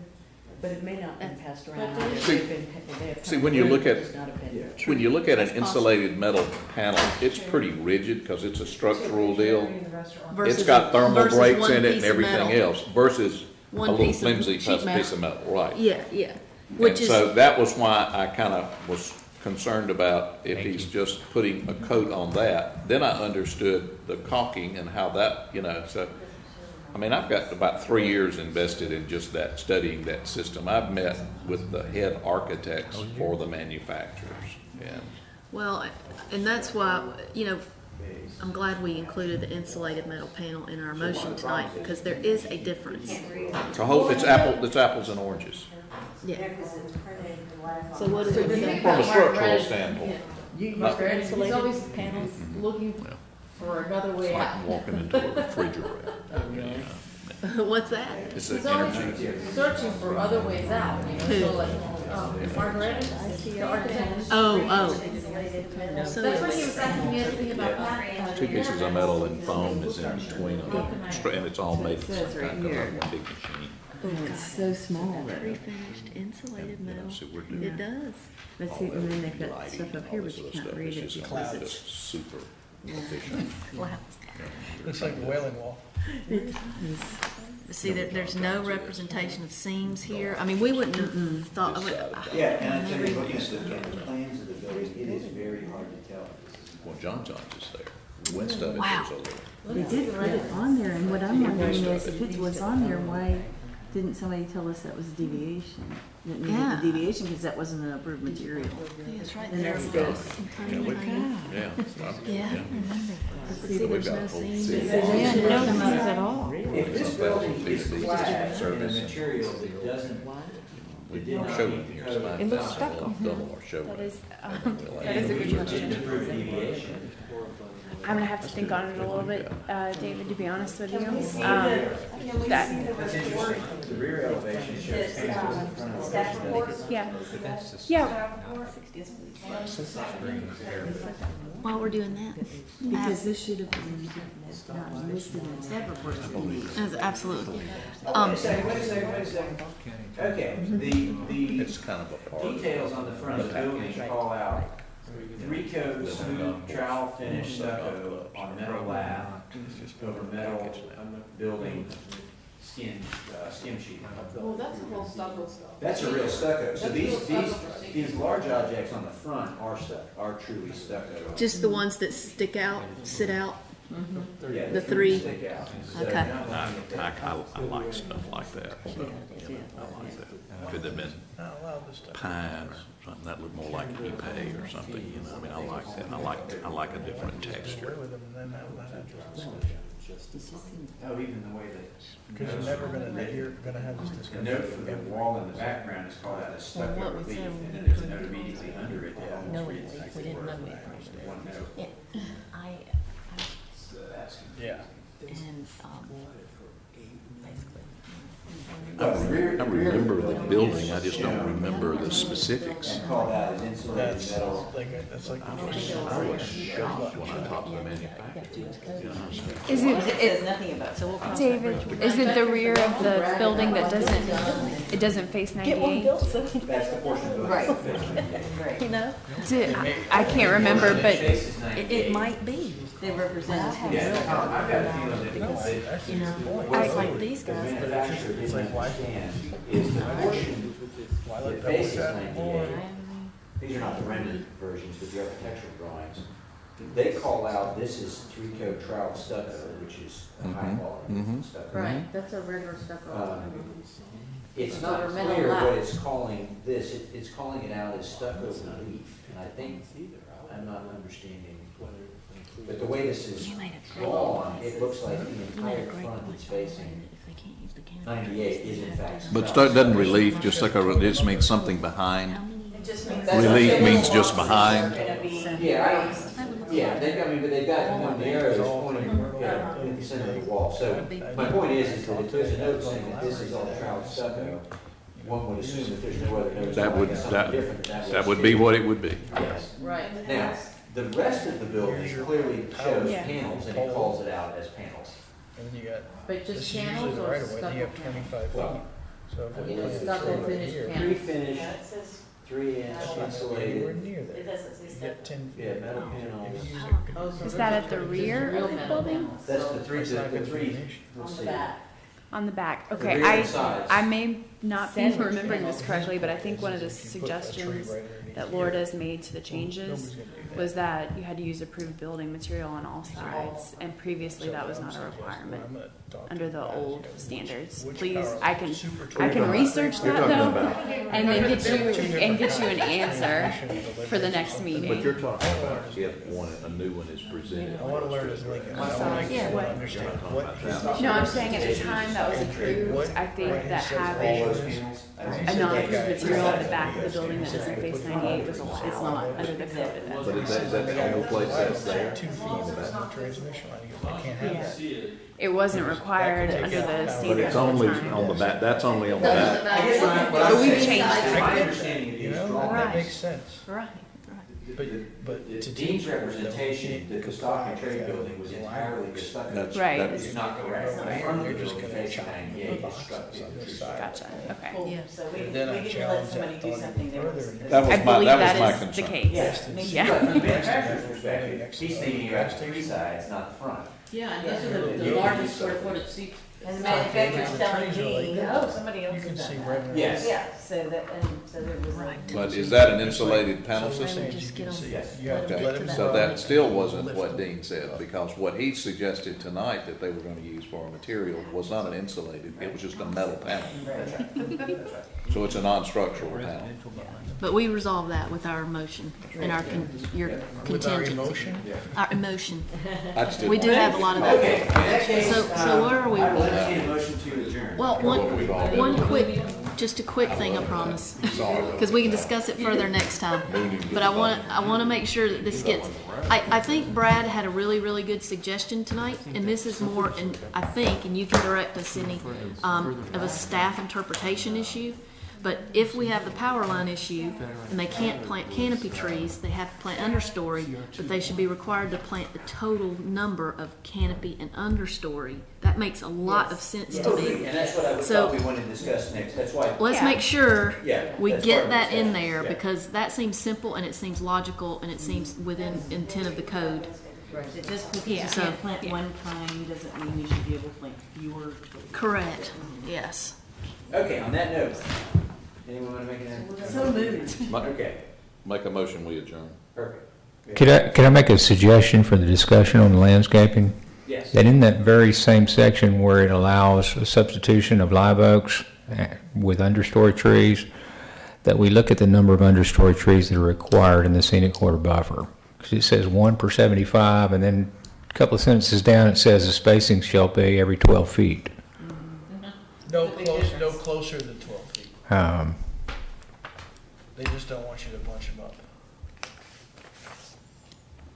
But it may not have been passed around. But either. See- They have see, when you look at- it's not a bit- Yeah. When you look at an That's possible. insulated metal panel, it's pretty rigid because it's a structural deal. And the rest are on. Versus It's got thermal versus breaks one in it piece and of everything metal. else versus a One little piece of flimsy sheet piece of metal. metal, right? Yeah, yeah. Which And is, so that was why I kind of was concerned about if he's just putting a coat on that. Then I understood the caulking and how that, so I mean, I've got about 3 years invested in just that, studying that system. I've met with the head architects for the manufacturers, and Well, and that's why, you know, I'm glad we included the insulated metal panel in our motion tonight, because there is a difference. it's apples and oranges. Yeah. So what is it? From a structural standpoint. Margaret, he's always looking for another way It's out. like walking into a refrigerator. What's that? It's He's an always energy. searching for other ways out, you know, so like, Margaret, the architect. Oh. So That's when he it's, was asking me everything about that. 2 pieces of metal and foam is in between them, and it's all made of some says right kind of here. one big machine. It's so small though. pre-finished insulated metal. So we're doing It does. But see, and then they've got stuff up here, but you can't read it It's just because it's. just super efficient. Looks like a wailing wall. See, there's no representation of seams here. I mean, we wouldn't have thought of it. Yeah, and I tell you, looking at the plans of the building, it is very hard to tell. Well, John John's is there. West of it Wow. is a little. They did put it on there, and what I'm wondering is, if it was on there, why didn't somebody tell us that was a deviation? That needed Yeah. a deviation, because that wasn't an approved material. Yeah, it's right And there. that's Yeah, we can. Yeah. Yeah. See, there's We've got no a whole seams. city. There's Yeah, no no seams seams at all. If this building is flat and the Service. material that doesn't, We did not showed meet them the here. code, It looks stucco. Double our show. That is, and that is a we good didn't question. approve deviation, I'm gonna have to think on it a little bit, David, to be honest with you. That, that's interesting. The rear elevation shows panels in front of the yeah, yeah, While we're doing that. Because this should have been not listed in the staff report as being. Absolutely. Wait a second. Okay, the It's kind of a part. details on the front of the building call out 3-coat smooth trowel finish stucco on metal lab over metal building skim sheet. Well, that's a whole stucco stuff. That's a real stucco. So these large objects on the front are truly stucco. Just the ones that stick out, sit out. Yeah, the three. stick out. So Okay. not looking at I like stuff like that, so, I like that. If it had been Not allowed this stuff. pine or something, that looked more like Ipe or something, you know, I mean, I like that, I like a different texture. Away with them and then that Oh, even the way that. because you're never you're gonna have this The discussion. note for the wall in the background is called out as stucco Well, what we relief, said- and then there's a note immediately under it that No, almost we reads like we the didn't word know it. one note. Yeah, I, So that's. Yeah. and, basically. I remember the building, I just don't remember the specifics. And called out as insulated That's metal. that's like. I was shocked when I talked to the manufacturer. is It says it, nothing about. So we'll cross David, is it the rear of the building that doesn't face 98? That's the portion of the building. Right. that faces 98. You know, I can't remember, but Faces 98. It might be, they represent. Yeah, I've got a feeling that you know, What's it's like these the guys. manufacturer didn't understand is the portion that faces 98. These are not the rendered versions, but the architectural drawings. They call out, this is 3-coat trowel stucco, which is a high quality stucco. Right, that's a regular stucco. It's So not we're metal clear lap. what it's calling this, it's calling it out as stucco relief, and I think, I'm not understanding. But the way this is drawn, it looks like the entire front that's facing 98 is in fact. But stucco. doesn't relief, just like it just means something behind? It just means. Relief means just behind? Yeah, but they've got, you know, the arrow is pointing, in the center of the wall. So my point is that if there's a note saying that this is all trowel stucco, one would assume that there's no other notes. That would, something that, different, that would be what it would be. Yes. Right. Now, the rest of the building clearly shows panels, and it calls it out as panels. And then you got, But this just is usually panels the or right of way, then stucco you have panels? 25 feet. Well, So if I mean, we it's put it stucco right finished here, panel. Pre-finished, Yeah, it says, 3-inch that's not gonna be insulated. anywhere near there. doesn't say You stuff. get 10 feet. Yeah, metal If panels. you use Oh, so Is that at the there's rear real of the metal building? panels. That's the three, That's not the gonna be three, an issue. let's On see. the back. on the back, The okay, rear and sides. I may not be Center. remembering this correctly, but I think one of the If you put a tree suggestions right underneath that here, Lorda's made to the changes nobody's gonna do that. was that you had to use approved building material on all sides, and previously that was not a requirement. I'm gonna under the old standards. Which Please, power? I can Super research that though, and then get you an Transmission answer delivery for the or next something. meeting. You're talking about if a new one is presented. I want to learn his lingo. I sorry, want to yeah, what? understand what. No, I'm saying at the time that was approved, I think that having a non-approved material at the back of the building that doesn't face 98 was allowed. It's not under the code at that But time. is that the only place that's there? 2 feet of the transmission line. He goes, I can't have that. It wasn't required under the But standards it's at only the time. on the back, that's only on the back. I guess what But I'm we've saying, changed it. my understanding of You these know, drawings, that makes sense. Right. But the to Dean's teach them, representation that the stock and trade building was entirely destructive. That's, Right. that's, It's not correct. The Right, front of you're the just building gonna facing chop 98 the is boxes structured on with this two side. Gotcha, okay. Cool. So we Then I didn't let challenge somebody that do thought something that was. further. that was I my, believe that that was my is the concern. case. Yes, I mean, Yeah. from the manufacturer's perspective, he's thinking you have three sides, not the front. Yeah, and those are the largest square footage seats. And the manufacturer's telling me, oh, somebody else You can has see done right that. in Yes. Yeah, so that, and so there was like. But is that an insulated panel So system? as Just you get can them- see, Yes. you have to Okay, let him so know. that still wasn't what Dean said, because what he suggested tonight that they were gonna use for a material was not an insulated, it was just a metal panel. That's right. That's right. So it's a non-structural panel. But we resolve that with our emotion and your With our contingency. emotion, Our emotion. I just didn't We do want- have a lot of Okay, in that. that case, So where are we? I will entertain a motion to adjourn. Well, one quick, just a quick thing, I promise, because we can discuss it further next time. But I want to make sure that this gets, I think Brad had a really, really good suggestion tonight, and this is more, and I think, and you can direct us, Sydney, of a staff interpretation issue. But if we have the power line issue, and they can't plant canopy trees, they have to plant understory, but they should be required to plant the total number of canopy and understory. That makes a lot of sense to me. And that's what I So- thought we wanted to discuss next, that's why. Let's Yeah. make sure Yeah, we that's get part of that the in discussion. there, Yeah. because that seems simple and it seems logical and it seems within intent of the code. Right, it just because Yeah. you can't plant one kind doesn't mean you should be able to plant fewer. Correct, yes. Okay, on that note, anyone want to make an? So moved. Okay, Make a motion, we adjourn. perfect. Could I make a suggestion for the discussion on landscaping? Yes. That in that very same section where it allows a substitution of live oaks with understory trees, that we look at the number of understory trees that are required in the scenic corridor buffer. Because it says 1 per 75, and then a couple of sentences down it says the spacing shall be every 12 feet. no closer than 12 feet. They just don't want you to bunch them up.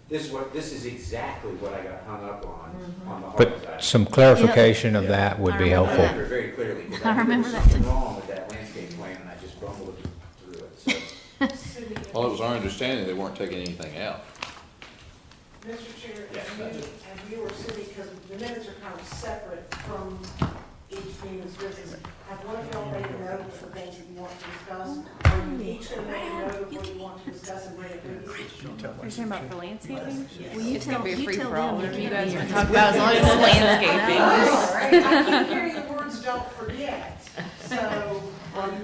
This is exactly what I got hung up on the hard But side. some clarification of that would I be remember I helpful. remember very clearly, because I I knew there remember was that something too. wrong with that landscape plan, and I just bumbled through it, so. Well, it was our understanding they weren't taking anything out. Mr. Chair, Yeah, and you were sitting, because the minutes are kind of separate from each meeting's business. Have one of y'all made a note of the things that you want to discuss? Or you each going to make a note of what you want to discuss and bring it with you? You're talking about for landscaping? Well, you It's gonna be a you free tell for all, them whatever you can't guys be want to here. talk about, as long as it's landscaping. All right, I keep hearing the words "don't forget," so.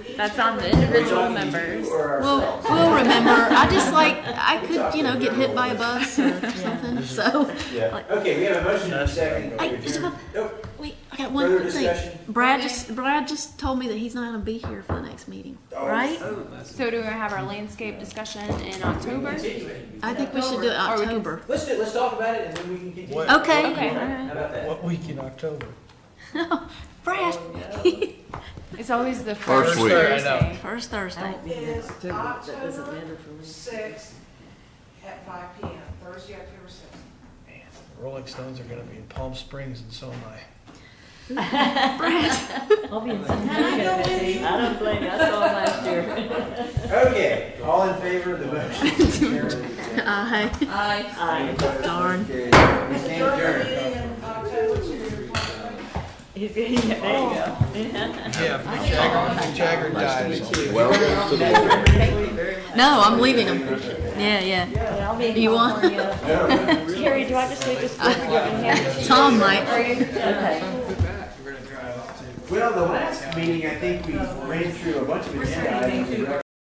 each That's on the member- individual members. Or We'll ourselves. remember. I just I could, get hit by a bus or something, so. Yeah, okay, we have a motion and a second. Hey, to Mr. adjourn. Bob. Nope. Wait, I got one Further quick thing. discussion? Brad just told me that he's not gonna be here for the next meeting, right? So do we have our landscape discussion in October? I think we should do it Or we can- October. Let's talk about it, and then we can continue. What? Okay. Okay, all How right. about that? What week in October? Brad, It's always the First first week. Thursday. first Thursday. It is That doesn't October matter for me. 6th at 5 p.m., Thursday, October 6th. Man, the Rolling Stones are gonna be in Palm Springs, and so am I. I'll be in San Diego. I don't blame you, I saw him last year. Okay, all in favor of the motion? Aye. Aye. Darn. We stand Your adjourned. meeting in October to Yeah, there you go. Yeah, Mick Jagger died. so- Welcome to the world. No, I'm leaving him. Yeah. Yeah, I'll be in Do you want? California. Carrie, do I just leave this for you in here? Tom might. Okay. Well, the last meeting, I think we ran through a bunch of agenda items.